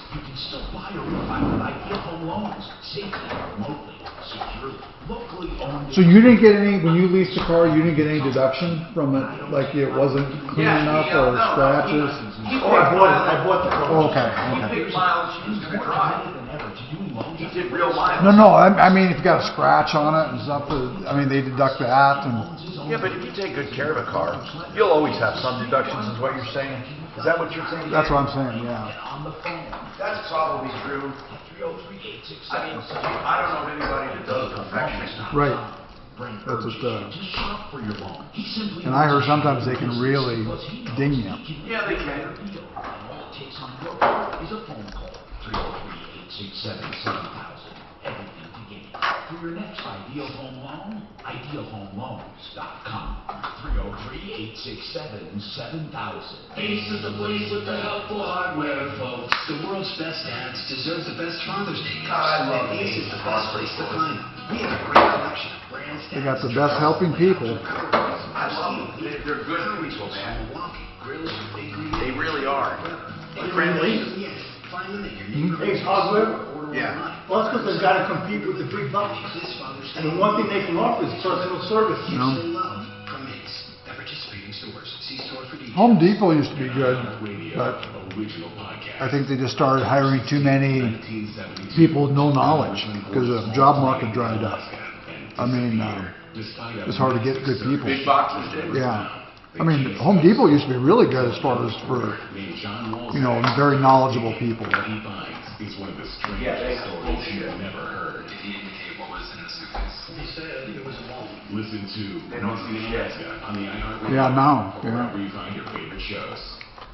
you can still buy or refi with Ideal Home Loans, safely, remotely, securely, locally owned. So you didn't get any, when you leased the car, you didn't get any deduction from it? Like it wasn't clean enough or scratches? I bought the car. Oh, okay. He picked miles he was going to drive. He did real miles. No, I mean, if you got a scratch on it and stuff, I mean, they deduct that and... Yeah, but if you take good care of a car, you'll always have some deductions, is what you're saying? Is that what you're saying? That's what I'm saying, yeah. That's probably true. I mean, I don't know of anybody that does perfection. Right. That's what, and I heard sometimes they can really ding you. Yeah, they can. Is a phone call. 303-867-7000. Everything to gain. For your next Ideal Home Loan, idealhomeloans.com. 303-867-7000. Ace is the place with the helpful hardware, folks. The world's best dads deserve the best Father's Day. God, I love Ace is the best place to find them. We have a great collection of brands. They got the best helping people. I love them. They're good people, man. They really are. Friendly. Yes. Find them at your Ace Hardware? Yeah. Well, that's because they've got to compete with the big bucks. And the one thing they can offer is personal service. Home Depot used to be good, but I think they just started hiring too many people with no knowledge because the job market dried up. I mean, it's hard to get good people. Big boxes did. Yeah. I mean, Home Depot used to be really good as far as for, you know, very knowledgeable people. Yeah, they bullshit. Never heard. Did he indicate what was in the suitcase? He said it was a mall. Listen to They don't see shit. on the iHeartRadio Yeah, now. or wherever you find your favorite shows.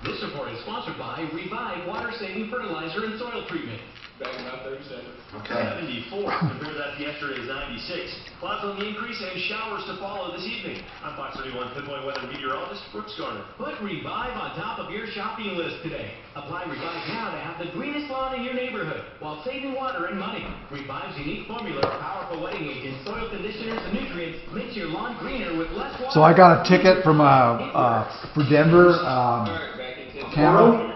This report is sponsored by Revive Water Saving Fertilizer and Soil Treatment. Back in about 30 seconds. Okay. 74. Compare that to yesterday's 96. Clouds on the increase and showers to follow this evening. I'm Fox 31 Pinpoint Weather Meteorologist Brooks Garner. Put Revive on top of your shopping list today. Apply Revive now to have the greenest lawn in your neighborhood while saving water and money. Revive's unique formula of powerful wetting agents, soil conditioners, and nutrients makes your lawn greener with less water. So I got a ticket from for Denver camera.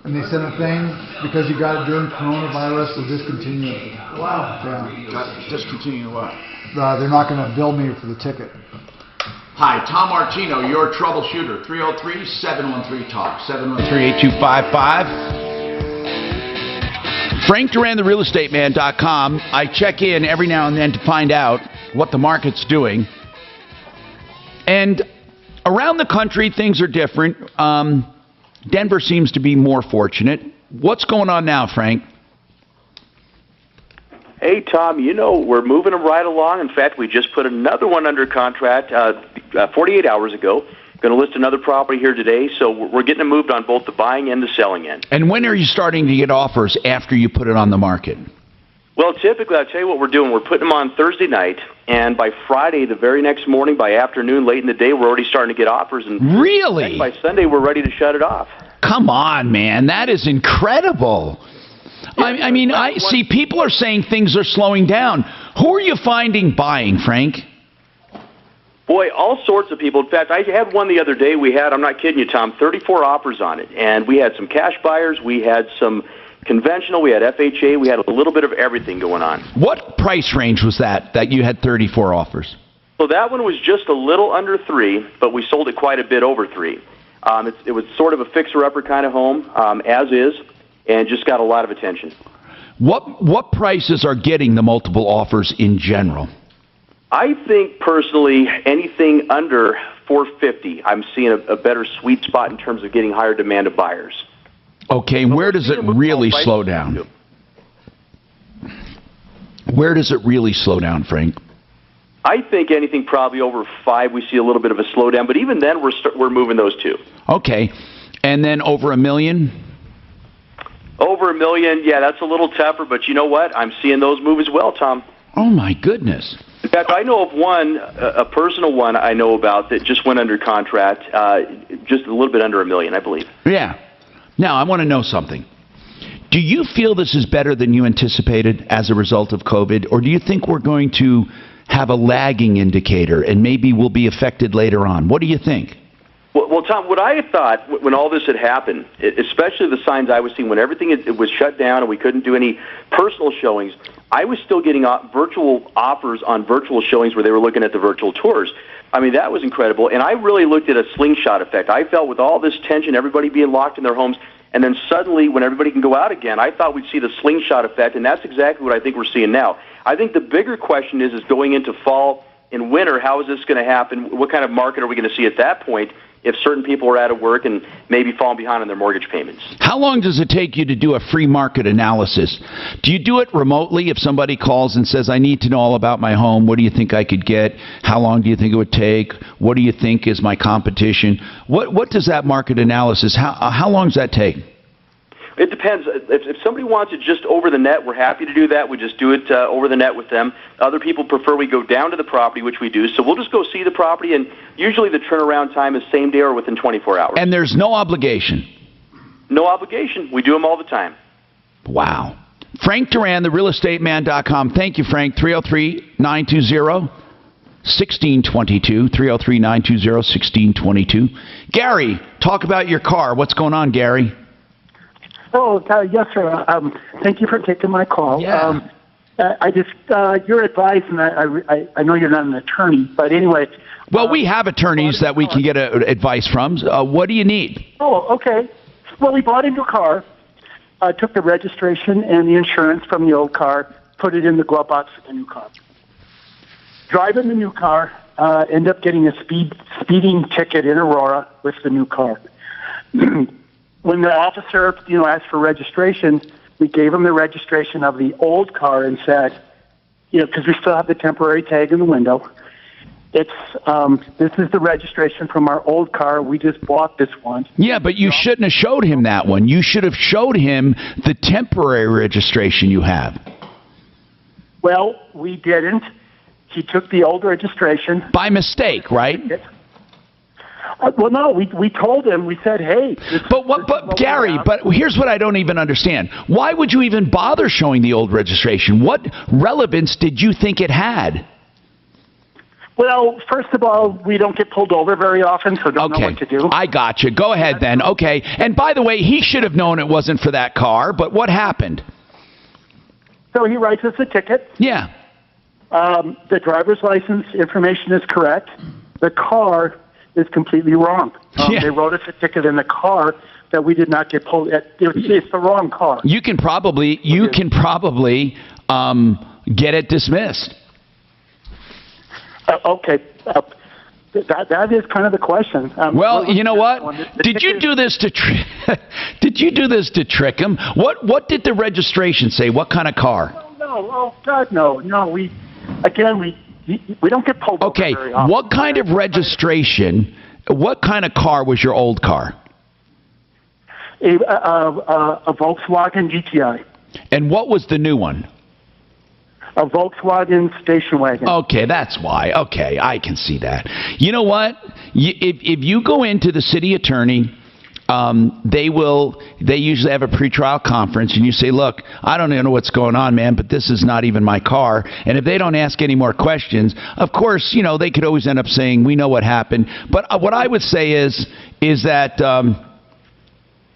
And they sent a thing because you got it during coronavirus, we'll discontinue it. Wow. Yeah. Discontinue what? They're not going to bill me for the ticket. Hi, Tom Martino, your troubleshooter. 303-713-TALK. 713-8255. Frank Duran, therealestateman.com. I check in every now and then to find out what the market's doing. And around the country, things are different. Denver seems to be more fortunate. What's going on now, Frank? Hey, Tom, you know, we're moving them right along. In fact, we just put another one under contract 48 hours ago. Going to list another property here today, so we're getting them moved on both the buying and the selling end. And when are you starting to get offers after you put it on the market? Well, typically, I'll tell you what we're doing. We're putting them on Thursday night, and by Friday, the very next morning, by afternoon, late in the day, we're already starting to get offers. And really? By Sunday, we're ready to shut it off. Come on, man. That is incredible. I mean, I see people are saying things are slowing down. Who are you finding buying, Frank? Boy, all sorts of people. In fact, I had one the other day. We had, I'm not kidding you, Tom, 34 offers on it. And we had some cash buyers. We had some conventional. We had FHA. We had a little bit of everything going on. What price range was that you had 34 offers? So that one was just a little under 3, but we sold it quite a bit over 3. It was sort of a fixer-upper kind of home, as is, and just got a lot of attention. What prices are getting the multiple offers in general? I think personally anything under 450, I'm seeing a better sweet spot in terms of getting higher demand of buyers. Okay, and where does it really slow down? Where does it really slow down, Frank? I think anything probably over 5, we see a little bit of a slowdown, but even then we're moving those too. Okay, and then over $1 million? Over $1 million, yeah, that's a little tougher, but you know what? I'm seeing those move as well, Tom. Oh my goodness. In fact, I know of one, a personal one I know about that just went under contract, just a little bit under $1 million, I believe. Yeah. Now, I want to know something. Do you feel this is better than you anticipated as a result of COVID, or do you think we're going to have a lagging indicator and maybe we'll be affected later on? What do you think? Well, Tom, what I had thought when all this had happened, especially the signs I was seeing when everything it was shut down and we couldn't do any personal showings, I was still getting virtual offers on virtual showings where they were looking at the virtual tours. I mean, that was incredible. And I really looked at a slingshot effect. I felt with all this tension, everybody being locked in their homes, and then suddenly when everybody can go out again, I thought we'd see the slingshot effect, and that's exactly what I think we're seeing now. I think the bigger question is going into fall and winter, how is this going to happen? What kind of market are we going to see at that point if certain people are out of work and maybe falling behind on their mortgage payments? How long does it take you to do a free market analysis? Do you do it remotely if somebody calls and says, I need to know all about my home, what do you think I could get? How long do you think it would take? What do you think is my competition? What does that market analysis, how long does that take? It depends. If somebody wants it just over the net, we're happy to do that. We just do it over the net with them. Other people prefer we go down to the property, which we do. So we'll just go see the property, and usually the turnaround time is same day or within 24 hours. And there's no obligation? No obligation. We do them all the time. Wow. Frank Duran, therealestateman.com. Thank you, Frank. 303-920-1622. 303-920-1622. Gary, talk about your car. What's going on, Gary? Oh, yes, sir. Thank you for taking my call. Yeah. I just, your advice, and I know you're not an attorney, but anyway. Well, we have attorneys that we can get advice from. What do you need? Oh, okay. Well, we bought a new car, took the registration and the insurance from the old car, put it in the glove box of the new car. Driving the new car, end up getting a speeding ticket in Aurora with the new car. When the officer, asked for registration, we gave him the registration of the old car and said, because we still have the temporary tag in the window, this is the registration from our old car. We just bought this one. Yeah, but you shouldn't have showed him that one. You should have showed him the temporary registration you have. Well, we didn't. He took the old registration. By mistake, right? Well, no, we told him, we said, hey. But Gary, but here's what I don't even understand. Why would you even bother showing the old registration? What relevance did you think it had? Well, first of all, we don't get pulled over very often, so don't know what to do. I got you. Go ahead then. Okay. And by the way, he should have known it wasn't for that car, but what happened? So he writes us a ticket. Yeah. The driver's license information is correct. The car is completely wrong. They wrote us a ticket in the car that we did not get pulled. It's the wrong car. You can probably get it dismissed. Okay. That is kind of the question. Well, you know what? Did you do this to trick him? What did the registration say? What kind of car? No. Oh God, no. We don't get pulled over very often. What kind of registration? What kind of car was your old car? A Volkswagen GTI. And what was the new one? A Volkswagen station wagon. Okay, that's why. Okay, I can see that. You know what? If you go into the city attorney, they usually have a pretrial conference, and you say, look, I don't even know what's going on, man, but this is not even my car. And if they don't ask any more questions, of course, they could always end up saying, we know what happened. But what I would say is that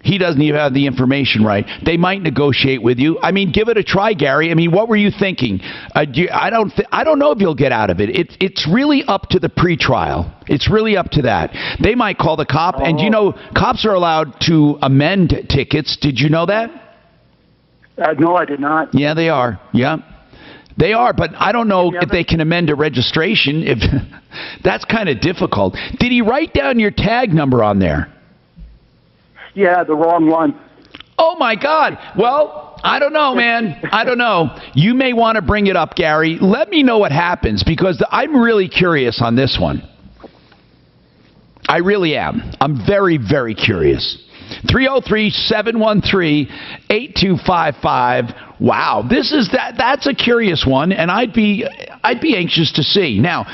he doesn't even have the information right. They might negotiate with you. I mean, give it a try, Gary. I mean, what were you thinking? I don't know if you'll get out of it. It's really up to the pretrial. It's really up to that. They might call the cop, and cops are allowed to amend tickets. Did you know that? No, I did not. Yeah, they are. Yeah. They are, but I don't know if they can amend a registration. If that's kind of difficult. Did he write down your tag number on there? Yeah, the wrong one. Oh, my God. Well, I don't know, man. I don't know. You may want to bring it up, Gary. Let me know what happens, because I'm really curious on this one. I really am. I'm very, very curious. 303-713-8255. Wow, that's a curious one, and I'd be anxious to see. Now,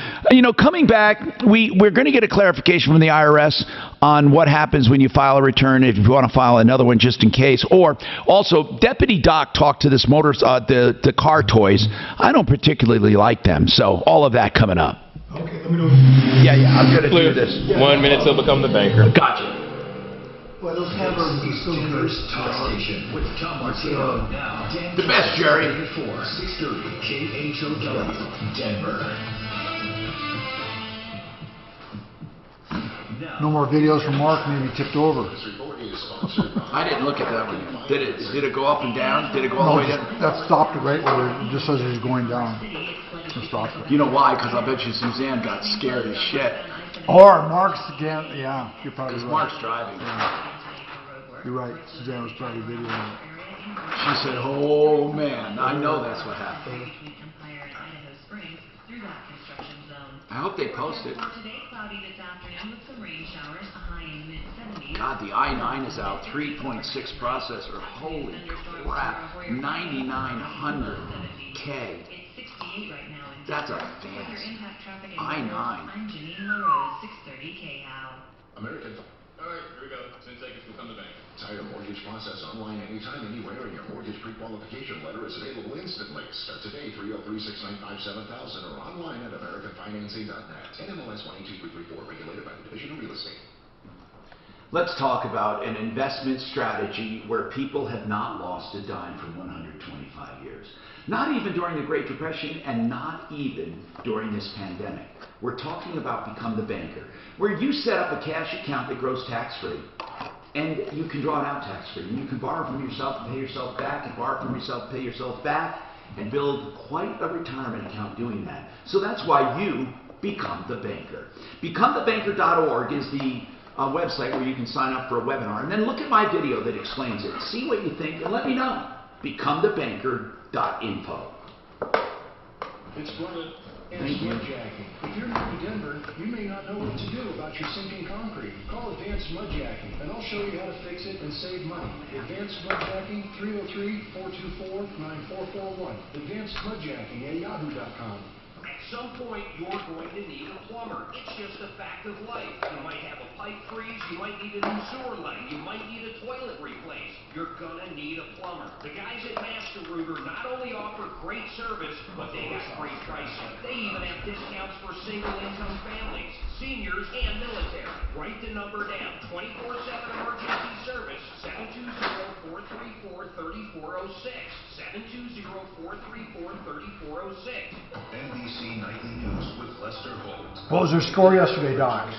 coming back, we're going to get a clarification from the IRS on what happens when you file a return, if you want to file another one just in case. Or also, Deputy Doc talked to this the car toys. I don't particularly like them, so all of that coming up. Okay, let me know. Yeah, I'm going to do this. 1 minute till become the banker. Gotcha. Well, those hamburgers are so good. Talk station with Tom Martino. Now, The best, Jerry. 630 KHOW, Denver. No more videos from Mark, maybe tipped over. I didn't look at that one. Did it go up and down? Did it go all the way down? That stopped it right where it just says it was going down. It stopped it. You know why? Because I bet you Suzanne got scared as shit. Or Mark's again. Yeah, you're probably right. Mark's driving. Yeah. You're right. Suzanne was probably videoing it. She said, oh, man, I know that's what happened. I hope they post it. God, the i9 is out. 3.6 processor. Holy crap. 9900K. That's a fast i9. American. All right, here we go. 10 seconds to become the bank. Tired of mortgage process online anytime, anywhere, and your mortgage pre-qualification letter is available instantly. Start today, 303-695-7000 or online at AmericanFinancing.net. NMLS 18234, regulated by the Division of Real Estate. Let's talk about an investment strategy where people have not lost a dime for 125 years. Not even during the Great Depression, and not even during this pandemic. We're talking about Become the Banker, where you set up a cash account that grows tax-free, and you can draw it out tax-free. And you can borrow from yourself and pay yourself back, and borrow from yourself, pay yourself back, and build quite a retirement account doing that. So that's why you become the banker. BecomeTheBanker.org is the website where you can sign up for a webinar, and then look at my video that explains it. See what you think, and let me know. BecomeTheBanker.info. It's flooded and mudjacking. If you're new to Denver, you may not know what to do about your sinking concrete. Call Advanced Mudjacking, and I'll show you how to fix it and save money. Advanced Mudjacking, 303-424-9441. Advanced Mudjacking at yahoo.com. At some point, you're going to need a plumber. It's just a fact of life. You might have a pipe freeze, you might need a new sewer line, you might need a toilet replaced. You're gonna need a plumber. The guys at Master Rooter not only offer great service, but they got great pricing. They even have discounts for single-income families, seniors, and military. Write the number down. 24/7 emergency service, 720-434-3406. 720-434-3406. NBC Nightly News with Lester Holt. What was their score yesterday, Doc?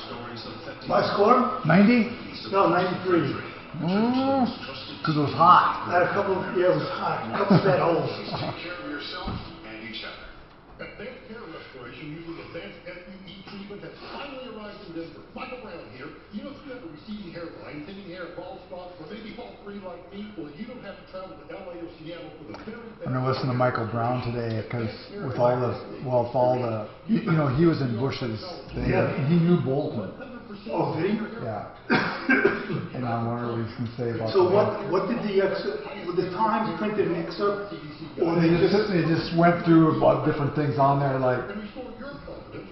My score? 90? No, 93. Because it was hot. I had a couple, it was hot. A couple bad holes. Take care of yourself and each other. Advanced Hair Restoration using advanced FUE treatment has finally arrived in Denver. Michael Brown here. You know, if you have a receding hairline, thinning hair, bald spots, or maybe all three like me, well, you don't have to travel to LA or Seattle for the very best. I'm gonna listen to Michael Brown today because with all the you know, he was in Bush's thing. Yeah. He knew Bolton. Oh, did he? Yeah. And I wonder what he's gonna say about So that. what did the Times printed an excerpt? Or They just went through about different things on there, like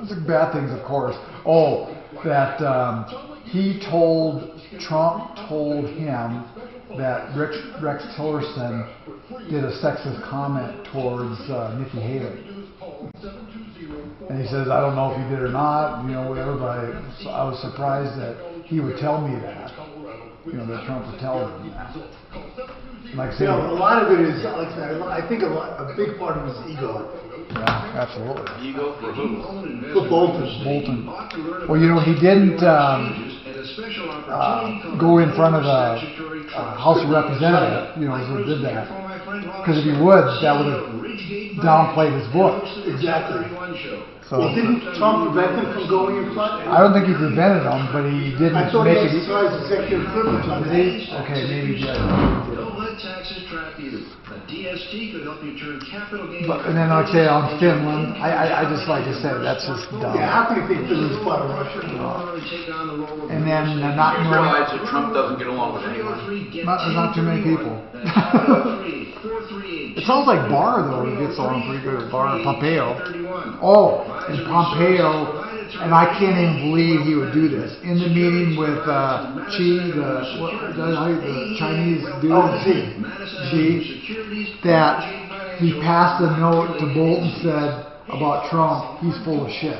there's bad things, of course. Oh, that Trump told him that Rex Tillerson did a sexist comment towards Nikki Haley. And he says, I don't know if he did or not, you know, whatever, but I was surprised that he would tell me that. You know, that Trump would tell him that. Like I said, a lot of it is, like I said, I think a big part of it is ego. Yeah, absolutely. Ego for who? For Bolton. Well, you know, he didn't go in front of the House of Representatives, you know, so he did that. Because if he would, that would have downplayed his book. Exactly. So, well, didn't Trump prevent him from going in front? I don't think he prevented him, but he didn't I thought make he it. exercised executive privilege on Did he? Okay, maybe he did. Don't let taxes trap you. A DST could help you turn capital gains. And then like I say on Finland, I just like I said, that's just dumb. Yeah, how can you think Finland's part of Russia? And then not You knowing. realize that Trump doesn't get along with anyone. There's not too many people. It sounds like Barr, though. He gets along pretty good with Barr. Pompeo. Oh, and Pompeo, and I can't even believe he would do this. In the meeting with Xi, the Chinese dude, Xi, that he passed a note to Bolton said about Trump, he's full of shit.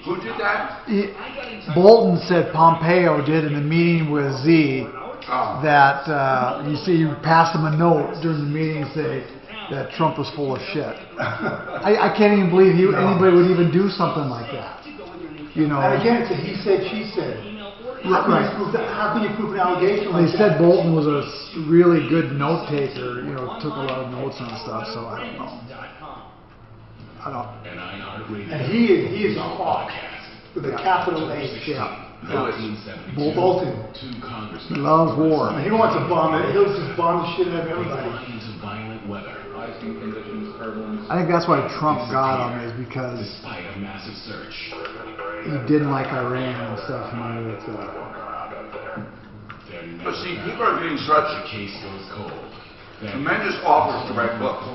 Who did that? Bolton said Pompeo did in a meeting with Xi that you see, you passed him a note during the meeting say that Trump was full of shit. I can't even believe anybody would even do something like that. You know. And again, it's a he said, she said. How can you prove an allegation like They said Bolton was a really good note taker. You know, took a lot of notes on stuff. So I don't know. And he is a hawk with a capital H. Yeah. Bolton. He loves war. He wants to bomb it. He'll just bomb the shit out of everybody. I think that's why Trump got him, is because he didn't like Iran and stuff. He wanted it But see, people are getting such tremendous offers to write books.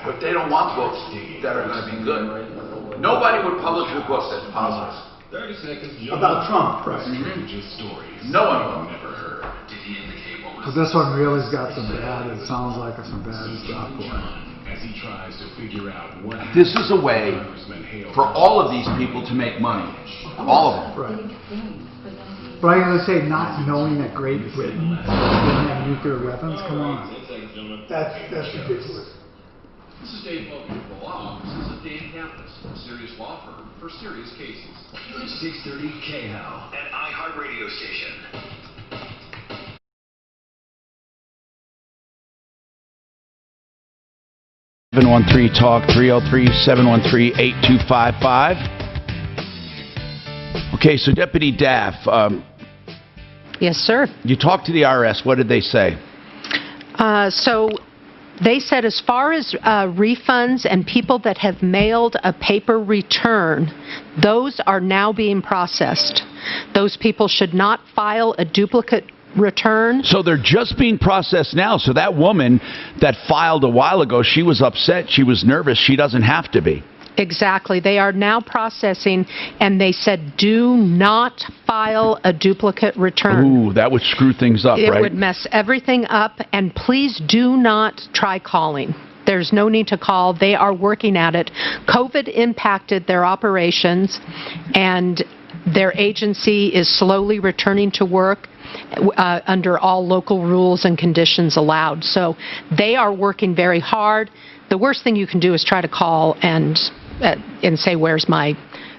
But they don't want books that are going to be good. Nobody would publish a book that's positive. 30 seconds. About Trump, right? No one will. But this one really's got some bad. It sounds like some bad stuff. This is a way for all of these people to make money. All of them. Right. But I'm going to say, not knowing that Great Britain didn't have nuclear weapons. Come on. That's ridiculous. This is Dave Logan for Law. This is a Dave Campus, a serious law firm for serious cases. 630 KHAL, an iHeartRadio station. 713 Talk 303-713-8255. Okay, so Deputy Daff, yes, sir. You talked to the IRS. What did they say? So they said as far as refunds and people that have mailed a paper return, those are now being processed. Those people should not file a duplicate return. So they're just being processed now. So that woman that filed a while ago, she was upset. She was nervous. She doesn't have to be. Exactly. They are now processing, and they said do not file a duplicate return. Ooh, that would screw things up, right? It would mess everything up, and please do not try calling. There's no need to call. They are working at it. COVID impacted their operations, and their agency is slowly returning to work under all local rules and conditions allowed. So they are working very hard. The worst thing you can do is try to call and say, where's my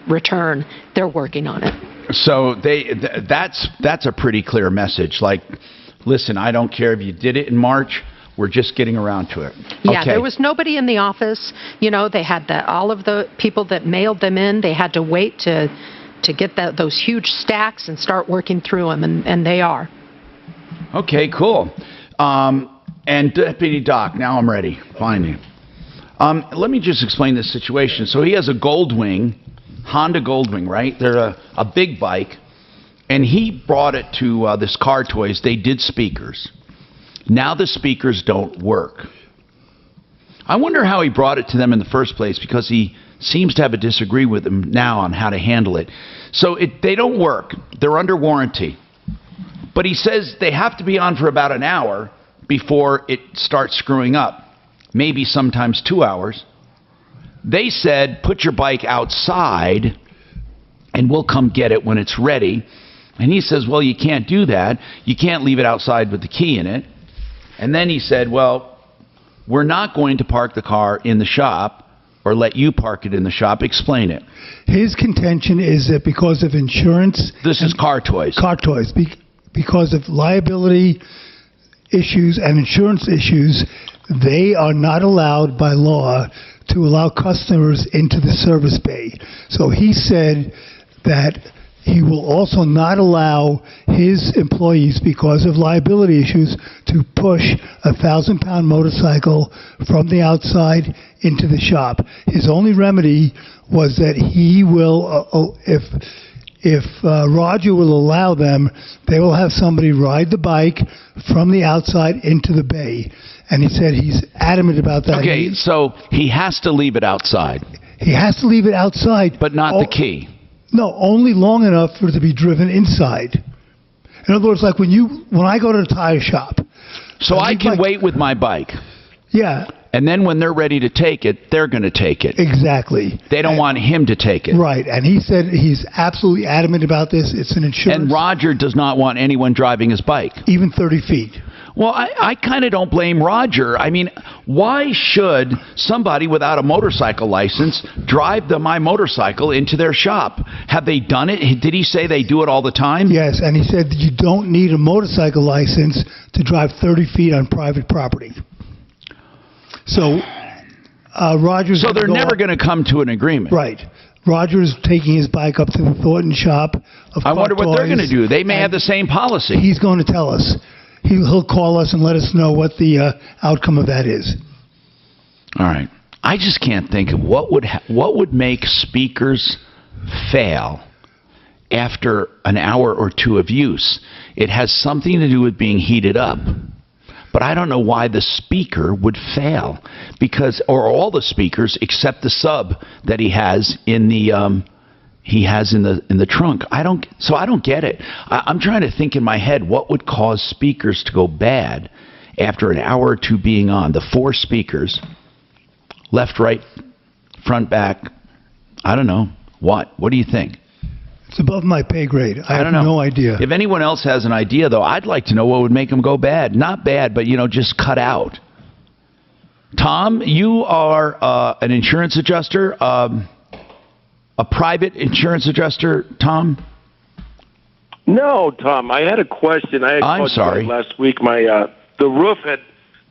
return? They're working on it. So that's a pretty clear message. Like, listen, I don't care if you did it in March. We're just getting around to it. Yeah, okay. There was nobody in the office. You know, they had all of the people that mailed them in. They had to wait to to get those huge stacks and start working through them, and they are. Okay, cool. And Deputy Doc, now I'm ready, finally. Let me just explain this situation. So he has a Goldwing, Honda Goldwing, right? They're a big bike, and he brought it to this Car Toys. They did speakers. Now the speakers don't work. I wonder how he brought it to them in the first place, because he seems to have a disagree with them now on how to handle it. So they don't work. They're under warranty. But he says they have to be on for about an hour before it starts screwing up. Maybe sometimes 2 hours. They said, put your bike outside and we'll come get it when it's ready. And he says, well, you can't do that. You can't leave it outside with the key in it. And then he said, well, we're not going to park the car in the shop or let you park it in the shop. Explain it. His contention is that because of insurance... This is Car Toys. Car Toys. Because of liability issues and insurance issues, they are not allowed by law to allow customers into the service bay. So he said that he will also not allow his employees, because of liability issues, to push a 1,000-pound motorcycle from the outside into the shop. His only remedy was that he will, if Roger will allow them, they will have somebody ride the bike from the outside into the bay. And he said he's adamant about that. Okay, so he has to leave it outside. He has to leave it outside. But not the key. No, only long enough for it to be driven inside. In other words, like when I go to the tire shop. So I can wait with my bike. Yeah. And then when they're ready to take it, they're going to take it. Exactly. They don't want him to take it. Right. And he said he's absolutely adamant about this. It's an insurance. And Roger does not want anyone driving his bike. Even 30 feet. Well, I kind of don't blame Roger. I mean, why should somebody without a motorcycle license drive my motorcycle into their shop? Have they done it? Did he say they do it all the time? Yes, and he said you don't need a motorcycle license to drive 30 feet on private property. So, Roger's... So they're never going to come to an agreement. Right. Roger's taking his bike up to the Thornton shop. I wonder what they're going to do. They may have the same policy. He's going to tell us. He'll call us and let us know what the outcome of that is. All right. I just can't think of what would make speakers fail after an hour or two of use. It has something to do with being heated up. But I don't know why the speaker would fail, or all the speakers except the sub that he has in the in the trunk. I don't get it. I'm trying to think in my head what would cause speakers to go bad after an hour or two being on. The 4 speakers, left, right, front, back. I don't know. What do you think? It's above my pay grade. I don't know. No idea. If anyone else has an idea, though, I'd like to know what would make them go bad. Not bad, but, just cut out. Tom, you are an insurance adjuster, a private insurance adjuster, Tom? No, Tom. I had a question. I'm sorry. Last week, the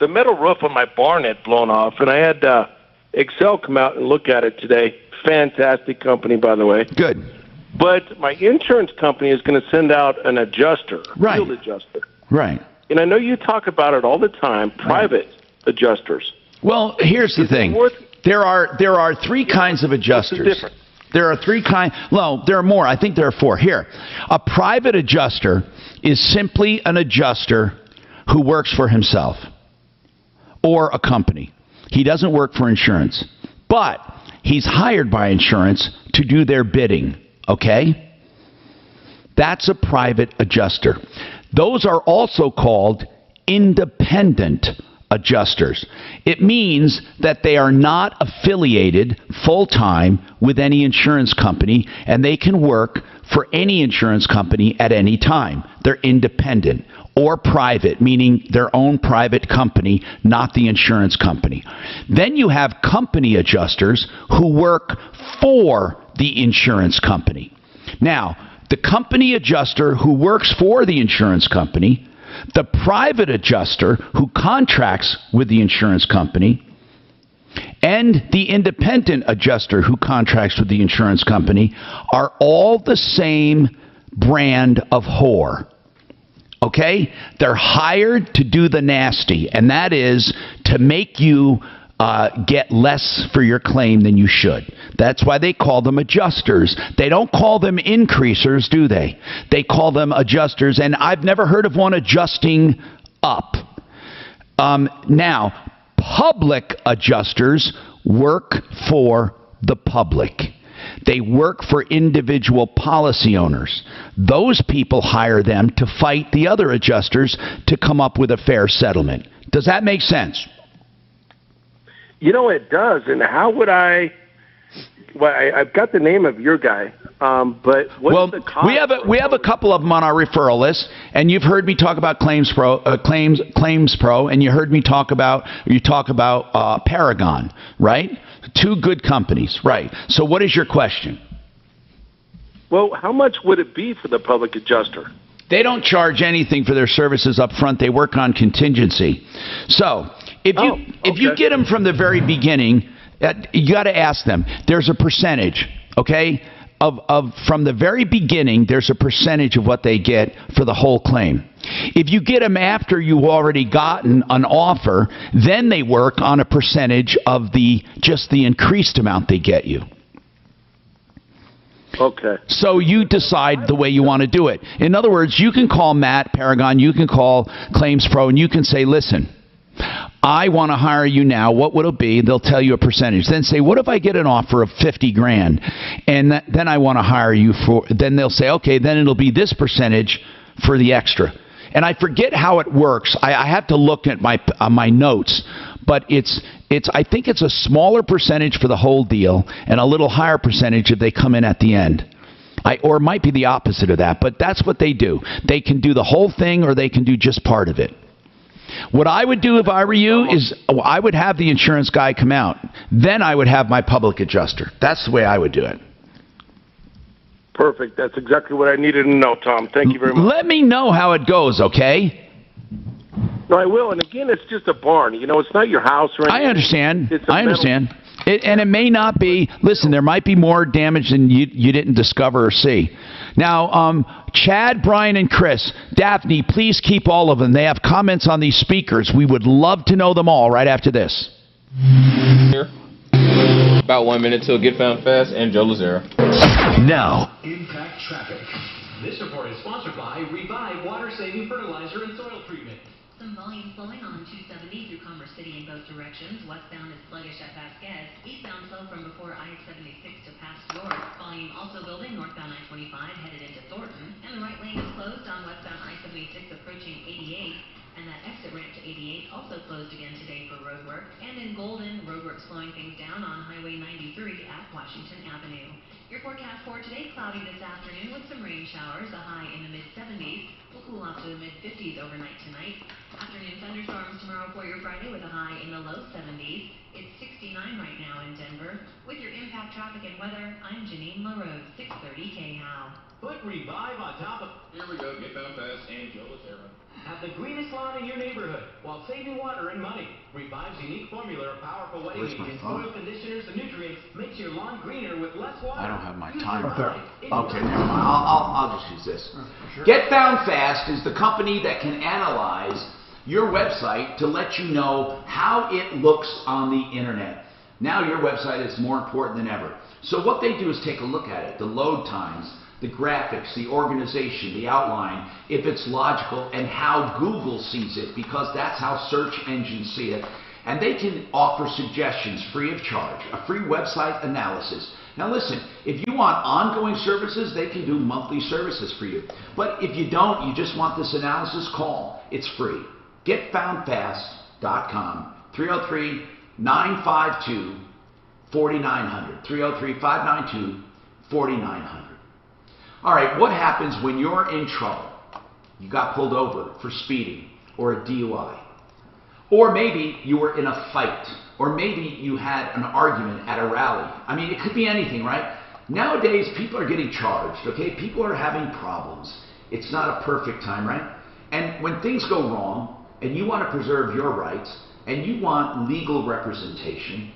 metal roof on my barn had blown off, and I had Excel come out and look at it today. Fantastic company, by the way. Good. But my insurance company is going to send out an adjuster, right. Field adjuster. Right. And I know you talk about it all the time, private adjusters. Well, here's the thing. There are 3 kinds of adjusters. There are 3 kinds. Well, there are more. I think there are 4. Here, a private adjuster is simply an adjuster who works for himself or a company. He doesn't work for insurance, but he's hired by insurance to do their bidding. Okay? That's a private adjuster. Those are also called independent adjusters. It means that they are not affiliated full-time with any insurance company, and they can work for any insurance company at any time. They're independent or private, meaning their own private company, not the insurance company. Then you have company adjusters who work for the insurance company. Now, the company adjuster who works for the insurance company, the private adjuster who contracts with the insurance company, and the independent adjuster who contracts with the insurance company are all the same brand of whore. Okay? They're hired to do the nasty, and that is to make you get less for your claim than you should. That's why they call them adjusters. They don't call them increasers, do they? They call them adjusters, and I've never heard of one adjusting up. Now, public adjusters work for the public. They work for individual policy owners. Those people hire them to fight the other adjusters to come up with a fair settlement. Does that make sense? You know, it does. And how would I... Well, I've got the name of your guy, but what's the cost? We have a couple of them on our referral list, and you've heard me talk about Claims Pro, and you heard me talk about Paragon, right? Two good companies, right? So what is your question? Well, how much would it be for the public adjuster? They don't charge anything for their services up front. They work on contingency. So if you get them from the very beginning, you got to ask them. There's a percentage, okay, of from the very beginning. There's a percentage of what they get for the whole claim. If you get them after you've already gotten an offer, then they work on a percentage of just the increased amount they get you. Okay. So you decide the way you want to do it. In other words, you can call Matt Paragon, you can call Claims Pro, and you can say, listen, I want to hire you now. What would it be? They'll tell you a percentage. Then say, what if I get an offer of $50,000 and then I want to hire you for? Then they'll say, okay, then it'll be this percentage for the extra. And I forget how it works. I have to look at my notes, but I think it's a smaller percentage for the whole deal and a little higher percentage if they come in at the end. Or it might be the opposite of that, but that's what they do. They can do the whole thing or they can do just part of it. What I would do if I were you is I would have the insurance guy come out. Then I would have my public adjuster. That's the way I would do it. Perfect. That's exactly what I needed to know, Tom. Thank you very much. Let me know how it goes, okay? No, I will. And again, it's just a barn. You know, it's not your house or anything. I understand. I understand. And it may not be. Listen, there might be more damage than you didn't discover or see. Now, Chad, Brian, and Chris, Daphne, please keep all of them. They have comments on these speakers. We would love to know them all right after this. Here. About 1 minute till Get Found Fast and Joe Lazaro. Now. Impact traffic. This report is sponsored by Revive Water-Saving Fertilizer and Soil Treatment. Some volume flowing on 270 through Commerce City in both directions. Westbound is sluggish at Vasquez. Eastbound slow from before I-76 to past York. Volume also building northbound I-25 headed into Thornton. And the right lane is closed on westbound I-76 approaching 88. And that exit ramp to 88 also closed again today for roadwork. And in Golden, roadwork slowing things down on Highway 93 at Washington Avenue. Your forecast for today, cloudy this afternoon with some rain showers, a high in the mid-70s. Will cool off to the mid-50s overnight tonight. Afternoon thunderstorms tomorrow for your Friday with a high in the low 70s. It's 69 right now in Denver. With your impact traffic and weather, I'm Janine LaRose, 630 KHOW. Put Revive on top of... Here we go. Get Found Fast and Joe Lazaro. Have the greenest lawn in your neighborhood while saving water and money. Revive's unique formula of powerful wetting agents, soil conditioners, and nutrients makes your lawn greener with less water. I don't have my timer. Okay, never mind. I'll just use this. Sure. Get Found Fast is the company that can analyze your website to let you know how it looks on the internet. Now your website is more important than ever. So what they do is take a look at it, the load times, the graphics, the organization, the outline, if it's logical, and how Google sees it, because that's how search engines see it. And they can offer suggestions free of charge, a free website analysis. Now listen, if you want ongoing services, they can do monthly services for you. But if you don't, you just want this analysis, call. It's free. GetFoundFast.com, 303-952-4900, 303-592-4900. All right, what happens when you're in trouble? You got pulled over for speeding or a DUI. Or maybe you were in a fight. Or maybe you had an argument at a rally. I mean, it could be anything, right? Nowadays, people are getting charged, okay? People are having problems. It's not a perfect time, right? And when things go wrong, and you want to preserve your rights, and you want legal representation,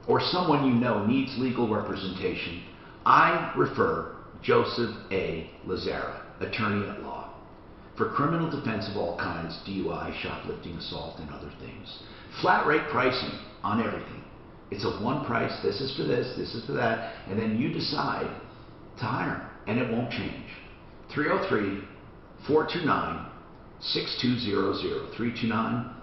or someone you know needs legal representation, I refer Joseph A. Lazzara, attorney at law, for criminal defense of all kinds, DUI, shoplifting, assault, and other things. Flat rate pricing on everything. It's a one price, this is for this is for that, and then you decide to hire him, and it won't change. 303-429-6200.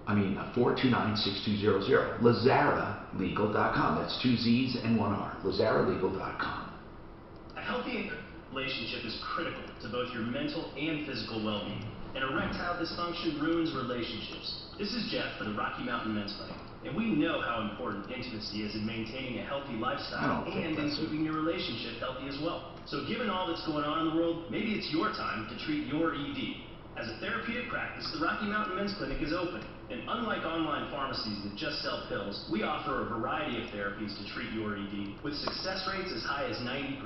429-6200. LazzaraLegal.com. That's 2 Z's and 1 R. LazzaraLegal.com. A healthy relationship is critical to both your mental and physical well-being. And erectile dysfunction ruins relationships. This is Jeff for the Rocky Mountain Men's Clinic. And we know how important intimacy is in maintaining a healthy lifestyle and in keeping your relationship healthy as well. So given all that's going on in the world, maybe it's your time to treat your ED. As a therapeutic practice, the Rocky Mountain Men's Clinic is open. And unlike online pharmacies that just sell pills, we offer a variety of therapies to treat your ED with success rates as high as 90%,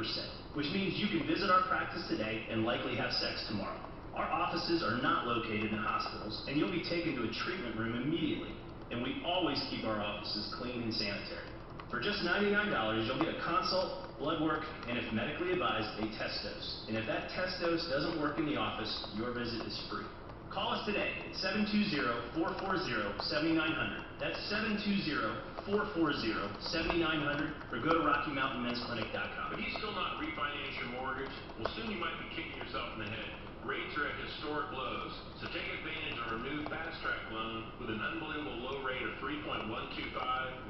which means you can visit our practice today and likely have sex tomorrow. Our offices are not located in hospitals, and you'll be taken to a treatment room immediately. And we always keep our offices clean and sanitary. For just $99, you'll get a consult, blood work, and if medically advised, a test dose. And if that test dose doesn't work in the office, your visit is free. Call us today at 720-440-7900. That's 720-440-7900, or go to RockyMountainMen'sClinic.com. If you still not refinance your mortgage, well, soon you might be kicking yourself in the head. Rates are at historic lows, so take advantage of our new Fast Track loan with an unbelievable low rate of 3.125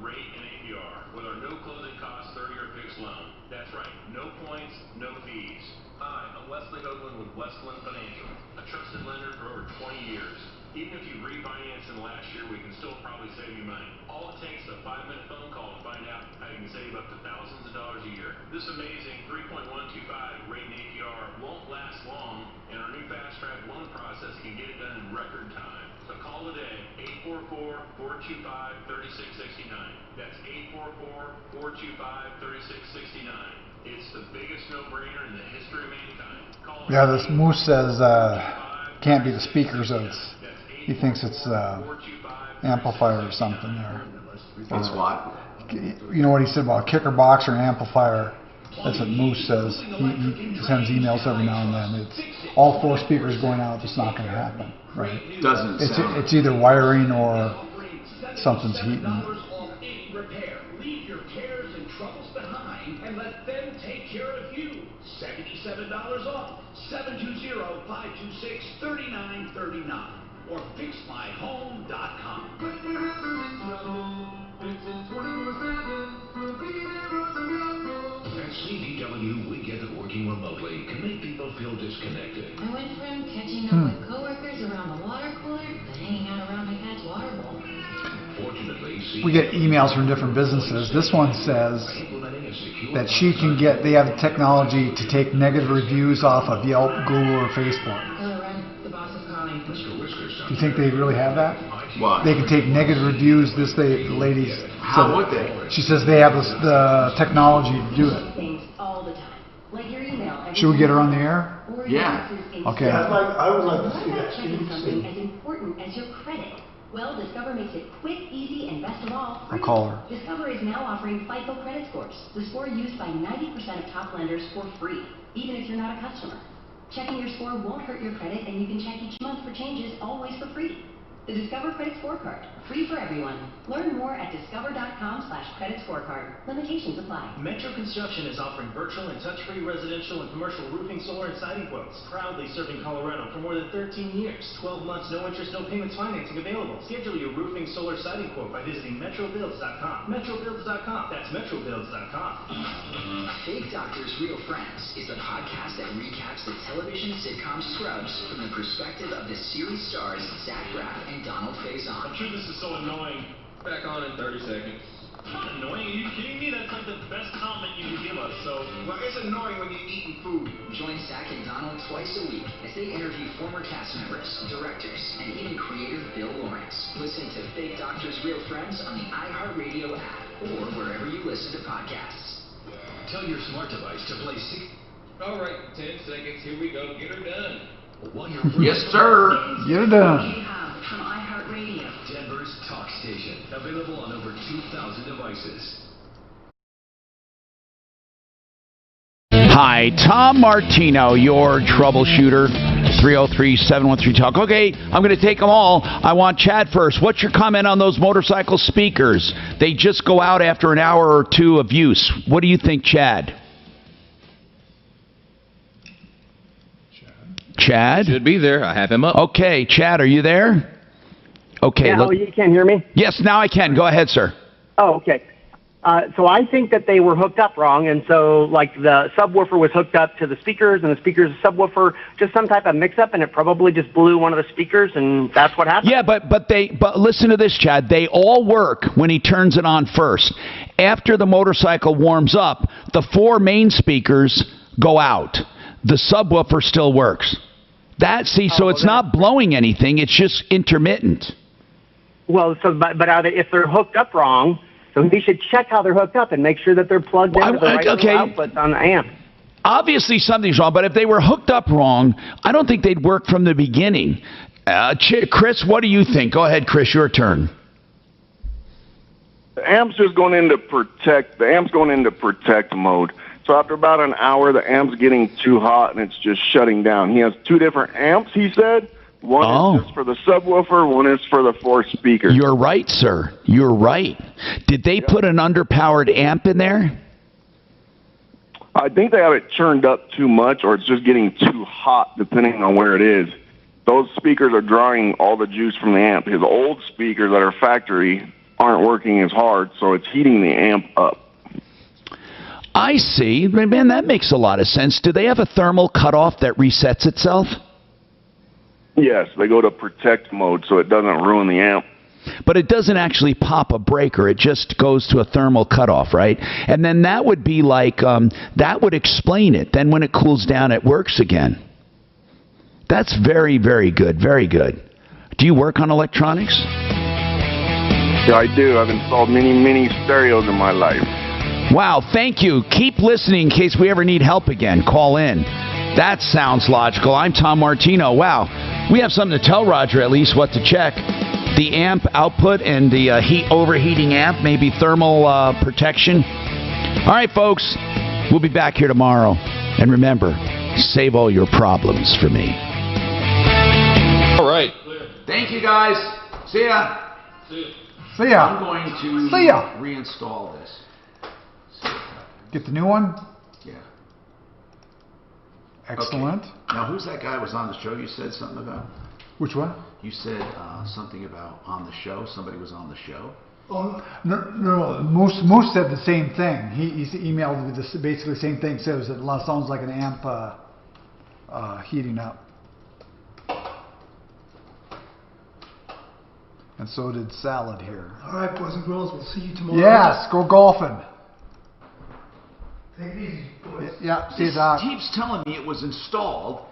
rate and APR with our no closing costs 30-year fixed loan. That's right, no points, no fees. Hi, I'm Wesley Hoagland with Westland Financial, a trusted lender for over 20 years. Even if you refinanced in the last year, we can still probably save you money. All it takes is a 5-minute phone call to find out how you can save up to thousands of dollars a year. This amazing 3.125 rate and APR won't last long, and our new Fast Track loan process can get it done in record time. So call today, 844-425-3669. That's 844-425-3669. It's the biggest no-brainer in the history of mankind. Call Yeah, this Moose says can't be the speakers. He thinks it's amplifier or something there. It's what? You know what he said about kicker box or amplifier? That's what Moose says. He sends emails every now and then. It's all 4 speakers going out. It's not going to happen, right? It's either wiring or something's heating. Leave your cares and troubles behind and let them take care of you. $77 off. 720-526-3939 or fixmyhome.com. At CDW, we get that working remotely can make people feel disconnected. I went from catching up with coworkers around the water cooler to hanging out around my cat's water bowl. Fortunately, We get emails from different businesses. This one says that she can get, they have the technology to take negative reviews off of Yelp, Google, or Facebook. The boss is calling. Do you think they really have that? What? They can take negative reviews. The ladies. How would they? She says they have the technology to do it. Things all the time. Like your email. Should we get her on the air? Yeah. Okay. I would like to see What that. about checking something as important as your credit? Well, Discover makes it quick, easy, and best of all, free. I'll call her. Discover is now offering FICO credit scores, the score used by 90% of top lenders for free, even if you're not a customer. Checking your score won't hurt your credit, and you can check each month for changes, always for free. The Discover Credit Scorecard, free for everyone. Learn more at discover.com/credit scorecard. Limitations apply. Metro Construction is offering virtual and touch-free residential and commercial roofing, solar, and siding quotes. Proudly serving Colorado for more than 13 years. 12 months, no interest, no payments financing available. Schedule your roofing, solar, siding quote by visiting metrobuilds.com. Metrobuilds.com. That's metrobuilds.com. Fake Doctors, Real Friends is a podcast that recaps the television sitcom Scrubs from the perspective of the series stars Zach Braff and Donald Faison. I'm sure this is so annoying. Back on in 30 seconds. Not annoying? Are you kidding me? That's like the best comment you can give us. So, well, it's annoying when you're eating food. Join Zach and Donald twice a week as they interview former cast members, directors, and even creator Bill Lawrence. Listen to Fake Doctors, Real Friends on the iHeartRadio app or wherever you listen to podcasts. Tell your smart device to play All right, 10 seconds. Here we go. Get her done. Yes, sir. Get her done. From iHeartRadio. Radio. Denver's talk station. Available on over 2,000 devices. Hi, Tom Martino, your troubleshooter. 303-713-TALK. Okay, I'm going to take them all. I want Chad first. What's your comment on those motorcycle speakers? They just go out after an hour or two of use. What do you think, Chad? Chad? Should be there. I have him up. Okay, Chad, are you there? Okay. Yeah, look. you can't hear me? Yes, now I can. Go ahead, sir. Oh, okay. So I think that they were hooked up wrong, and so like the subwoofer was hooked up to the speakers, and the speakers subwoofer, just some type of mix-up, and it probably just blew one of the speakers, and that's what happened. Yeah, but listen to this, Chad. They all work when he turns it on first. After the motorcycle warms up, the 4 main speakers go out. The subwoofer still works. So it's not blowing anything. It's just intermittent. Well, but are they, if they're hooked up wrong? So he should check how they're hooked up and make sure that they're plugged into the right outputs on the amp. Obviously something's wrong, but if they were hooked up wrong, I don't think they'd work from the beginning. Chris, what do you think? Go ahead, Chris, your turn. The amp's just going into protect. The amp's going into protect mode. So after about an hour, the amp's getting too hot and it's just shutting down. He has 2 different amps, he said. One is just for the subwoofer, one is for the 4 speakers. You're right, sir. You're right. Did they put an underpowered amp in there? I think they have it turned up too much, or it's just getting too hot, depending on where it is. Those speakers are drawing all the juice from the amp. His old speakers that are factory aren't working as hard, so it's heating the amp up. I see. Man, that makes a lot of sense. Do they have a thermal cutoff that resets itself? Yes, they go to protect mode so it doesn't ruin the amp. But it doesn't actually pop a breaker. It just goes to a thermal cutoff, right? And then that would be like, that would explain it. Then when it cools down, it works again. That's very, very good. Very good. Do you work on electronics? Yeah, I do. I've installed many stereos in my life. Wow, thank you. Keep listening in case we ever need help again. Call in. That sounds logical. I'm Tom Martino. Wow. We have something to tell Roger at least what to check. The amp output and the overheating amp, maybe thermal protection. All right, folks. We'll be back here tomorrow. And remember, save all your problems for me. All right. Thank you, guys. See ya. See ya. I'm going to See ya. reinstall this. Get the new one? Yeah. Excellent. Okay. Now, who's that guy who was on the show you said something about? Which one? You said something about on the show. Somebody was on the show. Oh, no. Moose said the same thing. He emailed me this, basically the same thing. Says it sounds like an amp heating up. And so did Salad here. All right, boys and girls, we'll see you tomorrow. Yes, go golfing. Take it easy, boys. Yeah, see you, This Doc. keeps telling me it was installed,